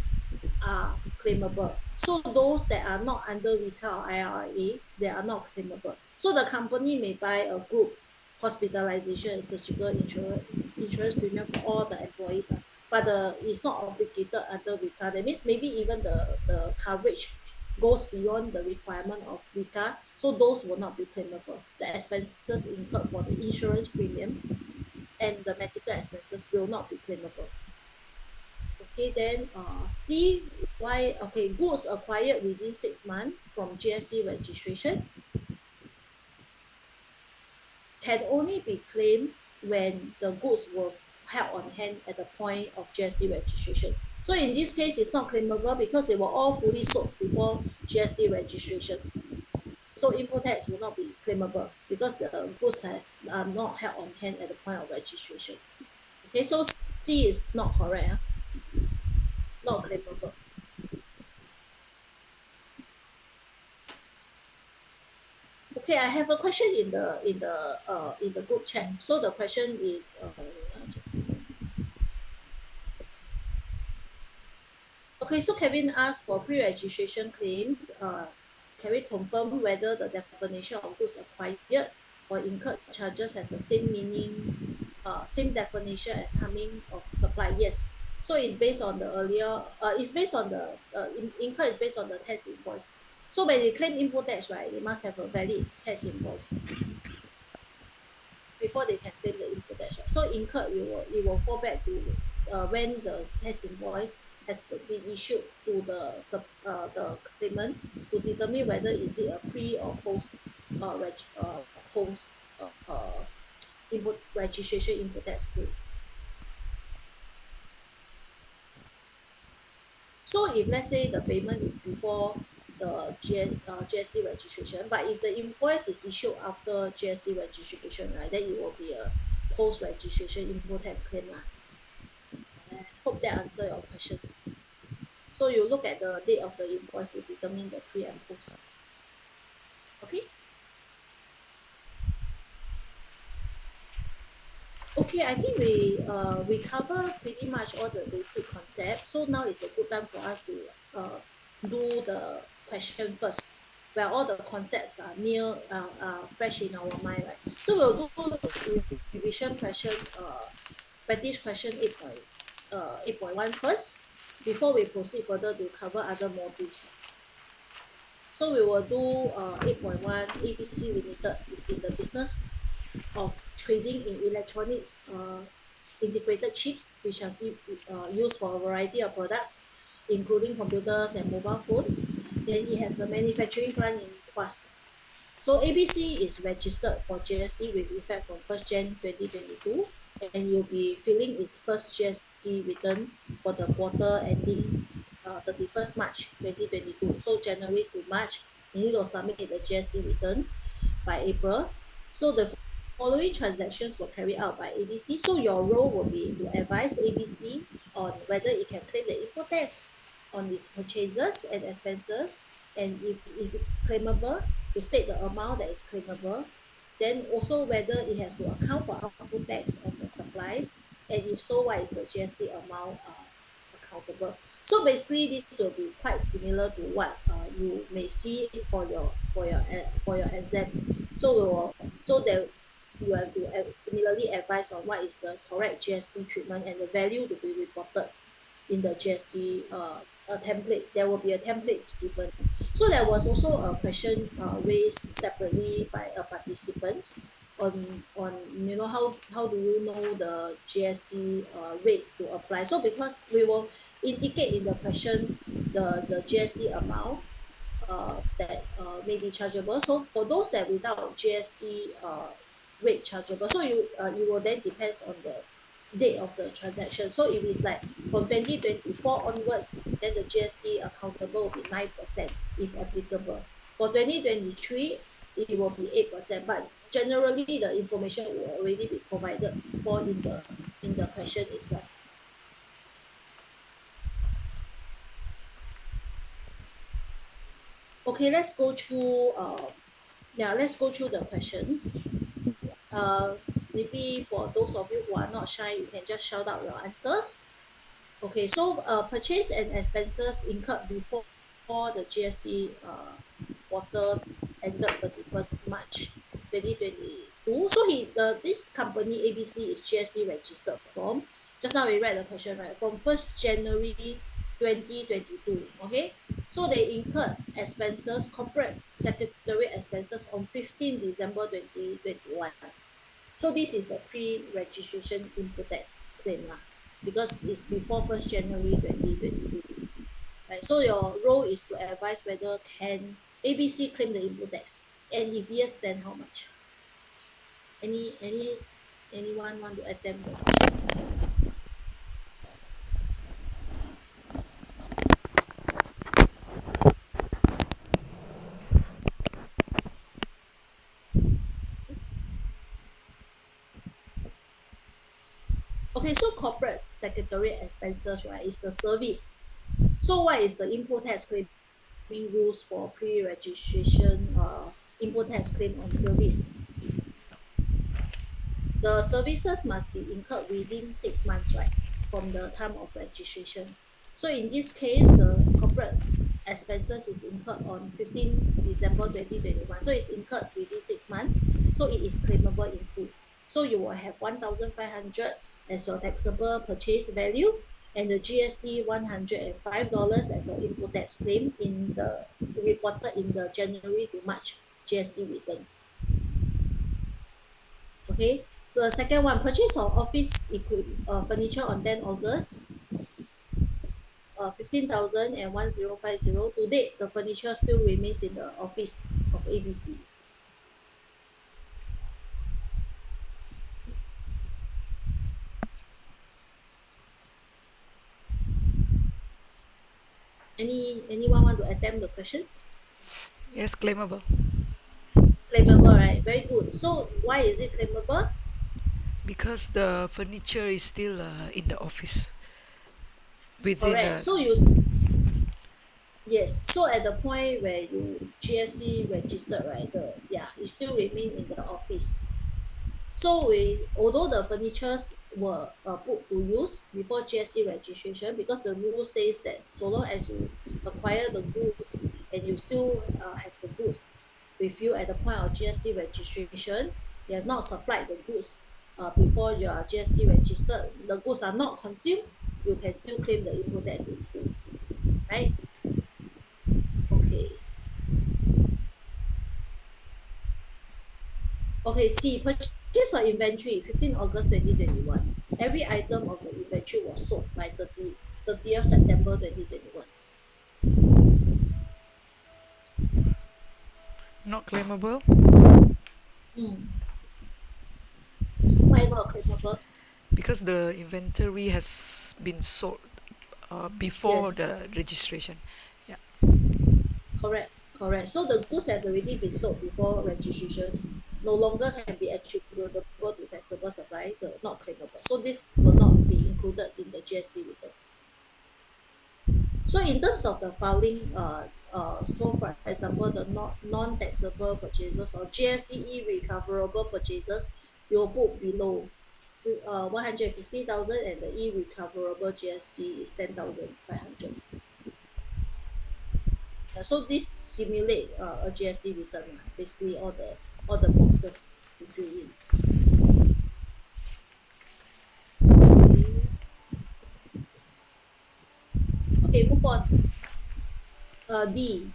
are claimable. So those that are not under VITA or IRA, they are not claimable. So the company may buy a group hospitalization and surgical insurance premium for all the employees, but it's not obligated under VITA. That means maybe even the coverage goes beyond the requirement of VITA, so those will not be claimable. The expenses incurred for the insurance premium and the medical expenses will not be claimable. Okay, then C, why, okay, goods acquired within 6 months from GST registration can only be claimed when the goods were held on hand at the point of GST registration. So in this case, it's not claimable because they were all fully sold before GST registration. So input tax will not be claimable because the goods are not held on hand at the point of registration. Okay, so C is not correct, not claimable. Okay, I have a question in the group chat. So the question is, okay, so Kevin asked for pre-registration claims. Can we confirm whether the definition of goods acquired or incurred charges has the same meaning, same definition as timing of supply? Yes. So it's based on the earlier, it's based on the incurred is based on the tax invoice. So when they claim input tax, right, they must have a valid tax invoice before they can claim the input tax. Right? So incurred, it will fall back to when the tax invoice has been issued to the claimant to determine whether is it a pre or post post input registration input tax claim. So if let's say the payment is before the GST registration, but if the invoice is issued after GST registration, right, then it will be a post-registration input tax claim. I hope that answer your questions. So you look at the date of the invoice to determine the pre and post. Okay? Okay, I think we cover pretty much all the basic concepts. So now is a good time for us to do the question first, where all the concepts are fresh in our mind, right? So we'll do revision question, practice question 8.1 first, before we proceed further to cover other modules. So we will do 8.1 ABC Limited is in the business of trading in electronics integrated chips, which are used for a variety of products, including computers and mobile phones. Then it has a manufacturing plant in Tuas. So ABC is registered for GST with effect from 1st Jan 2022, and you'll be filing its first GST return for the quarter ending 31st March 2022. So January to March, you need to submit the GST return by April. So the following transactions were carried out by ABC. So your role will be to advise ABC on whether it can claim the input tax on its purchases and expenses, and if it's claimable, to state the amount that is claimable, then also whether it has to account for output tax on the supplies, and if so, what is the GST amount accountable. So basically, this will be quite similar to what you may see for your exam. So that you have to similarly advise on what is the correct GST treatment and the value to be reported in the GST a template. There will be a template given. So there was also a question raised separately by a participant on how do you know the GST rate to apply. So because we will indicate in the question the GST amount that may be chargeable. So for those that without GST rate chargeable, so it will then depends on the date of the transaction. So if it's like from 2024 onwards, then the GST accountable will be 9% if applicable. For 2023, it will be 8%. But generally, the information will already be provided for in the question itself. Okay, let's go through let's go through the questions. Maybe for those of you who are not shy, you can just shout out your answers. Okay, so purchase and expenses incurred before the GST quarter ended 31st March 2022. So this company ABC is GST registered from, just now we read the question, right, from 1st January 2022. Okay, so they incurred expenses, corporate secretary expenses on 15 December 2021. So this is a pre-registration input tax claim lah, because it's before 1st January 2022. Right? So your role is to advise whether can ABC claim the input tax, and if yes, then how much? Anyone want to attempt the question? Okay, so corporate secretary expenses, right, is a service. So what is the input tax claiming rules for pre-registration input tax claim on service? The services must be incurred within 6 months, right, from the time of registration. So in this case, the corporate expenses is incurred on 15 December 2021. So it's incurred within 6 months. So it is claimable in full. So you will have 1,500 as your taxable purchase value, and the GST $105 as your input tax claim in the reported in the January to March GST return. Okay, so the second one, purchase of office furniture on 10 August, 15,000 and 1050. To date, the furniture still remains in the office of ABC. Anyone want to attempt the questions? Yes, claimable. Claimable, right? Very good. So why is it claimable? Because the furniture is still in the office. Within Correct. So yes. So at the point where you GST registered, right? It still remain in the office. So although the furnitures were put to use before GST registration, because the rule says that so long as you acquire the goods and you still have the goods with you at the point of GST registration, you have not supplied the goods before you are GST registered, the goods are not consumed, you can still claim the input tax in full, right? Okay. Okay, C, purchase of inventory, 15 August 2021. Every item of the inventory was sold by 30th September 2021. not claimable. Why not claimable? Because the inventory has been sold before Yes. the registration. Correct. So the goods has already been sold before registration, no longer can be attributable to taxable supply, not claimable. So this will not be included in the GST return. So in terms of the filing, so for example, the non-taxable purchases or GST recoverable purchases, you will put below 150,000, and the recoverable GST is 10,500. So this simulate a GST return, basically all the boxes you fill in. Okay, move on. D,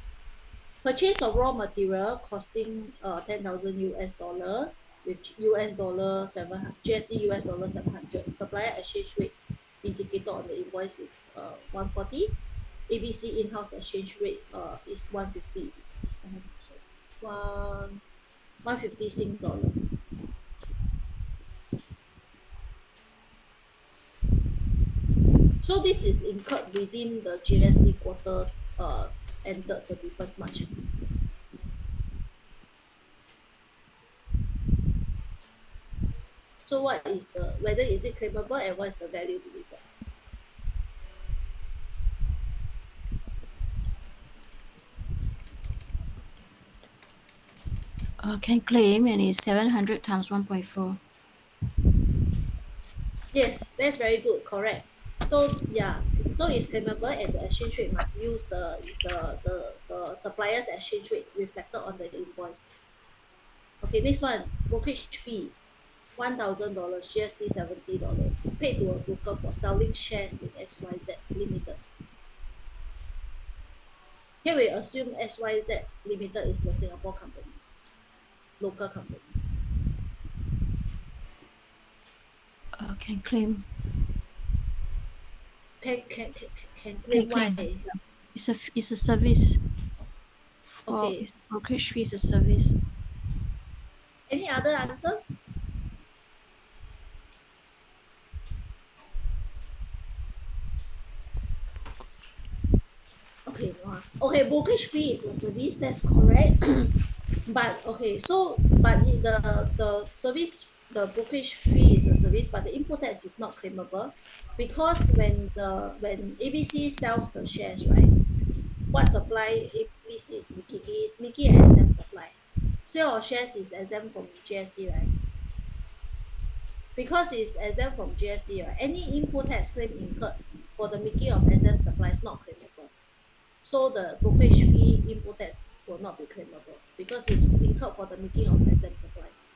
purchase of raw material costing 10,000 US dollar with US dollar 700, GST US dollar 700. Supplier exchange rate indicator on the invoice is 140. ABC in-house exchange rate is 150. So 150 Sing dollar. So this is incurred within the GST quarter ended 31st March. So what is the, whether is it claimable and what is the value to be got? Can claim and it's 700 times 1.4. Yes, that's very good, correct. So yeah, so it's claimable and the exchange rate must use the supplier's exchange rate reflected on the invoice. Okay, next one, brokerage fee. $1,000, GST $70, paid to a broker for selling shares in XYZ Limited. Here we assume XYZ Limited is a Singapore company, local company. Can claim. Can claim why? claim. It's a service. Okay. It's brokerage fee is a service. Any other answer? Okay, no. Okay, brokerage fee is a service, that's correct. But okay, so but the service, the brokerage fee is a service, but the input tax is not claimable because when ABC sells the shares, right? What supply ABC is Mickey an exempt supply. Sale of shares is exempt from GST, right? Because it's exempt from GST, right? Any input tax claim incurred for the making of exempt supply is not claimable. So the brokerage fee input tax will not be claimable because it's incurred for the making of exempt supplies.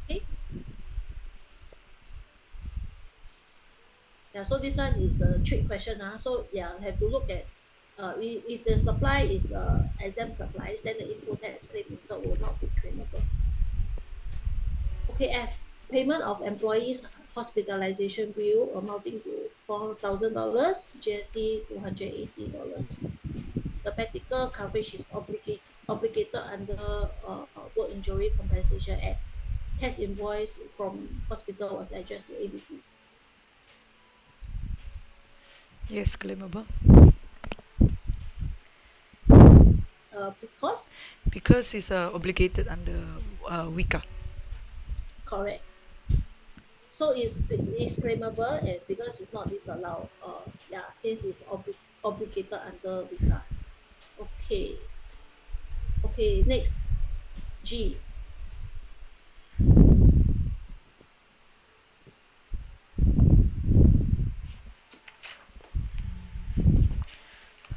Okay. Yeah, so this one is a trick question. So yeah, have to look at if the supply is exempt supplies, then the input tax claim incurred will not be claimable. Okay, F, payment of employees hospitalization bill amounting to $4,000, GST $280. The medical coverage is obligated under Work Injury Compensation Act. Test invoice from hospital was addressed to ABC. Yes, claimable. Because it's obligated under WICA. correct. So it's claimable and because it's not disallowed. Yeah, since it's obligated under WICA. Okay. Okay, next. G.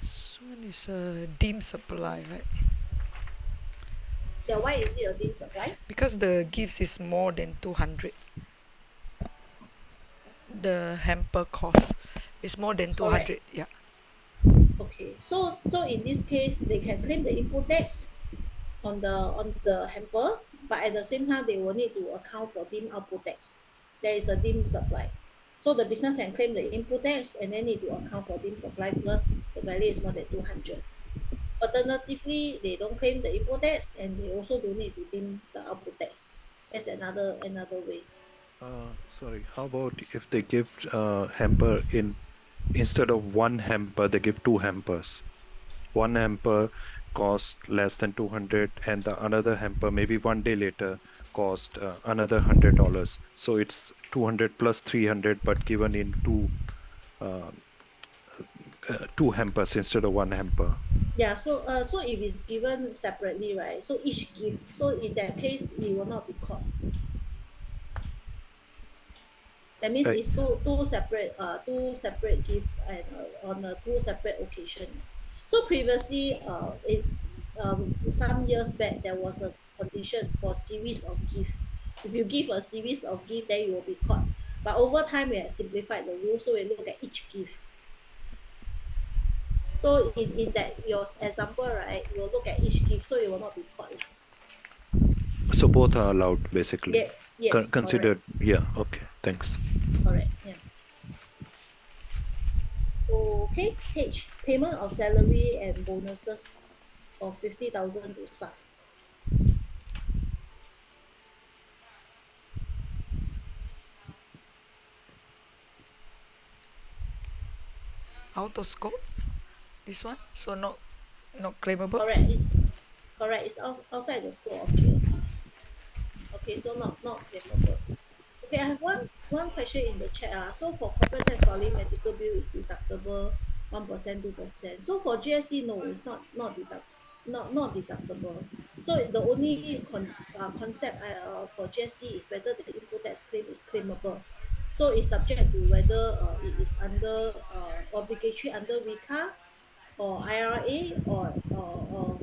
This one is a deemed supply, right? Yeah, why is it a deemed supply? Because the gifts is more than 200. The hamper cost is more than 200. Yeah. Okay, so in this case, they can claim the input tax on the hamper, but at the same time, they will need to account for deemed output tax. There is a deemed supply. So the business can claim the input tax and then need to account for deemed supply because the value is more than 200. Alternatively, they don't claim the input tax and they also don't need to deem the output tax. That's another way. Sorry, how about if they give hamper instead of one hamper, they give two hampers. One hamper cost less than 200 and the another hamper maybe one day later cost another $100. So it's 200 plus 300 but given in two hampers instead of one hamper. Yeah, so if it's given separately, right? So each gift, so in that case, it will not be caught. That means Right. it's two separate gift and on a two separate occasion. So previously, some years back, there was a condition for series of gift. If you give a series of gift, then you will be caught. But over time, we have simplified the rule, so we look at each gift. So in that your example, right, you will look at each gift, so you will not be caught. So both are allowed, basically. Yeah, yes, Considered. Yeah. Okay. Thanks. correct, yeah. Okay, H, payment of salary and bonuses of 50,000 to staff. Out of scope. This one, so not claimable. Correct, it's outside the scope of GST. Okay, so not claimable. Okay, I have one question in the chat. So for corporate tax filing, medical bill is deductible 1%, 2%. So for GST, no, it's not deductible. So the only concept for GST is whether the input tax claim is claimable. So it's subject to whether it is under obligatory under WICA or IRA or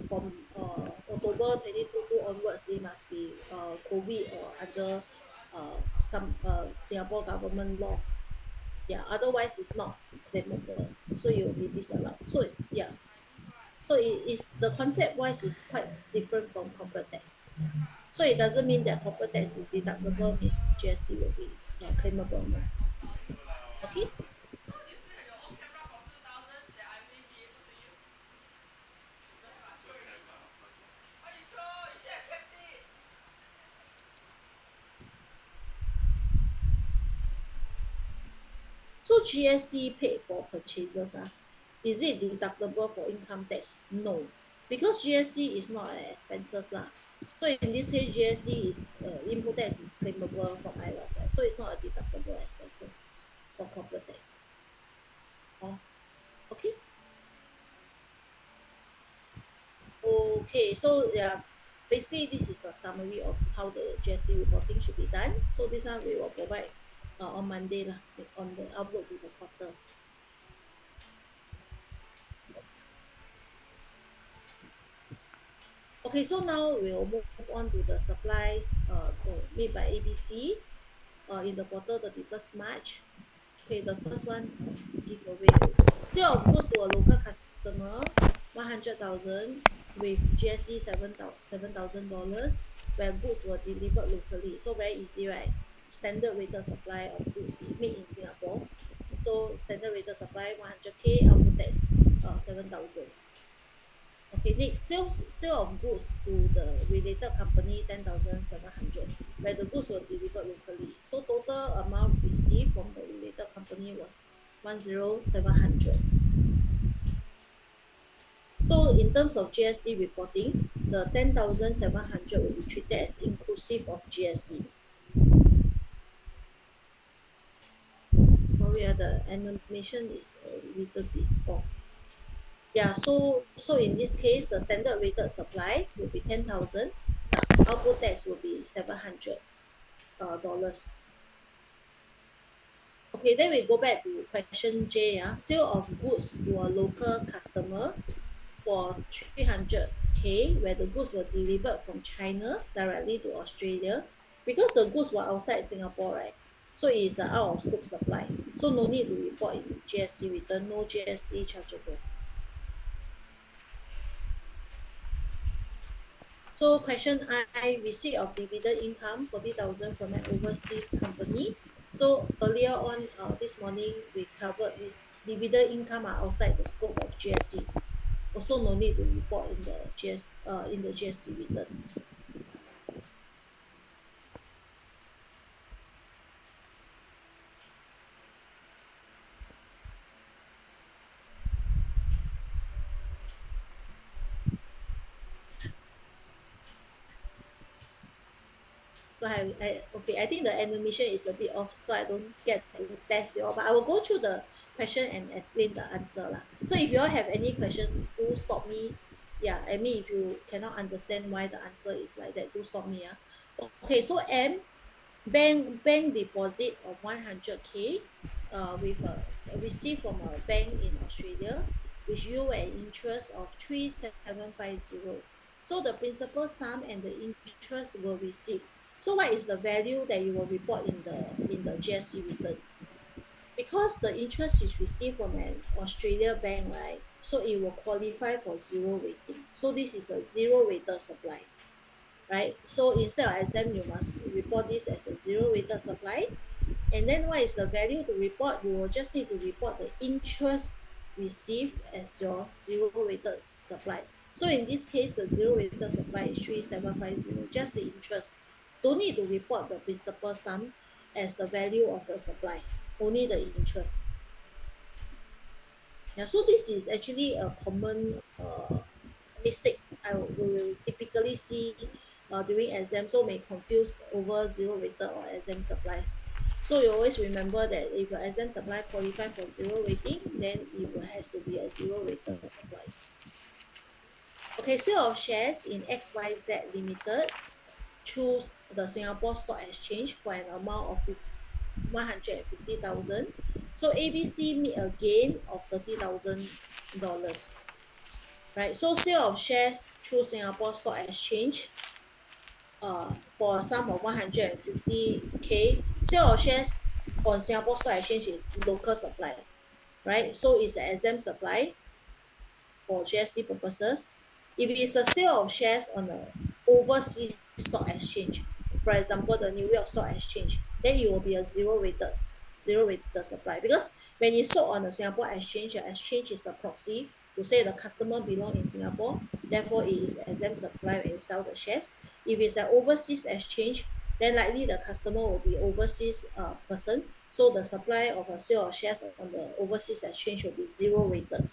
from October 2022 onwards, it must be COVID or under some Singapore government law. Yeah, otherwise it's not claimable. So you will be disallowed. So yeah, so it is the concept wise is quite different from corporate tax. So it doesn't mean that corporate tax is deductible means GST will be claimable. No. Okay. So GST paid for purchases, is it deductible for income tax? No, because GST is not an expenses lah. So in this case, GST is input tax is claimable from IRAS, so it's not a deductible expenses for corporate tax. Oh, okay. Okay, so yeah, basically this is a summary of how the GST reporting should be done. So this one we will provide on Monday lah, on the upload to the portal. Okay, so now we'll move on to the supplies made by ABC in the quarter 31st March. Okay, the first one giveaway. Sale of goods to a local customer 100,000 with GST $7,000 where goods were delivered locally. So very easy, right? Standard rated supply of goods made in Singapore. So standard rated supply 100K, output tax 7,000. Okay, next, sale of goods to the related company 10,700 where the goods were delivered locally. So total amount received from the related company was 10700. So in terms of GST reporting, the 10,700 will be treated as inclusive of GST. Sorry, the animation is a little bit off. Yeah, so in this case, the standard rated supply will be 10,000. Output tax will be $700. Okay, then we go back to question J. Sale of goods to a local customer for 300K where the goods were delivered from China directly to Australia. Because the goods were outside Singapore, right? So it is an out of scope supply. So no need to report in GST return, no GST chargeable. So question I, receipt of dividend income 40,000 from an overseas company. So earlier on this morning we covered with dividend income are outside the scope of GST. Also no need to report in the GST return. So I think the animation is a bit off, so I don't get to test you all, but I will go through the question and explain the answer lah. So if you all have any question, do stop me. Yeah, I mean if you cannot understand why the answer is like that, do stop me. Okay, so M, bank deposit of 100K with received from a bank in Australia which yield an interest of 3750. So the principal sum and the interest will receive. So what is the value that you will report in the GST return? Because the interest is received from an Australia bank, right? So it will qualify for zero rating. So this is a zero rated supply. right? So instead of SM, you must report this as a zero weighted supply. And then what is the value to report? You will just need to report the interest received as your zero weighted supply. So in this case, the zero weighted supply is 3750, just the interest. Don't need to report the principal sum as the value of the supply, only the interest. Yeah, so this is actually a common mistake I will typically see during exam, so may confuse over zero weighted or exam supplies. So you always remember that if your exam supply qualify for zero weighting, then has to be a zero weighted supplies. Okay, sale of shares in XYZ Limited through the Singapore Stock Exchange for an amount of 150,000. So ABC meet a gain of $30,000. Right, so sale of shares through Singapore Stock Exchange for a sum of 150K. Sale of shares on Singapore Stock Exchange is local supply, right? So it's an exempt supply for GST purposes. If it is a sale of shares on a overseas stock exchange, for example, the New York Stock Exchange, then it will be a zero weighted supply, because when it's sold on the Singapore exchange, the exchange is a proxy to say the customer belong in Singapore, therefore it is exempt supply when you sell the shares. If it's an overseas exchange, then likely the customer will be overseas person, so the supply of a sale of shares on the overseas exchange will be zero weighted.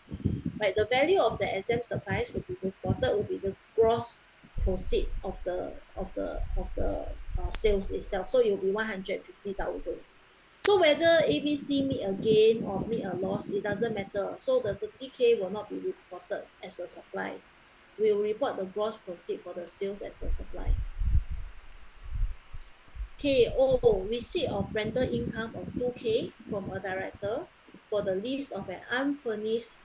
Right, the value of the exempt supplies to be reported will be the gross proceed of the sales itself. So it will be 150,000. So whether ABC meet a gain or meet a loss, it doesn't matter. So the 30K will not be reported as a supply. We will report the gross proceed for the sales as a supply. KO, receipt of rental income of 2K from a director for the lease of an unfurnished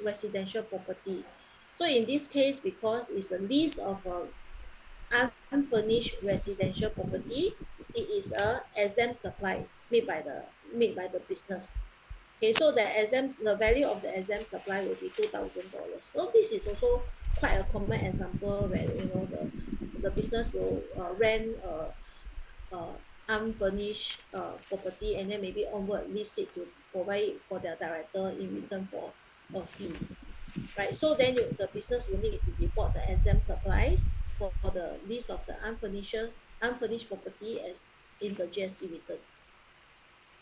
residential property. So in this case, because it's a lease of a unfurnished residential property, it is a exempt supply made by the business. Okay, so the value of the exempt supply will be $2,000. So this is also quite a common example where the business will rent unfurnished property and then maybe onward lease it to provide it for their director in return for a fee, right? So then the business will need to report the exempt supplies for the lease of the unfurnished property as in the GST return.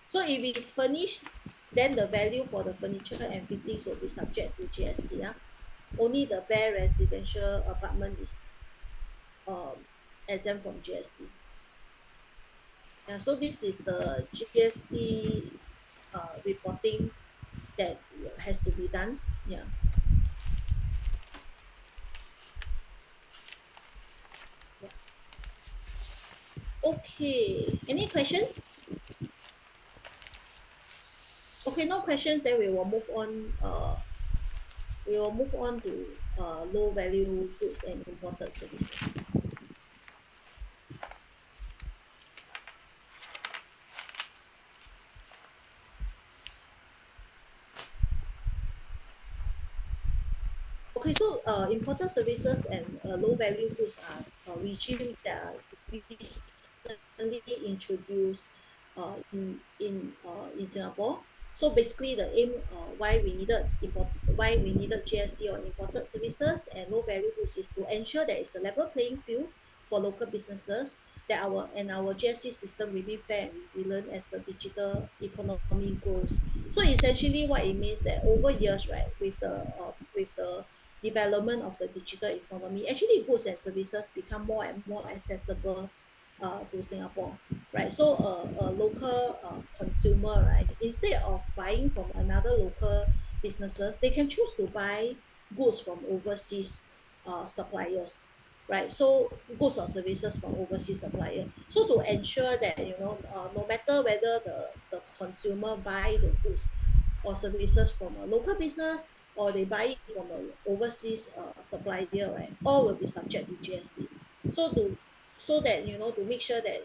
So if it's furnished, then the value for the furniture and fittings will be subject to GST. Yeah? Only the bare residential apartment is exempt from GST. Yeah, so this is the GST reporting that has to be done. Yeah. Yeah. Okay. Any questions? Okay, no questions. Then we will move on. We will move on to low value goods and imported services. Okay, so important services and low value goods are regime that are recently introduced in Singapore. So basically, the aim why we needed GST or imported services and low value goods is to ensure that it's a level playing field for local businesses, that our GST system remain fair and resilient as the digital economy grows. So essentially, what it means that over years, right, with the development of the digital economy, actually goods and services become more and more accessible to Singapore, right? So a local consumer, right, instead of buying from another local businesses, they can choose to buy goods from overseas suppliers, right? So goods or services from overseas supplier. So to ensure that no matter whether the consumer buy the goods or services from a local business or they buy it from an overseas supplier, right, all will be subject to GST. So that to make sure that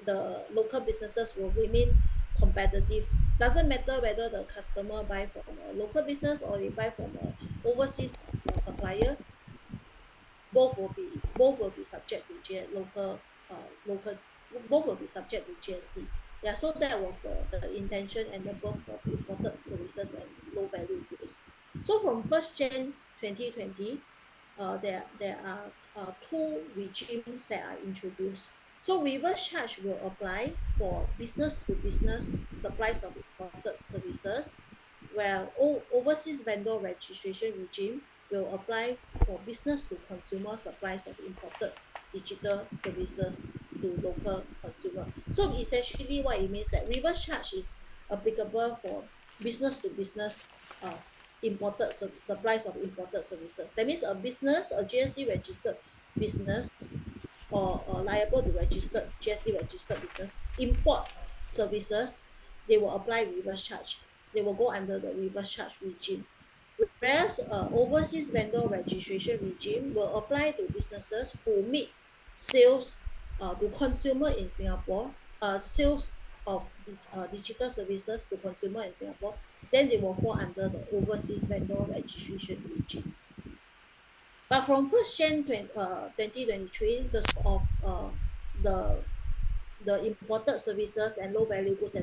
the local businesses will remain competitive. Doesn't matter whether the customer buy from a local business or they buy from a overseas supplier. both will be subject to local both will be subject to GST. Yeah, so that was the intention and the birth of imported services and low value goods. So from 1st Jan 2020, there are two regimes that are introduced. So reverse charge will apply for business to business supplies of imported services, where overseas vendor registration regime will apply for business to consumer supplies of imported digital services to local consumer. So essentially what it means that reverse charge is applicable for business to business imported supplies of imported services. That means a business, a GST registered business, or liable to registered GST registered business import services, they will apply reverse charge. They will go under the reverse charge regime. Whereas overseas vendor registration regime will apply to businesses who meet sales to consumer in Singapore, sales of digital services to consumer in Singapore, then they will fall under the overseas vendor registration regime. But from 1st Jan 2023, the scope of the imported services and low value goods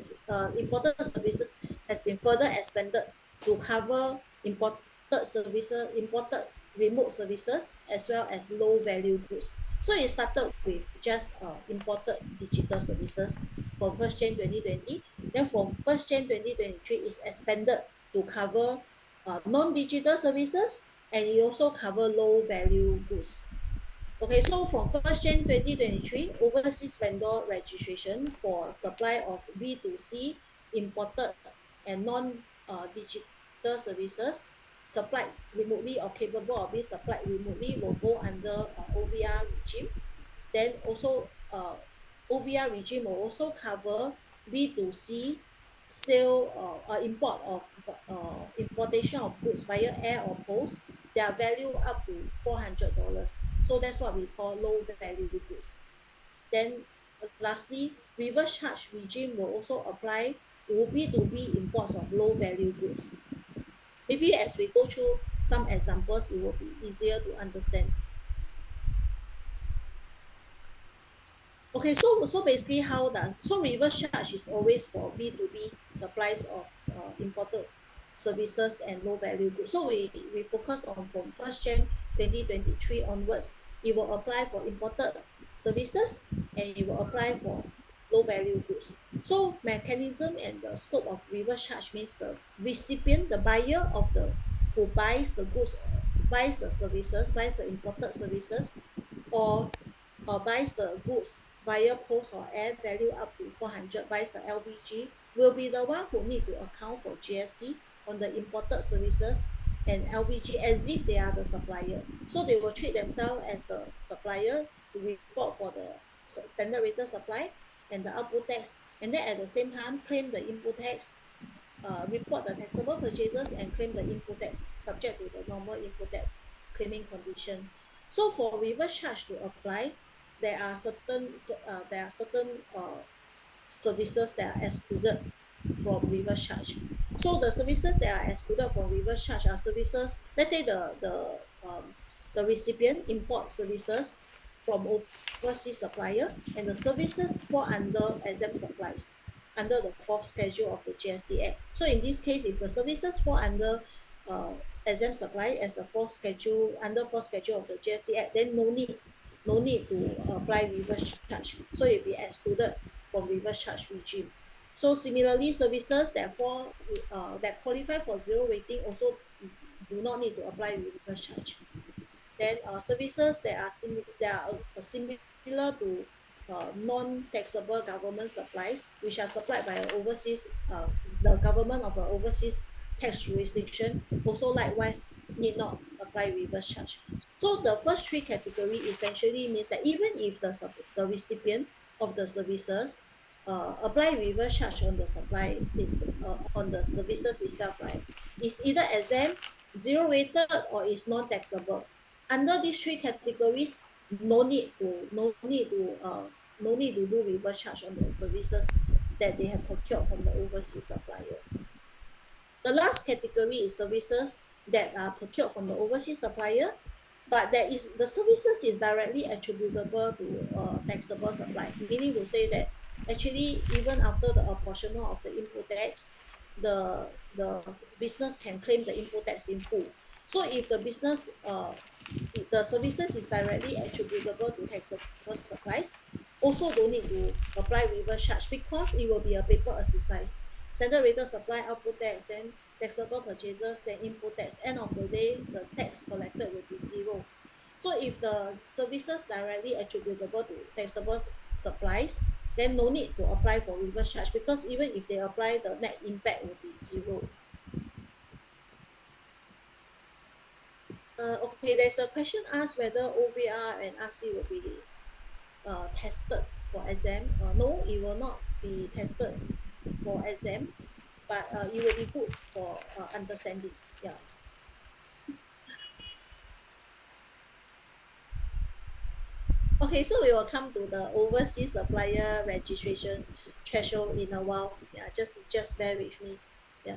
imported services has been further expanded to cover imported remote services as well as low value goods. So it started with just imported digital services from 1st Jan 2020. Then from 1st Jan 2023, it's expanded to cover non-digital services, and it also cover low value goods. Okay, so from 1st Jan 2023, overseas vendor registration for supply of B2C imported and non-digital services supplied remotely or capable of being supplied remotely will go under OVR regime. Then also OVR regime will also cover B2C importation of goods via air or post. Their value up to $400. So that's what we call low value goods. Then lastly, reverse charge regime will also apply to B2B imports of low value goods. Maybe as we go through some examples, it will be easier to understand. Okay, so basically reverse charge is always for B2B supplies of imported services and low value goods. So we focus on from 1st Jan 2023 onwards, it will apply for imported services and it will apply for low value goods. So mechanism and the scope of reverse charge means the recipient, the buyer of the who buys the goods, buys the services, buys the imported services, or buys the goods via post or air value up to 400, buys the LVG, will be the one who need to account for GST on the imported services and LVG as if they are the supplier. So they will treat themselves as the supplier to report for the standard rated supply and the output tax, and then at the same time claim the input tax, report the taxable purchases and claim the input tax subject to the normal input tax claiming condition. So for reverse charge to apply, there are certain services that are excluded from reverse charge. So the services that are excluded from reverse charge are services, let's say the recipient import services from overseas supplier, and the services fall under exempt supplies under the 4th schedule of the GST Act. So in this case, if the services fall under exempt supply as a 4th schedule under 4th schedule of the GST Act, then no need to apply reverse charge. So it will be excluded from reverse charge regime. So similarly, services that qualify for zero rating also do not need to apply reverse charge. Then services that are similar to non-taxable government supplies, which are supplied by the government of an overseas tax jurisdiction, also likewise need not apply reverse charge. So the first three category essentially means that even if the recipient of the services apply reverse charge on the supply on the services itself, right, is either exempt, zero rated, or is non-taxable. Under these three categories, no need to do reverse charge on the services that they have procured from the overseas supplier. The last category is services that are procured from the overseas supplier, but the services is directly attributable to taxable supply, meaning to say that actually even after the apportionment of the input tax, the business can claim the input tax in full. So if the business the services is directly attributable to taxable supplies, also don't need to apply reverse charge because it will be a paper exercise. Standard rated supply, output tax, then taxable purchases, then input tax. End of the day, the tax collected will be zero. So if the services directly attributable to taxable supplies, then no need to apply for reverse charge because even if they apply, the net impact will be zero. Okay, there's a question asked whether OVR and RC will be tested for exam. No, it will not be tested for exam, but it will be good for understanding. Yeah. Okay, so we will come to the overseas supplier registration threshold in a while. Yeah, just bear with me. Yeah.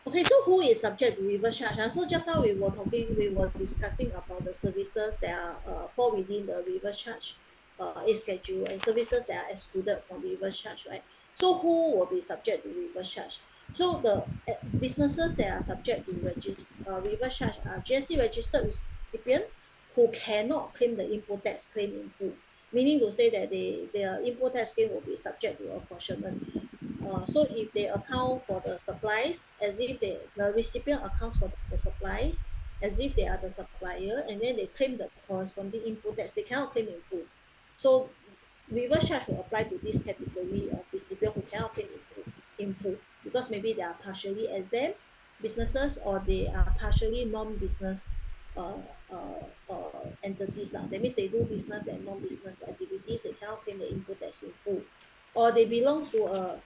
Okay, so who is subject to reverse charge? So just now we were discussing about the services that are fall within the reverse charge A schedule and services that are excluded from reverse charge, right? So who will be subject to reverse charge? So the businesses that are subject to reverse charge are GST registered recipient who cannot claim the input tax claim in full, meaning to say that their input tax claim will be subject to apportionment. So if they account for the supplies as if the recipient accounts for the supplies as if they are the supplier, and then they claim the corresponding input tax, they cannot claim in full. So reverse charge will apply to this category of recipient who cannot claim in full because maybe they are partially exempt businesses or they are partially non-business uh, entities. That means they do business and non-business activities, they cannot claim the input tax in full. Or they belong to a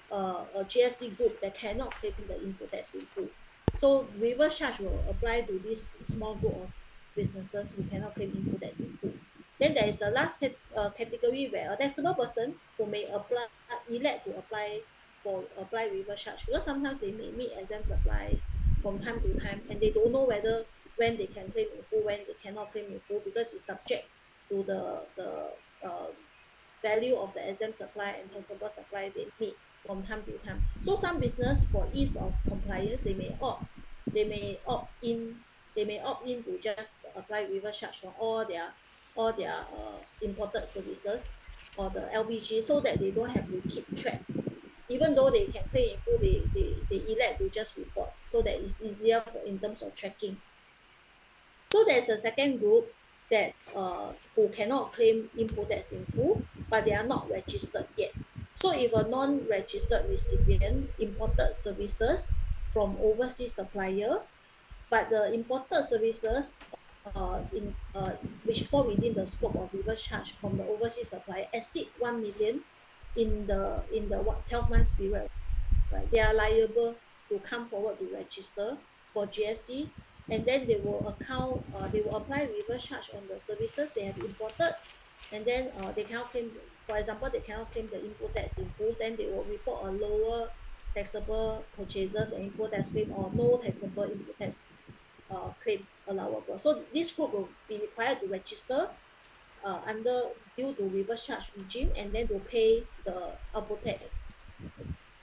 GST group that cannot claim the input tax in full. So reverse charge will apply to this small group of businesses who cannot claim input tax in full. Then there is a last category where a taxable person who may elect to apply reverse charge because sometimes they may meet exempt supplies from time to time and they don't know whether when they can claim in full, when they cannot claim in full because it's subject to the value of the exempt supply and taxable supply they meet from time to time. So some business for ease of compliance they may opt in to just apply reverse charge for all their imported services or the LVG so that they don't have to keep track. Even though they can claim in full, they elect to just report so that it's easier in terms of tracking. So there's a second group that who cannot claim input tax in full, but they are not registered yet. So if a non-registered recipient imported services from overseas supplier, but the imported services which fall within the scope of reverse charge from the overseas supplier exceed 1 million in the 12 months period, right? They are liable to come forward to register for GST, and then they will apply reverse charge on the services they have imported, and then they cannot claim, for example, they cannot claim the input tax in full, then they will report a lower taxable purchases and input tax claim or no taxable input tax claim allowable. So this group will be required to register under due to reverse charge regime and then to pay the output tax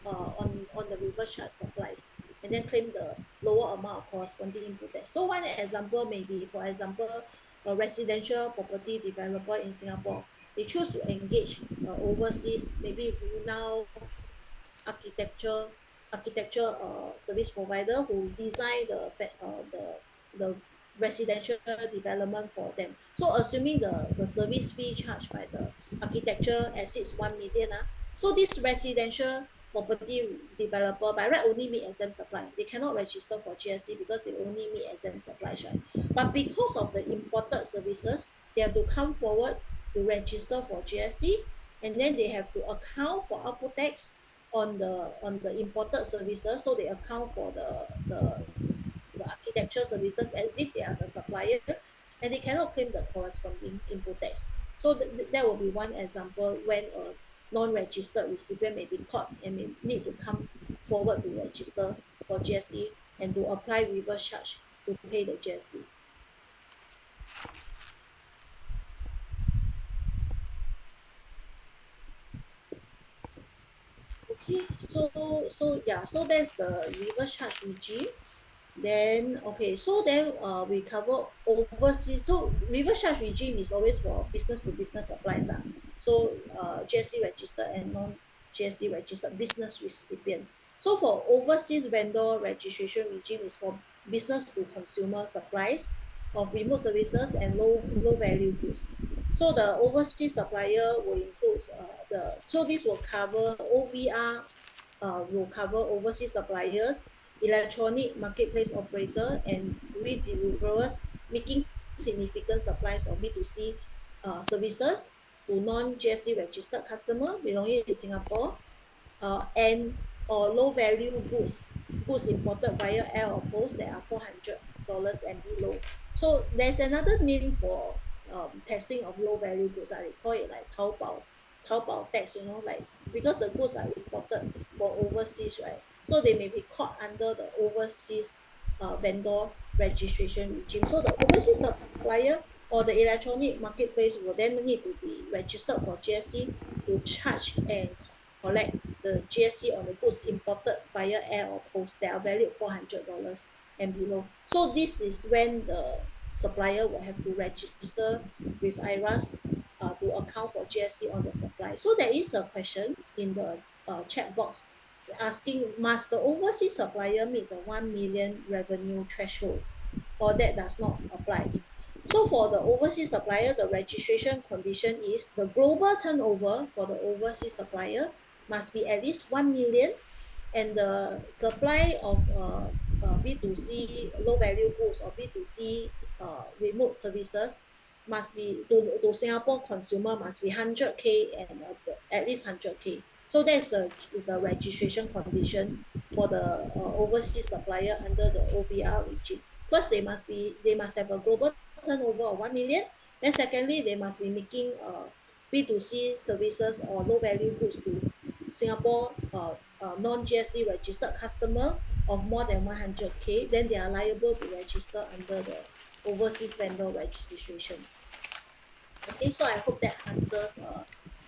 on the reverse charge supplies and then claim the lower amount of corresponding input tax. So one example may be, for example, a residential property developer in Singapore. They choose to engage overseas, maybe renowned architecture service provider who design the residential development for them. So assuming the service fee charged by the architecture exceeds 1 million, so this residential property developer by right only meet exempt supply. They cannot register for GST because they only meet exempt supplies, right? But because of the imported services, they have to come forward to register for GST, and then they have to account for output tax on the imported services. So they account for the architecture services as if they are the supplier, and they cannot claim the corresponding input tax. So that will be one example when a non-registered recipient may be caught and may need to come forward to register for GST and to apply reverse charge to pay the GST. Okay, so that's the reverse charge regime. Then okay, so then we cover overseas. So reverse charge regime is always for business to business supplies lah. So GST registered and non GST registered business recipient. So for overseas vendor registration regime is for business to consumer supplies of remote services and low value goods. So the overseas supplier will include this will cover OVR, will cover overseas suppliers, electronic marketplace operator, and redeliverers making significant supplies of B2C services to non-GST registered customer belonging in Singapore, and or low value goods imported via air or post that are $400 and below. So there's another name for taxing of low value goods. They call it like Taobao tax, like because the goods are imported for overseas, right? So they may be caught under the overseas vendor registration regime. So the overseas supplier or the electronic marketplace will then need to be registered for GST to charge and collect the GST on the goods imported via air or post that are valued $400 and below. So this is when the supplier will have to register with IRAS to account for GST on the supply. So there is a question in the chat box asking, must the overseas supplier meet the 1 million revenue threshold, or that does not apply? So for the overseas supplier, the registration condition is the global turnover for the overseas supplier must be at least 1 million, and the supply of B2C low value goods or B2C remote services must be to Singapore consumer must be 100K and at least 100K. So that's the registration condition for the overseas supplier under the OVR regime. First, they must have a global turnover of 1 million. Then secondly, they must be making B2C services or low value goods to Singapore non-GST registered customer of more than 100K. Then they are liable to register under the overseas vendor registration. Okay, so I hope that answers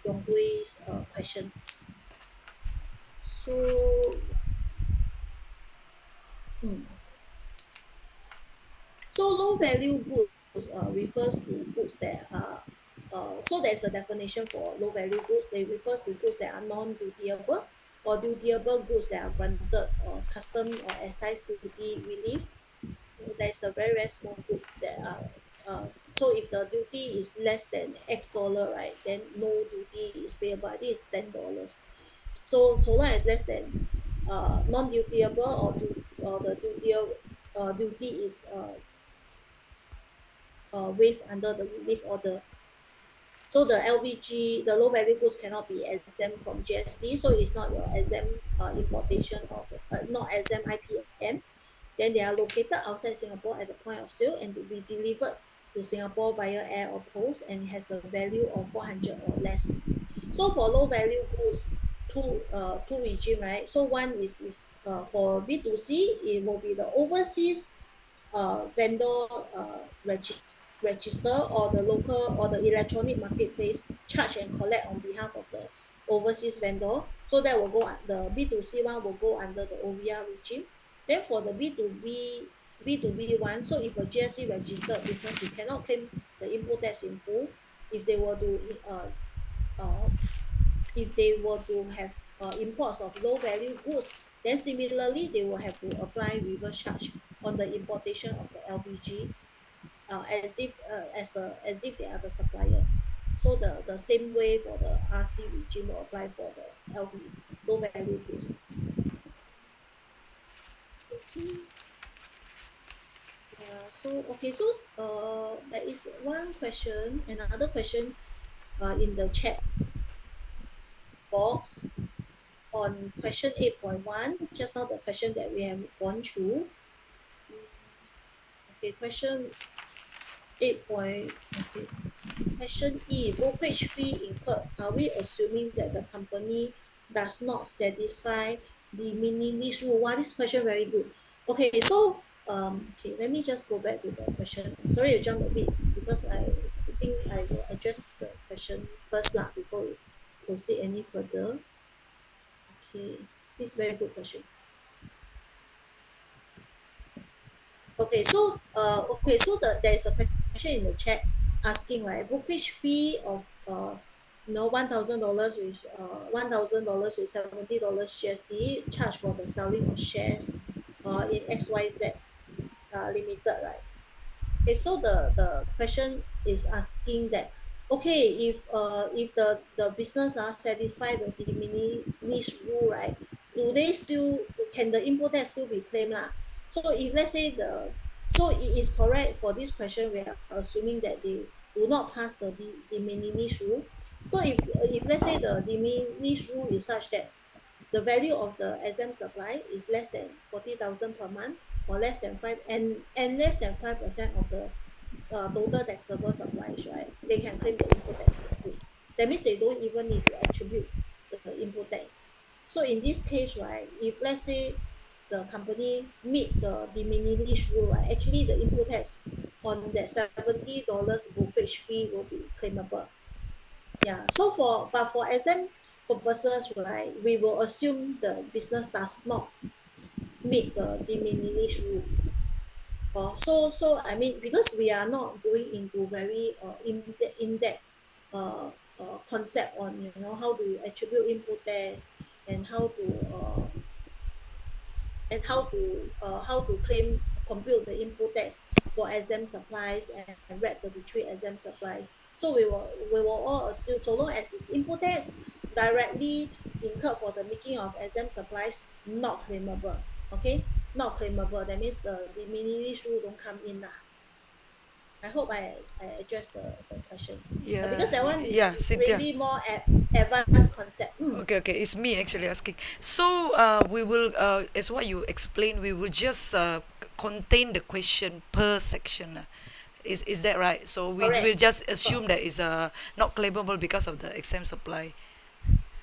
Yong Hui's question. So so low value goods refers to goods that are so there's a definition for low value goods. They refers to goods that are non-dutiable or dutiable goods that are granted custom or excise duty relief. There's a very small group that are so if the duty is less than X dollar, right, then no duty is payable. I think it's $10. So long as less than non-dutiable or the duty is waived under the relief order. So the LVG, the low value goods cannot be exempt from GST. So it's not your exempt importation of not exempt IPM. Then they are located outside Singapore at the point of sale and to be delivered to Singapore via air or post, and it has a value of 400 or less. So for low value goods, two regime, right? So one is for B2C, it will be the overseas vendor register or the local or the electronic marketplace charge and collect on behalf of the overseas vendor. So that will go, the B2C one will go under the OVR regime. Then for the B2B one, so if a GST registered business, you cannot claim the input tax in full. If they were to have imports of low value goods, then similarly they will have to apply reverse charge on the importation of the LVG as if they are the supplier. So the same way for the RC regime will apply for the LV, low value goods. Okay. So there is another question in the chat box on question 8.1, just now the question that we have gone through. Okay, question 8. Question E, brokerage fee incurred. Are we assuming that the company does not satisfy the minimis rule? Wow, this question very good. Okay, so okay, let me just go back to the question. Sorry to jump a bit because I think I will address the question first lah before we proceed any further. Okay, this is very good question. Okay, so there is a question in the chat asking, right, brokerage fee of $1,000 with $1,000 with $70 GST charged for the selling of shares in XYZ limited, right? Okay, so the question is asking that, okay, if the business satisfy the diminish rule, right, do they still can the input tax still be claimed lah? So if let's say so it is correct for this question, we are assuming that they do not pass the diminish rule. So if let's say the diminish rule is such that the value of the exempt supply is less than 40,000 per month, or less than 5% of the total taxable supplies, right, they can claim the input tax in full. That means they don't even need to attribute the input tax. So in this case, right, if let's say the company meet the diminished rule, right, actually the input tax on that $70 brokerage fee will be claimable. Yeah, so for exam purposes, right, we will assume the business does not meet the diminished rule. So I mean, because we are not going into very in-depth concept on how to attribute input tax and how to compute the input tax for exempt supplies and Red 33 exempt supplies. So we will all assume, so long as it's input tax directly incurred for the making of exempt supplies, not claimable. Okay, not claimable. That means the diminished rule don't come in lah. I hope I addressed the question. Yeah, Because that one is yeah, Cynthia. really more advanced concept. Okay, okay, it's me actually asking. So, we will, as what you explained, we will just contain the question per section. Is that right? So we Correct. will just assume that is not claimable because of the exempt supply.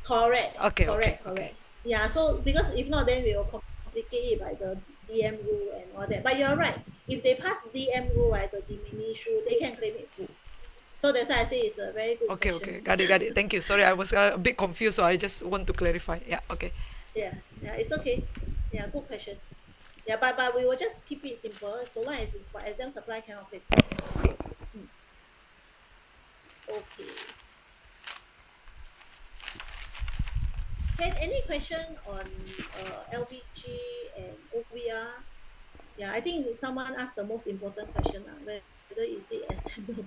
Correct. Okay, okay, Correct. okay. Yeah, so because if not, then we will complicate it by the DM rule and all that. But you're right. If they pass DM rule, right, the diminish rule, they can claim it full. So that's why I say it's a very good Okay, question. okay, got it, got it. Thank you. Sorry, I was a bit confused, so I just want to clarify. Yeah, okay. Yeah, it's okay. Yeah, good question. Yeah, but we will just keep it simple. So long as it's for exam supply, cannot claim. Okay. Any question on LVG and OVR? Yeah, I think someone asked the most important question, whether is it acceptable.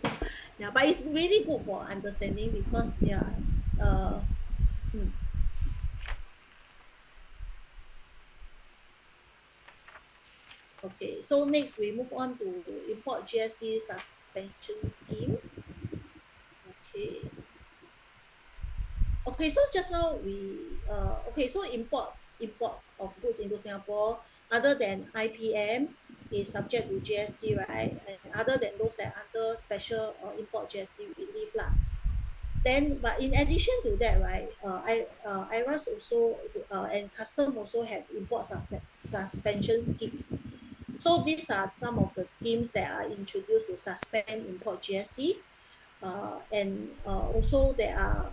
Yeah, but it's really good for understanding because okay, so next we move on to import GST suspension schemes. Okay, so just now so import of goods into Singapore other than IPM is subject to GST, right? And other than those that are under special import GST relief lah. Then, but in addition to that, right, IRAS also and custom also have import suspension schemes. So these are some of the schemes that are introduced to suspend import GST, and also there are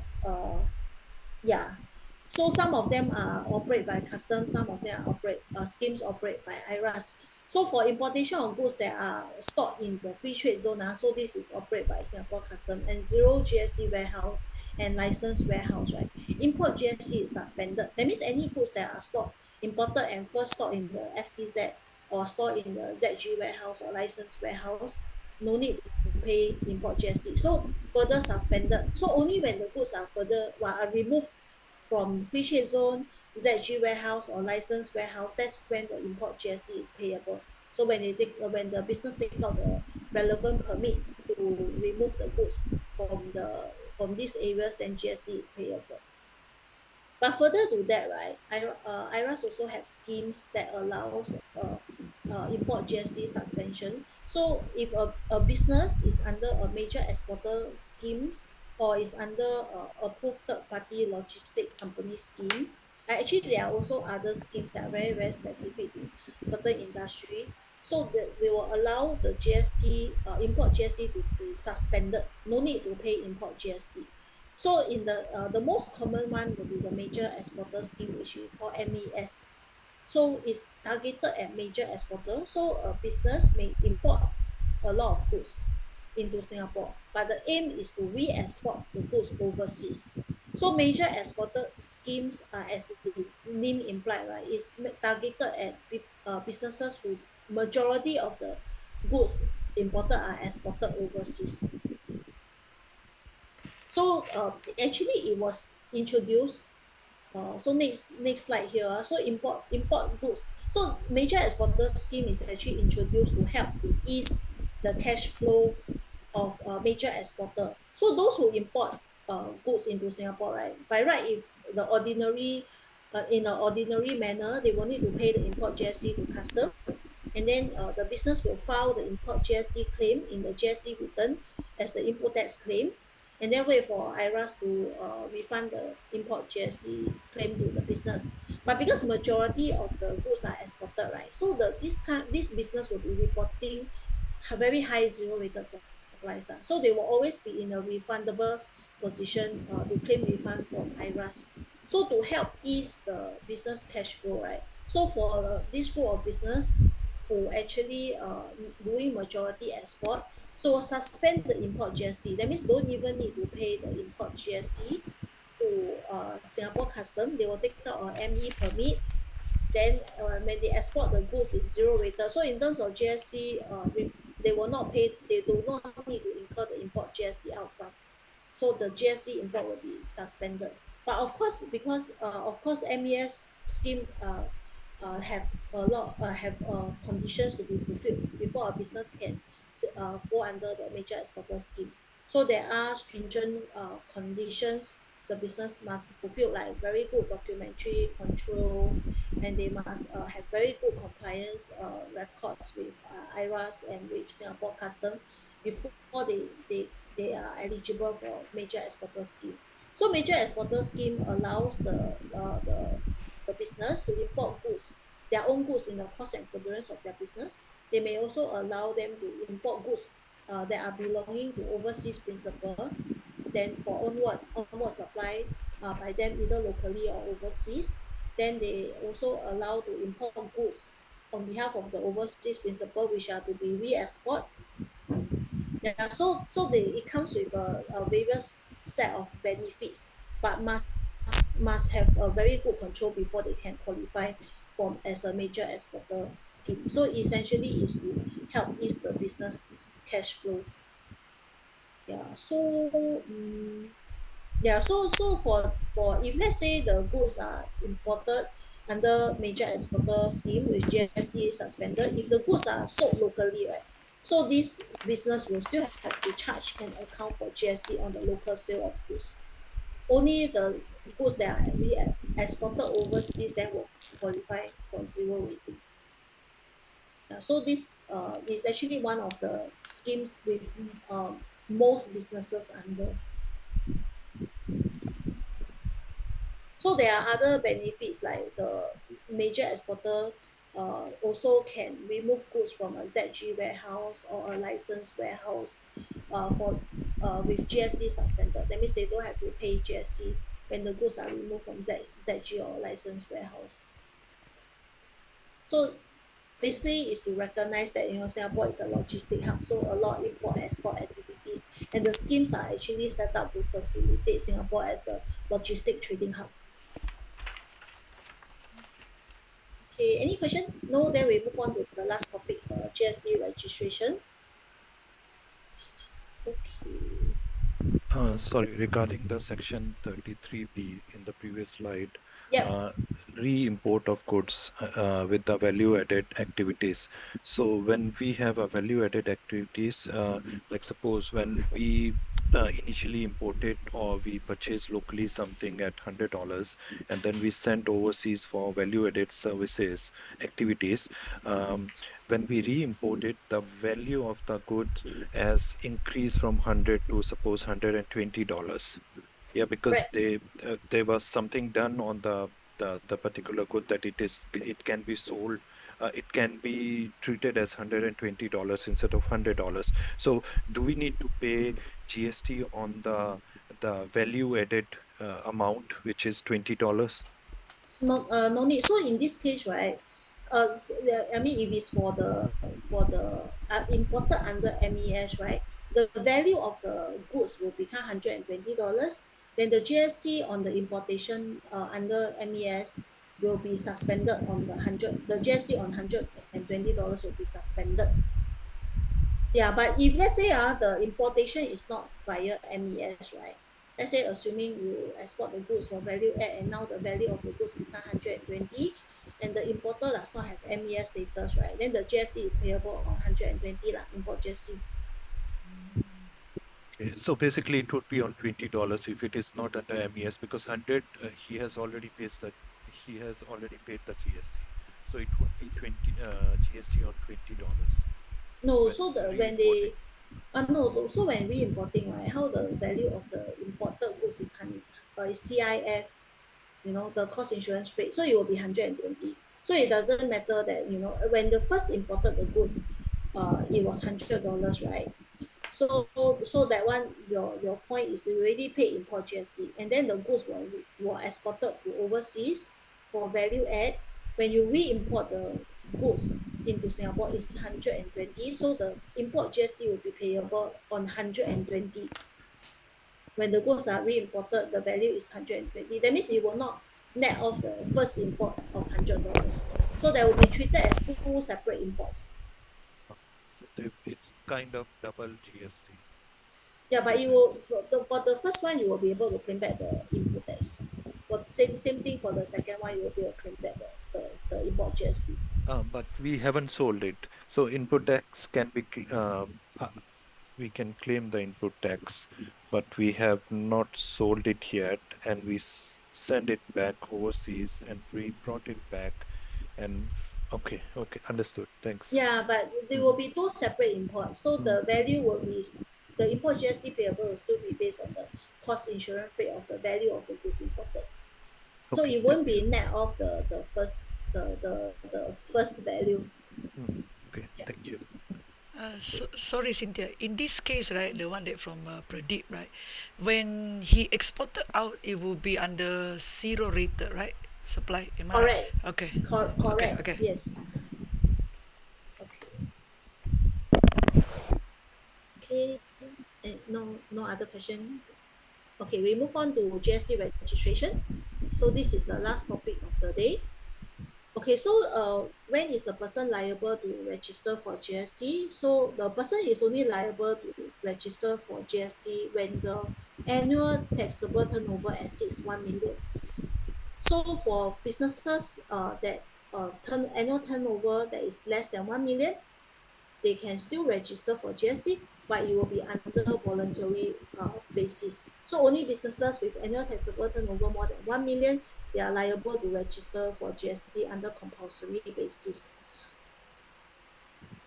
so some of them are operate by customs, some of them are schemes operate by IRAS. So for importation of goods that are stored in the free trade zone, so this is operated by Singapore Customs and zero GST warehouse and licensed warehouse, right? Import GST is suspended. That means any goods that are stored, imported and first stored in the FTZ or stored in the ZG warehouse or licensed warehouse, no need to pay import GST. So further suspended. So only when the goods are are removed from free trade zone, ZG warehouse or licensed warehouse, that's when the import GST is payable. So when the business take out the relevant permit to remove the goods from these areas, then GST is payable. But further to that, right, IRAS also have schemes that allows import GST suspension. So if a business is under a major exporter schemes or is under approved third party logistic company schemes, Actually, there are also other schemes that are very, very specific to certain industry. So that we will allow the GST, import GST to be suspended. No need to pay import GST. So in the most common one will be the major exporter scheme, which we call MES. So it's targeted at major exporter. So a business may import a lot of goods into Singapore, but the aim is to re-export the goods overseas. So major exporter schemes are, as the name implied, right, is targeted at businesses who majority of the goods imported are exported overseas. So actually it was introduced. So next slide here. So import goods. So major exporter scheme is actually introduced to help to ease the cash flow of major exporter. So those who import goods into Singapore, right? By right, if the ordinary in an ordinary manner, they will need to pay the import GST to custom, and then the business will file the import GST claim in the GST return as the input tax claims, and then wait for IRAS to refund the import GST claim to the business. But because majority of the goods are exported, right? So this business will be reporting a very high zero rated supplies. So they will always be in a refundable position to claim refund from IRAS. So to help ease the business cash flow, right? So for this group of business who actually doing majority export, so suspend the import GST. That means don't even need to pay the import GST to Singapore Custom. They will take out a ME permit. Then when they export the goods, is zero rated. So in terms of GST, they will not pay. They do not need to incur the import GST upfront. So the GST import will be suspended. But of course, because of course MES scheme have a lot have conditions to be fulfilled before a business can go under the major exporter scheme. So there are stringent conditions the business must fulfill, like very good documentary controls, and they must have very good compliance records with IRAS and with Singapore Custom before they are eligible for major exporter scheme. So major exporter scheme allows the business to import goods, their own goods in the course and furtherance of their business. They may also allow them to import goods that are belonging to overseas principal, then for onward supply by them either locally or overseas. Then they also allow to import goods on behalf of the overseas principal, which are to be re-export. Yeah, so it comes with a various set of benefits, but must have a very good control before they can qualify for as a major exporter scheme. So essentially is to help ease the business cash flow. Yeah, so yeah, so for if let's say the goods are imported under major exporter scheme with GST suspended, if the goods are sold locally, right? So this business will still have to charge and account for GST on the local sale of goods. Only the goods that are exported overseas then will qualify for zero rating. So this is actually one of the schemes with most businesses under. So there are other benefits like the major exporter also can remove goods from a ZG warehouse or a licensed warehouse for with GST suspended. That means they don't have to pay GST when the goods are removed from ZG or licensed warehouse. So basically is to recognize that Singapore is a logistic hub, so a lot of import export activities, and the schemes are actually set up to facilitate Singapore as a logistic trading hub. Okay, any question? No, then we move on to the last topic, GST registration. Okay. Sorry, regarding the section 33B in the previous slide, Yeah. re-import of goods with the value-added activities. So when we have a value-added activities, like suppose when we initially imported or we purchased locally something at $100 and then we sent overseas for value-added services activities, when we re-import it, the value of the good has increased from 100 to suppose $120. Yeah, because Right. there was something done on the the particular good, that it can be sold, it can be treated as $120 instead of $100. So do we need to pay GST on the value added amount, which is $20? No need. So in this case, right, I mean, if it's for the imported under MES, right, the value of the goods will become $120. Then the GST on the importation under MES will be suspended on the GST on $120 will be suspended. Yeah, but if let's say the importation is not via MES, right? Let's say assuming you export the goods for value add and now the value of the goods become 120 and the importer does not have MES status, right? Then the GST is payable on 120 lah, import GST. Okay, so basically it would be on $20 if it is not under MES, because 100 he has already paid the GST. So it would be 20 GST on $20 No, when so when re-importing. they no, so when re-importing, right, how the value of the imported goods is CIF, the cost insurance rate, so it will be 120. So it doesn't matter that, when the first imported the goods, it was $100, right? So that one, your point is you already paid import GST, and then the goods were exported to overseas for value add. When you re-import the goods into Singapore, it's 120. So the import GST will be payable on 120. When the goods are re-imported, the value is 120. That means it will not net off the first import of $100. So that will be treated as two separate imports. So it's kind of double GST. Yeah, but you will for the first one you will be able to claim back the input tax. For same thing for the second one, you will be able to claim back the import GST. But we haven't sold it. So input tax can be, we can claim the input tax, but we have not sold it yet, and we send it back overseas and we brought it back. And okay, understood. Thanks. Yeah, but there will be two separate imports. So the value will be the import GST payable will still be based on the cost insurance rate of the value of the goods imported. So Okay, it won't be net off the first value. okay, Yeah. thank you. Sorry, Cynthia. In this case, right, the one that from Pradeep, right, when he exported out, it will be under zero rated, right? Supply. Am I right? Correct. Okay. Correct. Okay. Yes. Okay. No other question. Okay, we move on to GST registration. So this is the last topic of the day. Okay, so when is a person liable to register for GST? So the person is only liable to register for GST when the annual taxable turnover exceeds 1 million. So for businesses that annual turnover that is less than 1 million, they can still register for GST, but it will be under voluntary basis. So only businesses with annual taxable turnover more than 1 million, they are liable to register for GST under compulsory basis.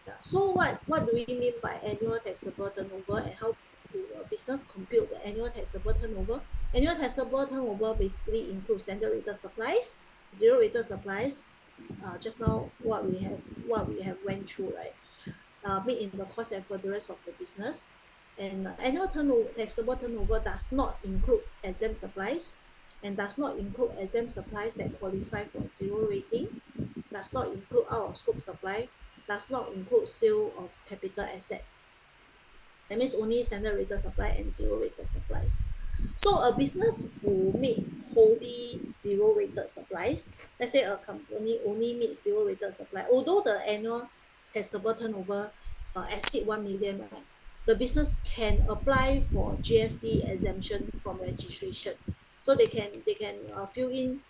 Yeah. So what do we mean by annual taxable turnover, and how do a business compute the annual taxable turnover? Annual taxable turnover basically includes standard rated supplies, zero rated supplies, just now what we have went through, right? Made in the cost and furtherance of the business. And annual taxable turnover does not include exempt supplies, and does not include exempt supplies that qualify for zero rating, does not include out of scope supply, does not include sale of capital asset. That means only standard rated supply and zero rated supplies. So a business who made wholly zero rated supplies, let's say a company only made zero rated supply, although the annual taxable turnover exceed 1 million, right, the business can apply for GST exemption from registration. So they can fill in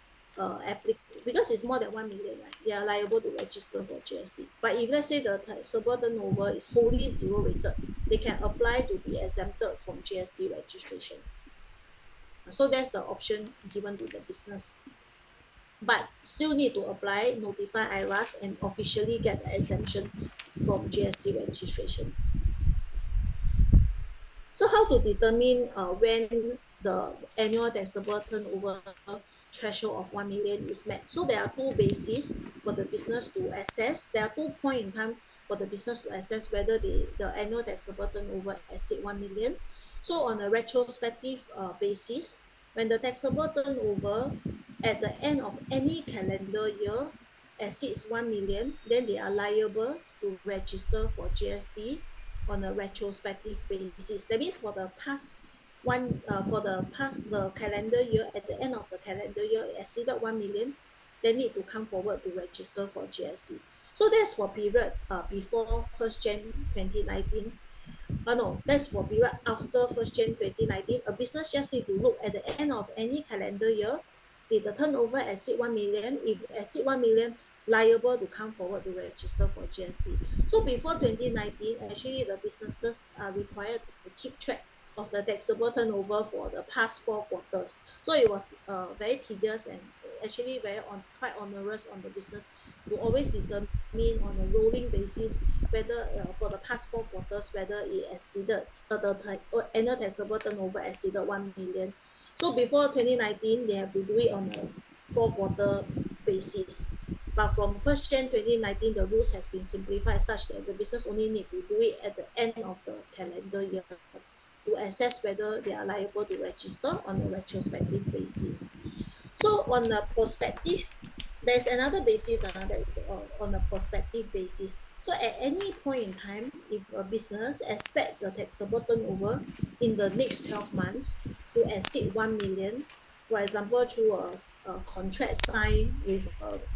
because it's more than 1 million, right, they are liable to register for GST. But if let's say the taxable turnover is wholly zero rated, they can apply to be exempted from GST registration. So that's the option given to the business. But still need to apply, notify IRAS, and officially get the exemption from GST registration. So how to determine when the annual taxable turnover threshold of 1 million is met. So there are two bases for the business to assess. There are 2 points in time for the business to assess whether the annual taxable turnover exceed 1 million. So on a retrospective basis, when the taxable turnover at the end of any calendar year exceeds 1 million, then they are liable to register for GST on a retrospective basis. That means for the past the calendar year, at the end of the calendar year it exceeded 1 million, they need to come forward to register for GST. So that's for period before 1st Jan 2019. No, that's for period after 1st Jan 2019. A business just need to look at the end of any calendar year, did the turnover exceed 1 million? If exceed 1 million, liable to come forward to register for GST. So before 2019, actually the businesses are required to keep track of the taxable turnover for the past 4 quarters. So it was very tedious and actually quite onerous on the business to always determine on a rolling basis whether for the past 4 quarters whether it exceeded the annual taxable turnover exceeded 1 million. So before 2019, they have to do it on a 4-quarter basis. But from 1st Jan 2019, the rules has been simplified such that the business only need to do it at the end of the calendar year to assess whether they are liable to register on a retrospective basis. So on a prospective, there's another basis that is on a prospective basis. So at any point in time, if a business expect the taxable turnover in the next 12 months to exceed 1 million, for example, through a contract signed with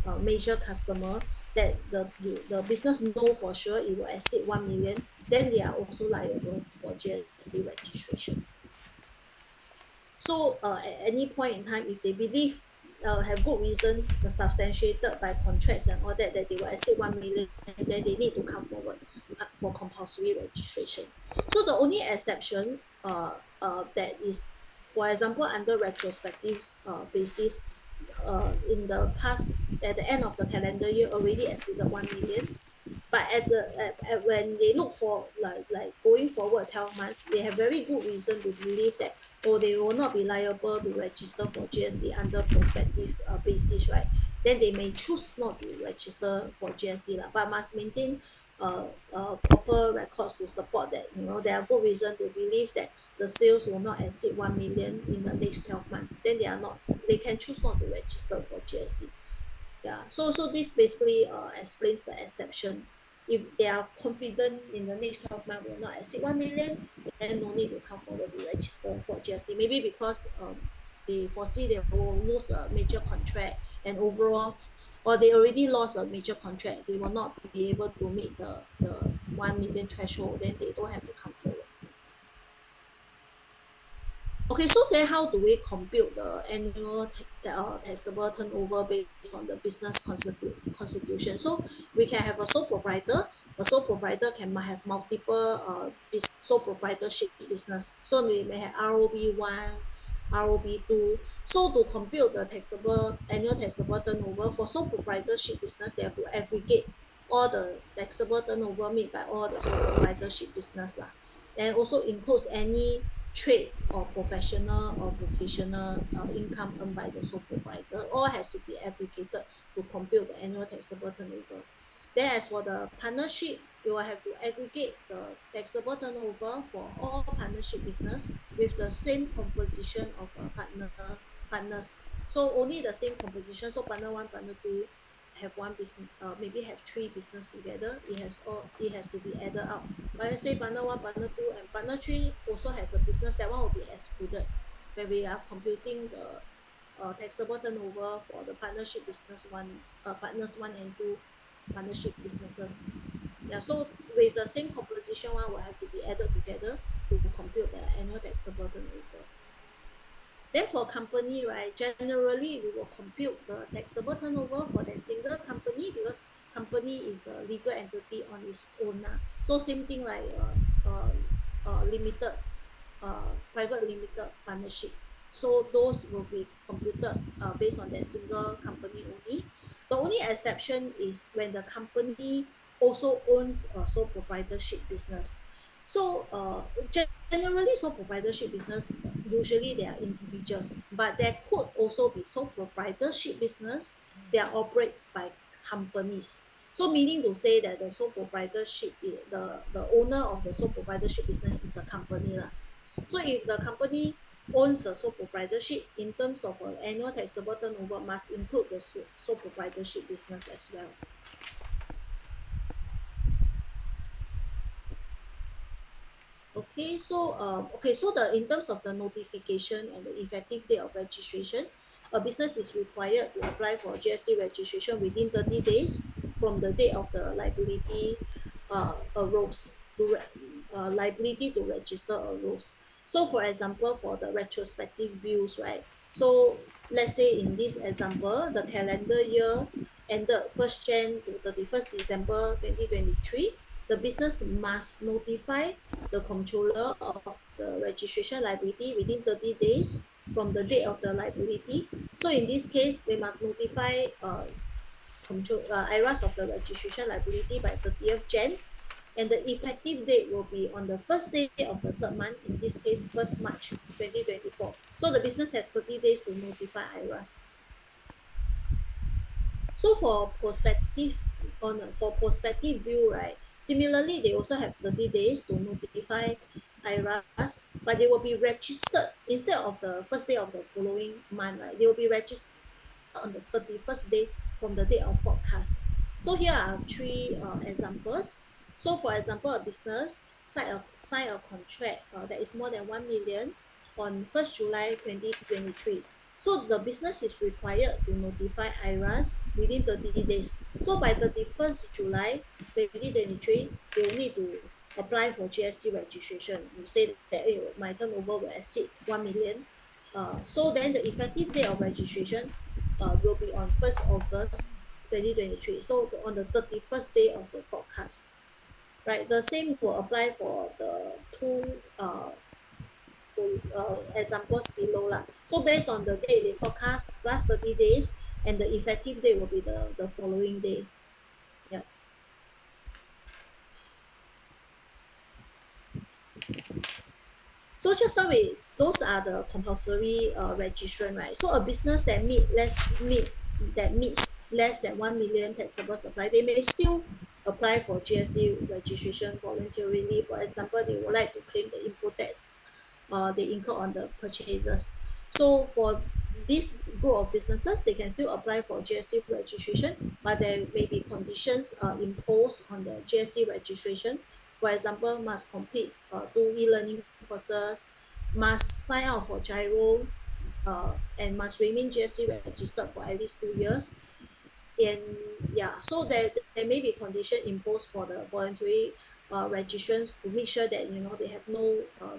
a major customer that the business know for sure it will exceed 1 million, then they are also liable for GST registration. So at any point in time, if they believe have good reasons substantiated by contracts and all that they will exceed 1 million, and then they need to come forward for compulsory registration. So the only exception that is, for example, under retrospective basis, in the past, at the end of the calendar year already exceeded 1 million, but when they look for like going forward 12 months, they have very good reason to believe that they will not be liable to register for GST under prospective basis, right? Then they may choose not to register for GST but must maintain proper records to support that. There are good reason to believe that the sales will not exceed 1 million in the next 12 months. Then they can choose not to register for GST. Yeah, so this basically explains the exception. If they are confident in the next 12 months will not exceed 1 million, then no need to come forward to register for GST. Maybe because they foresee they will lose a major contract and overall, or they already lost a major contract, they will not be able to meet the 1 million threshold, then they don't have to come forward. Okay, so then how do we compute the annual taxable turnover based on the business constitution? So we can have a sole proprietor. A sole proprietor can have multiple sole proprietorship business. So we may have ROB1, ROB2. So to compute the annual taxable turnover for sole proprietorship business, they have to aggregate all the taxable turnover made by all the sole proprietorship business and also includes any trade or professional or vocational income earned by the sole proprietor. All has to be aggregated to compute the annual taxable turnover. Then as for the partnership, you will have to aggregate the taxable turnover for all partnership business with the same composition of partners. So only the same composition. So partner 1, partner 2 have one business, maybe have 3 business together. It has to be added up. But let's say partner 1, partner 2, and partner 3 also has a business. That one will be excluded when we are computing the taxable turnover for the partnership business partners 1 and 2 partnership businesses. Yeah, so with the same composition, one will have to be added together to compute the annual taxable turnover. Then for company, right, generally we will compute the taxable turnover for that single company because company is a legal entity on its own. So same thing like limited, private limited partnership. So those will be computed based on that single company only. The only exception is when the company also owns a sole proprietorship business. So generally sole proprietorship business, usually they are individuals, but there could also be sole proprietorship business. They are operate by companies. So meaning to say that the sole proprietorship, the owner of the sole proprietorship business is a company lah. So if the company owns the sole proprietorship, in terms of annual taxable turnover must include the sole proprietorship business as well. Okay, so so the in terms of the notification and the effective date of registration, a business is required to apply for GST registration within 30 days from the date of the liability arose liability to register arose. So for example, for the retrospective views, right? So let's say in this example, the calendar year ended 1st Jan to 31st December 2023, the business must notify the controller of the registration liability within 30 days from the date of the liability. So in this case, they must notify IRAS of the registration liability by 30th Jan, and the effective date will be on the first day of the third month, in this case 1st March 2024. So the business has 30 days to notify IRAS. So for prospective view, right, similarly they also have 30 days to notify IRAS, but they will be registered instead of the first day of the following month, right? They will be registered on the 31st day from the date of forecast. So here are three examples. So for example, a business sign a contract that is more than 1 million on 1st July 2023. So the business is required to notify IRAS within 30 days. So by 31st July 2023, they will need to apply for GST registration. You say that my turnover will exceed 1 million. So then the effective date of registration will be on 1st August 2023. So on the 31st day of the forecast. Right, the same will apply for the two examples below lah. So based on the date they forecast plus 30 days, and the effective date will be the following day. Yeah. So just now those are the compulsory registration, right? So a business that meets less than 1 million taxable supply, they may still apply for GST registration voluntarily. For example, they would like to claim the input tax they incur on the purchases. So for this group of businesses, they can still apply for GST registration, but there may be conditions imposed on the GST registration. For example, must complete 2 e-learning courses, must sign up for GIRO, and must remain GST registered for at least 2 years. And yeah, so there may be condition imposed for the voluntary registrations to make sure that they have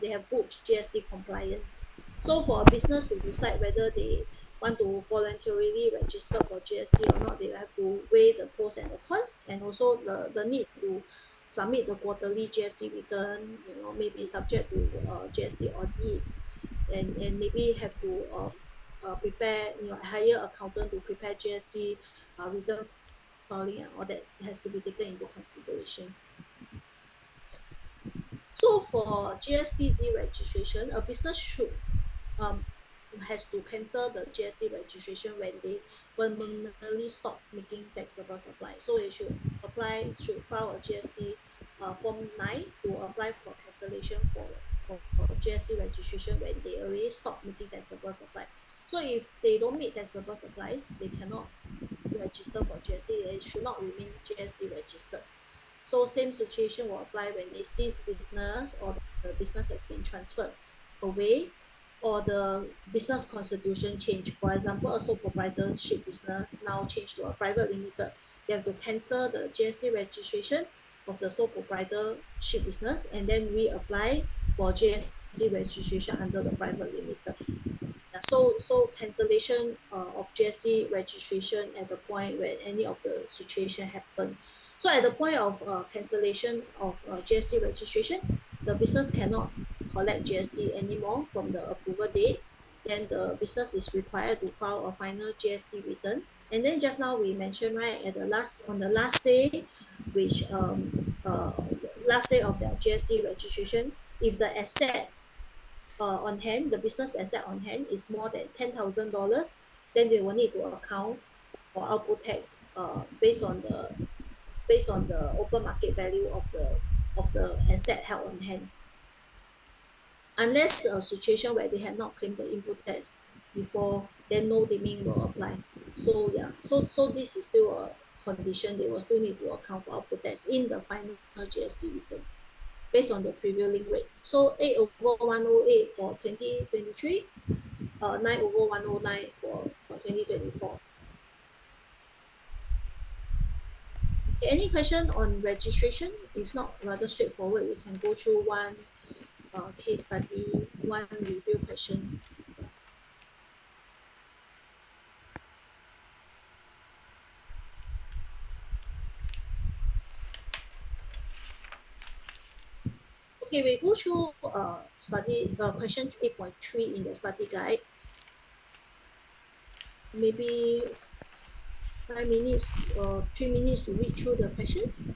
they have good GST compliance. So for a business to decide whether they want to voluntarily register for GST or not, they have to weigh the pros and the cons, and also the need to submit the quarterly GST return, maybe subject to GST audits, and maybe have to prepare, hire accountant to prepare GST return filing, and all that has to be taken into considerations. So for GST deregistration, a business has to cancel the GST registration when they permanently stop making taxable supply. So they should file a GST form 9 to apply for cancellation for GST registration when they already stop making taxable supply. So if they don't meet taxable supplies, they cannot register for GST. They should not remain GST registered. So same situation will apply when they cease business, or the business has been transferred away, or the business constitution change. For example, a sole proprietorship business now change to a private limited. They have to cancel the GST registration of the sole proprietorship business and then reapply for GST registration under the private limited. So cancellation of GST registration at the point when any of the situation happen. So at the point of cancellation of GST registration, the business cannot collect GST anymore from the approval date. Then the business is required to file a final GST return. And then just now we mentioned, right, on the last day, which last day of their GST registration, if the asset on hand, the business asset on hand is more than $10,000, then they will need to account for output tax based on the open market value of the asset held on hand. Unless a situation where they had not claimed the input tax before, then no deeming will apply. So yeah, so this is still a condition. They will still need to account for output tax in the final GST return based on the prevailing rate. So 8 over 108 for 2023, 9 over 109 for 2024. Okay, any question on registration? If not, rather straightforward, we can go through one case study, one review question. Okay, we go through question 8.3 in the study guide. Maybe 5 minutes or 3 minutes to read through the questions.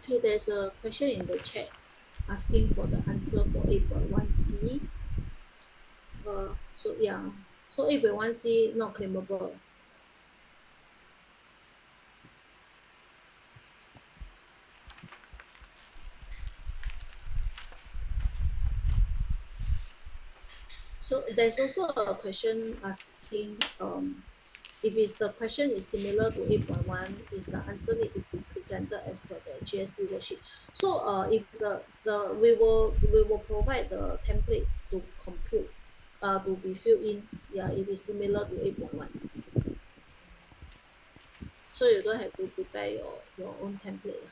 Okay, there's a question in the chat asking for the answer for 8.1c. So yeah, so 8.1c not claimable. So there's also a question asking if the question is similar to 8.1, is the answer need to be presented as per the GST worksheet. So if we will provide the template to compute to be filled in, yeah, if it's similar to 8.1. So you don't have to prepare your own template.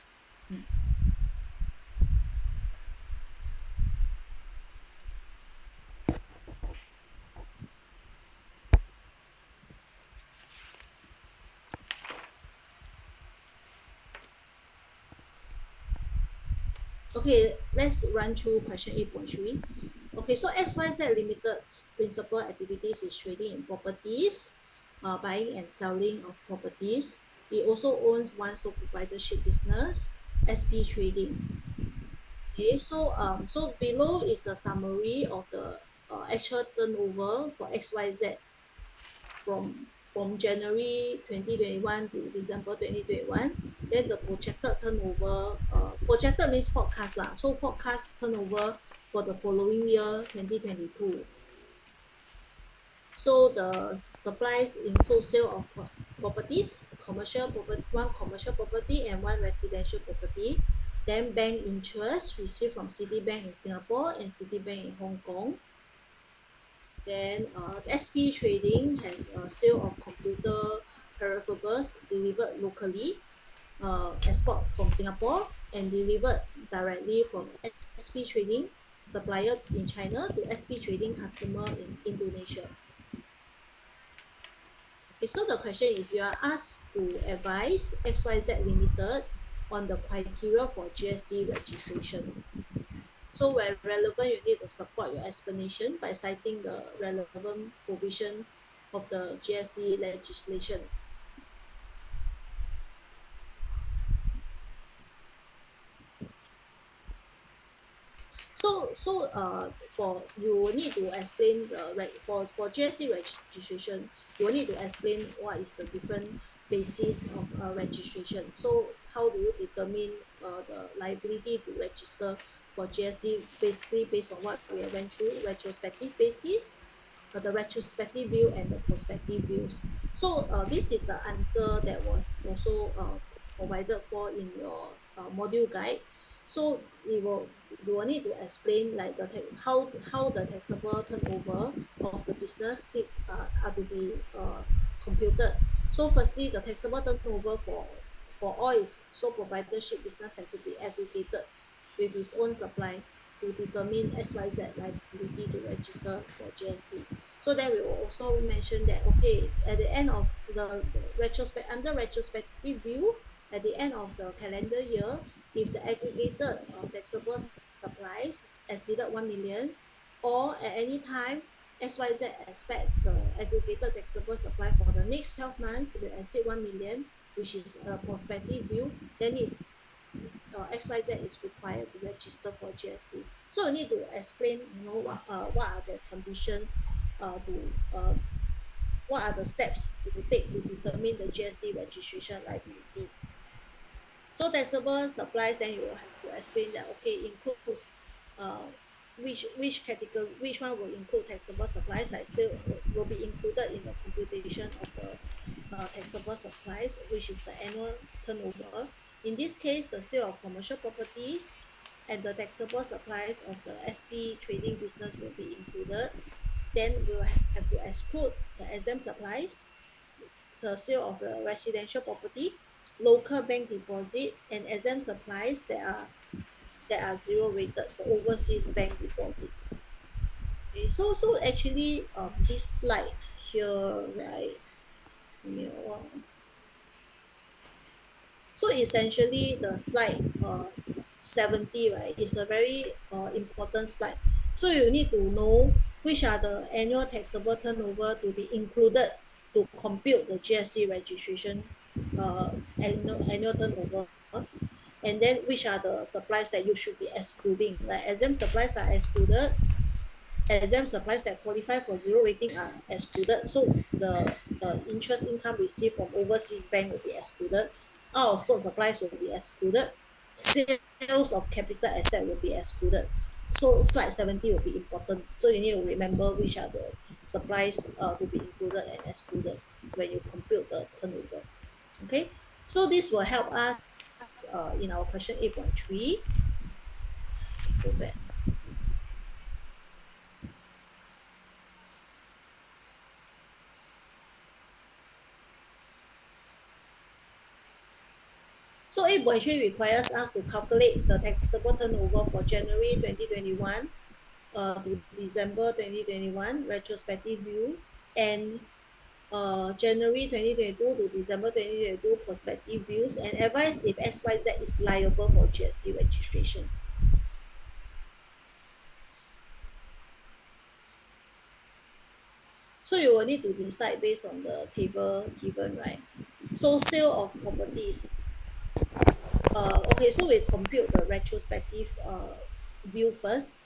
Okay, let's run through question 8.3. Okay, so XYZ Limited's principal activities is trading in properties, buying and selling of properties. It also owns one sole proprietorship business, SP Trading. Okay, so below is a summary of the actual turnover for XYZ from January 2021 to December 2021. Then the projected turnover, projected means forecast lah. So forecast turnover for the following year, 2022. So the supplies include sale of properties, one commercial property and one residential property. Then bank interest received from Citibank in Singapore and Citibank in Hong Kong. Then SP Trading has a sale of computer peripherals delivered locally. export from Singapore and delivered directly from SP Trading supplier in China to SP Trading customer in Indonesia. Okay, so the question is you are asked to advise XYZ Limited on the criteria for GST registration. So where relevant, you need to support your explanation by citing the relevant provision of the GST legislation. For you will need to explain for GST registration, you will need to explain what is the different basis of registration. So how do you determine the liability to register for GST, basically based on what we have went through, retrospective basis, the retrospective view and the prospective views. So this is the answer that was also provided for in your module guide. So you will need to explain like how the taxable turnover of the business are to be computed. So firstly, the taxable turnover for all its sole proprietorship business has to be aggregated with its own supply to determine XYZ liability to register for GST. So then we will also mention that, okay, at the end of the under retrospective view, at the end of the calendar year, if the aggregated taxable supplies exceeded 1 million, or at any time XYZ expects the aggregated taxable supply for the next 12 months will exceed 1 million, which is a prospective view, then XYZ is required to register for GST. So you need to explain, what are the conditions what are the steps to take to determine the GST registration liability. So taxable supplies, then you will have to explain that, okay, includes which category, which one will include taxable supplies, like sale will be included in the computation of the taxable supplies, which is the annual turnover. In this case, the sale of commercial properties and the taxable supplies of the SP trading business will be included. Then we'll have to exclude the exempt supplies, the sale of a residential property, local bank deposit, and exempt supplies that are zero rated, the overseas bank deposit. Okay, so actually this slide here, right? So essentially the slide 70, right, is a very important slide. So you need to know which are the annual taxable turnover to be included to compute the GST registration annual turnover, and then which are the supplies that you should be excluding. Like exempt supplies are excluded, exempt supplies that qualify for zero rating are excluded. So the interest income received from overseas bank will be excluded. Out of scope supplies will be excluded. Sales of capital asset will be excluded. So slide 70 will be important. So you need to remember which are the supplies to be included and excluded when you compute the turnover. Okay, so this will help us in our question 8.3. Go back. So 8.3 requires us to calculate the taxable turnover for January 2021 to December 2021 retrospective view, and January 2022 to December 2022 prospective views, and advise if XYZ is liable for GST registration. So you will need to decide based on the table given, right? So sale of properties. Okay, so we compute the retrospective view first.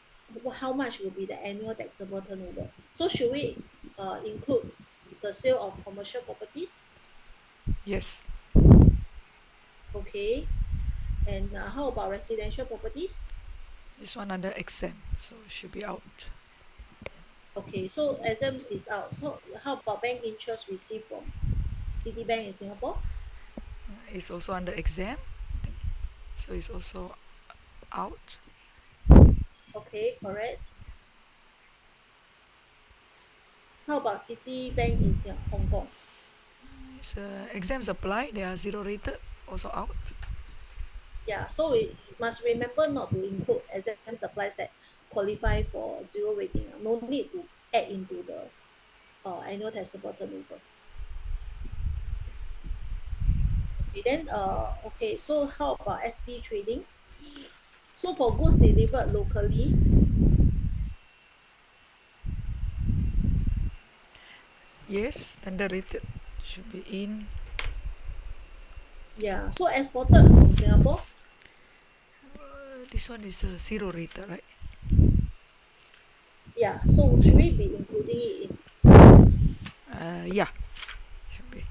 How much will be the annual taxable turnover? So should we include the sale of commercial properties? Yes. Okay. And how about residential properties? This one under exam, so should be out. Okay, so exempt is out. So how about bank interest received from Citibank in Singapore? It's also under exam, so it's also out. Okay, correct. How about Citibank in Hong Kong? It's exams apply, they are zero rated. also out. Yeah, so we must remember not to include exam supplies that qualify for zero rating. No need to add into the annual taxable turnover. Okay, then okay, so how about SP trading? So for goods delivered locally, Yes, tender rated should be in. yeah, so exported from Singapore, This one is a zero rated, right? yeah, so should we be including it in? Yeah, should be.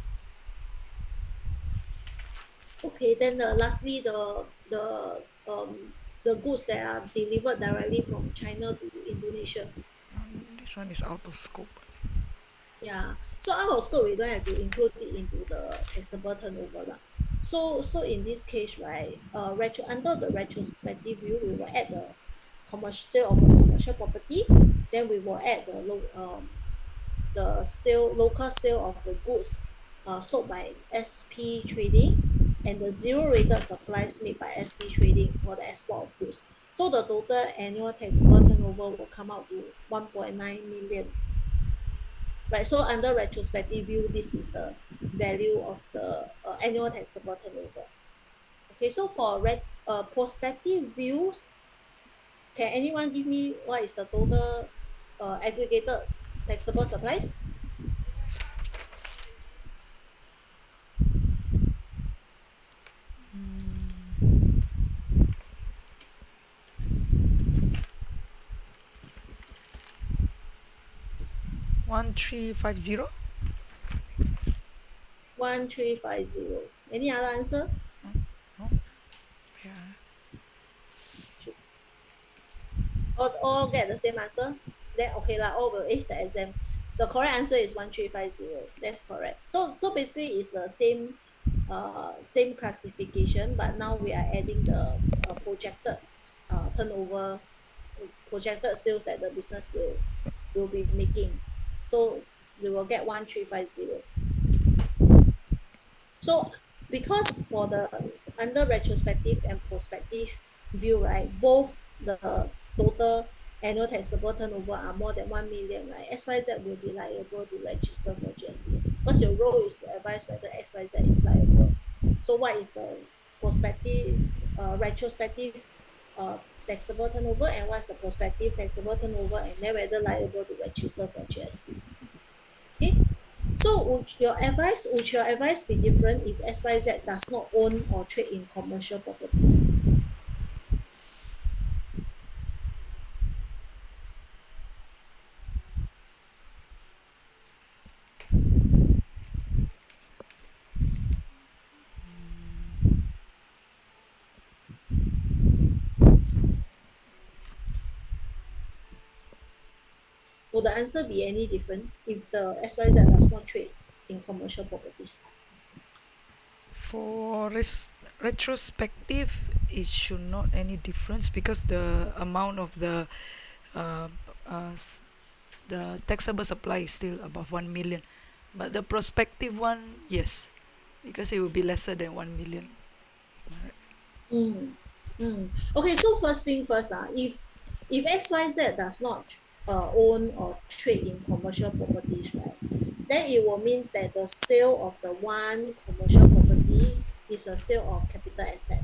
Okay, then lastly, the goods that are delivered directly from China to Indonesia. This one is out of scope. Yeah, so out of scope, we don't have to include it into the taxable turnover lah. So in this case, right, under the retrospective view, we will add the commercial sale of a commercial property. Then we will add the local sale of the goods sold by SP Trading and the zero rated supplies made by SP Trading for the export of goods. So the total annual taxable turnover will come out to 1.9 million. Right, so under retrospective view, this is the value of the annual taxable turnover. Okay, so for prospective views, can anyone give me what is the total aggregated taxable supplies? 1350. 1350. Any other answer? No? Yeah. All get the same answer? Then okay lah, all will ace the exam. The correct answer is 1350. That's correct. So basically it's the same classification, but now we are adding the projected turnover, projected sales that the business will be making. So we will get 1350. So because for the under retrospective and prospective view, right, both the total annual taxable turnover are more than 1 million, right, XYZ will be liable to register for GST because your role is to advise whether XYZ is liable. So what is the prospective, retrospective taxable turnover, and what's the prospective taxable turnover, and then whether liable to register for GST. Okay, so would your advice be different if XYZ does not own or trade in commercial properties? Will the answer be any different if the XYZ does not trade in commercial properties? For retrospective, it should not any difference because the amount of uh, the taxable supply is still above 1 million. But the prospective one, yes, because it will be lesser than 1 million. Mm. Okay, so first thing first, if XYZ does not own or trade in commercial properties, right, then it will means that the sale of the one commercial property is a sale of capital asset,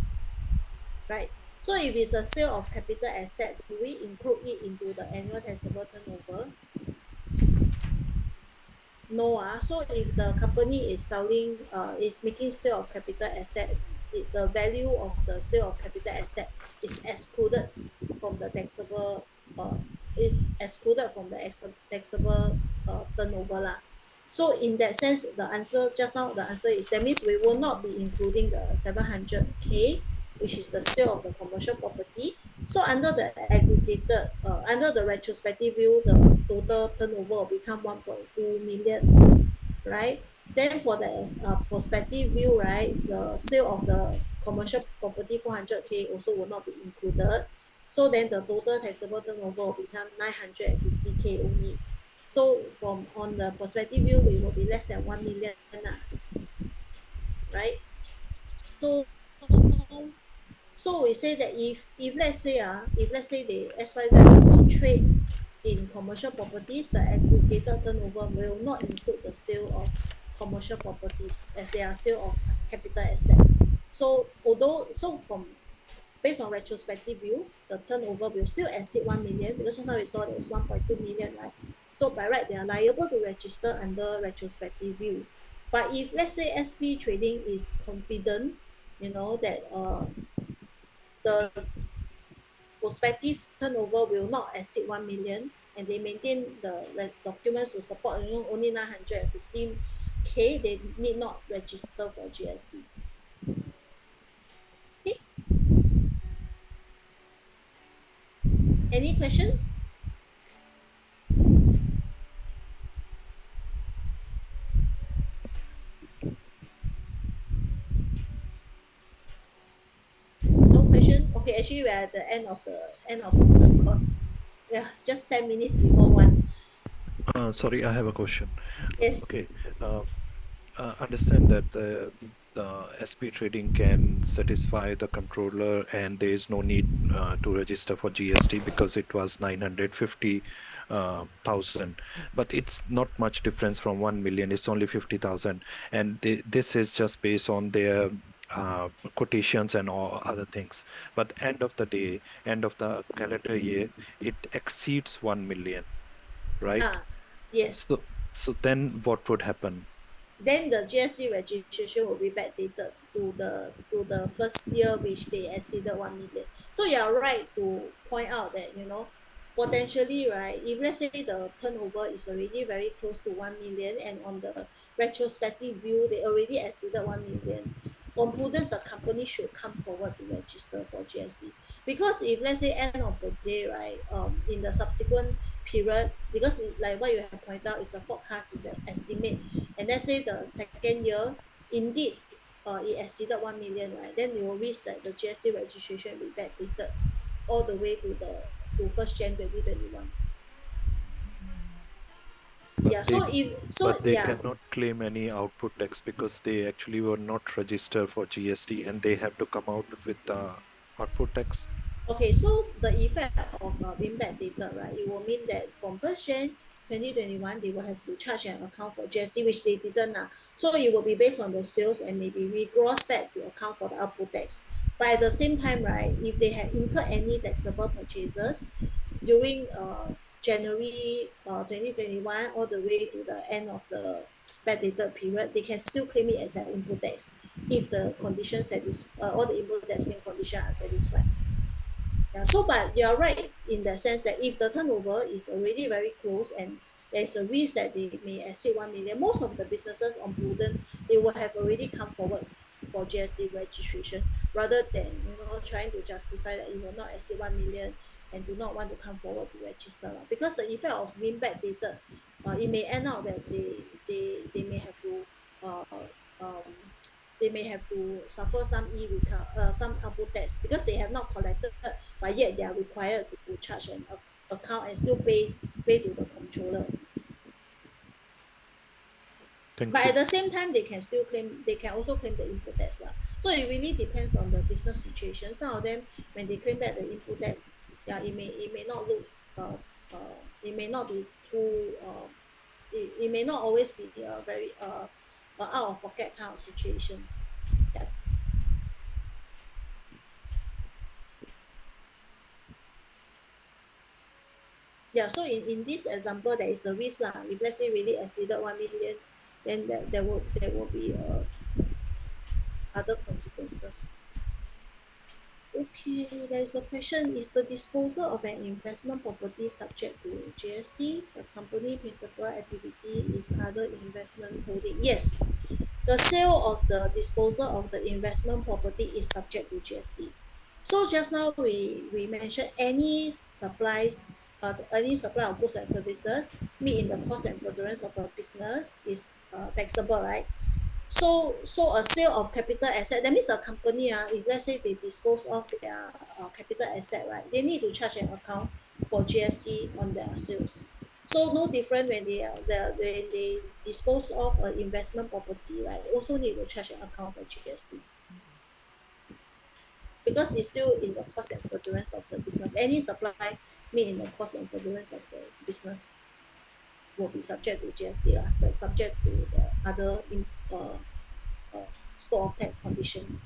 right? So if it's a sale of capital asset, do we include it into the annual taxable turnover? No, so if the company is selling, is making sale of capital asset, the value of the sale of capital asset is excluded from the taxable, taxable turnover lah. So in that sense, the answer just now, the answer is that means we will not be including the 700K, which is the sale of the commercial property. So under the aggregated, under the retrospective view, the total turnover will become 1.2 million, right? Then for the prospective view, right, the sale of the commercial property 400K also will not be included. So then the total taxable turnover will become 950K only. So from on the prospective view, we will be less than 1 million, right? so we say that if let's say they XYZ also trade in commercial properties, the aggregated turnover will not include the sale of commercial properties as they are sale of capital asset. So from based on retrospective view, the turnover will still exceed 1 million because just now we saw that it's 1.2 million, right? So by right, they are liable to register under retrospective view. But if let's say SP trading is confident, that the prospective turnover will not exceed 1 million and they maintain the documents to support only 915k, they need not register for GST. Okay, any questions? No question. Okay, actually we're at the end of the course. Yeah, just 10 minutes before 1. Sorry, I have a question. Yes. Okay. Understand that the SP trading can satisfy the controller and there is no need to register for GST because it was 950,000. But it's not much difference from 1 million. It's only 50,000. And this is just based on their quotations and all other things. But end of the day, end of the calendar year, it exceeds 1 million, right? Yes. So then what would happen? Then the GST registration will be backdated to the first year which they exceeded 1 million. So you are right to point out that potentially, right, if let's say the turnover is already very close to 1 million and on the retrospective view they already exceeded 1 million, on prudence the company should come forward to register for GST. Because if let's say end of the day, right, in the subsequent period, because like what you have pointed out is a forecast, is an estimate, and let's say the second year indeed it exceeded 1 million, right, then you will risk that the GST registration will be backdated all the way to 1st Jan 2021. But Yeah, they so but they yeah. cannot claim any output tax because they actually were not registered for GST and they have to come out with the output tax. Okay, so the effect of being backdated, right, it will mean that from 1st Jan 2021, they will have to charge an account for GST, which they didn't. So it will be based on the sales and maybe regross back to account for the output tax. But at the same time, right, if they have incurred any taxable purchases during January 2021 all the way to the end of the backdated period, they can still claim it as their input tax if the conditions all the input tax conditions are satisfied. Yeah, so but you're right in the sense that if the turnover is already very close and there's a risk that they may exceed 1 million, most of the businesses on prudent, they will have already come forward for GST registration rather than trying to justify that it will not exceed 1 million and do not want to come forward to register. Because the effect of being backdated, it may end out that they may have to uh, um, they may have to suffer some output tax because they have not collected, but yet they are required to charge an account and still pay to the controller. Thank But you. at the same time, they can also claim the input tax. So it really depends on the business situation. Some of them, when they claim back the input tax, yeah, it may not look it may not be too it may not always be a very out of pocket kind of situation. Yeah. Yeah, so in this example there is a risk lah. If let's say really exceeded 1 million, then there will be other consequences. Okay, there is a question: is the disposal of an investment property subject to GST? The company principal activity is other investment holding. Yes, the sale of the disposal of the investment property is subject to GST. So just now we mentioned any any supply of goods and services made in the course and furtherance of a business is taxable, right? So a sale of capital asset, that means a company, if let's say they dispose of their capital asset, right, they need to charge an account for GST on their sales. So no different when they dispose of an investment property, right, they also need to charge an account for GST. because it's still in the cost and furtherance of the business. Any supply made in the cost and furtherance of the business will be subject to GST, subject to the other score of tax condition.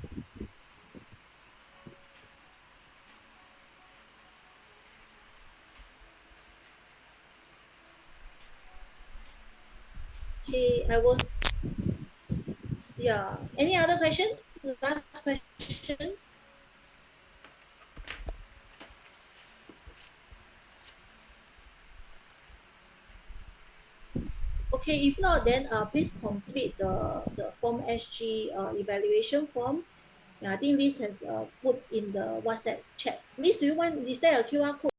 Okay, yeah. Any other question? Last questions? Okay, if not, then please complete the Form SG evaluation form. Yeah, I think Liz has put in the WhatsApp chat. Liz, do you want, is there a QR code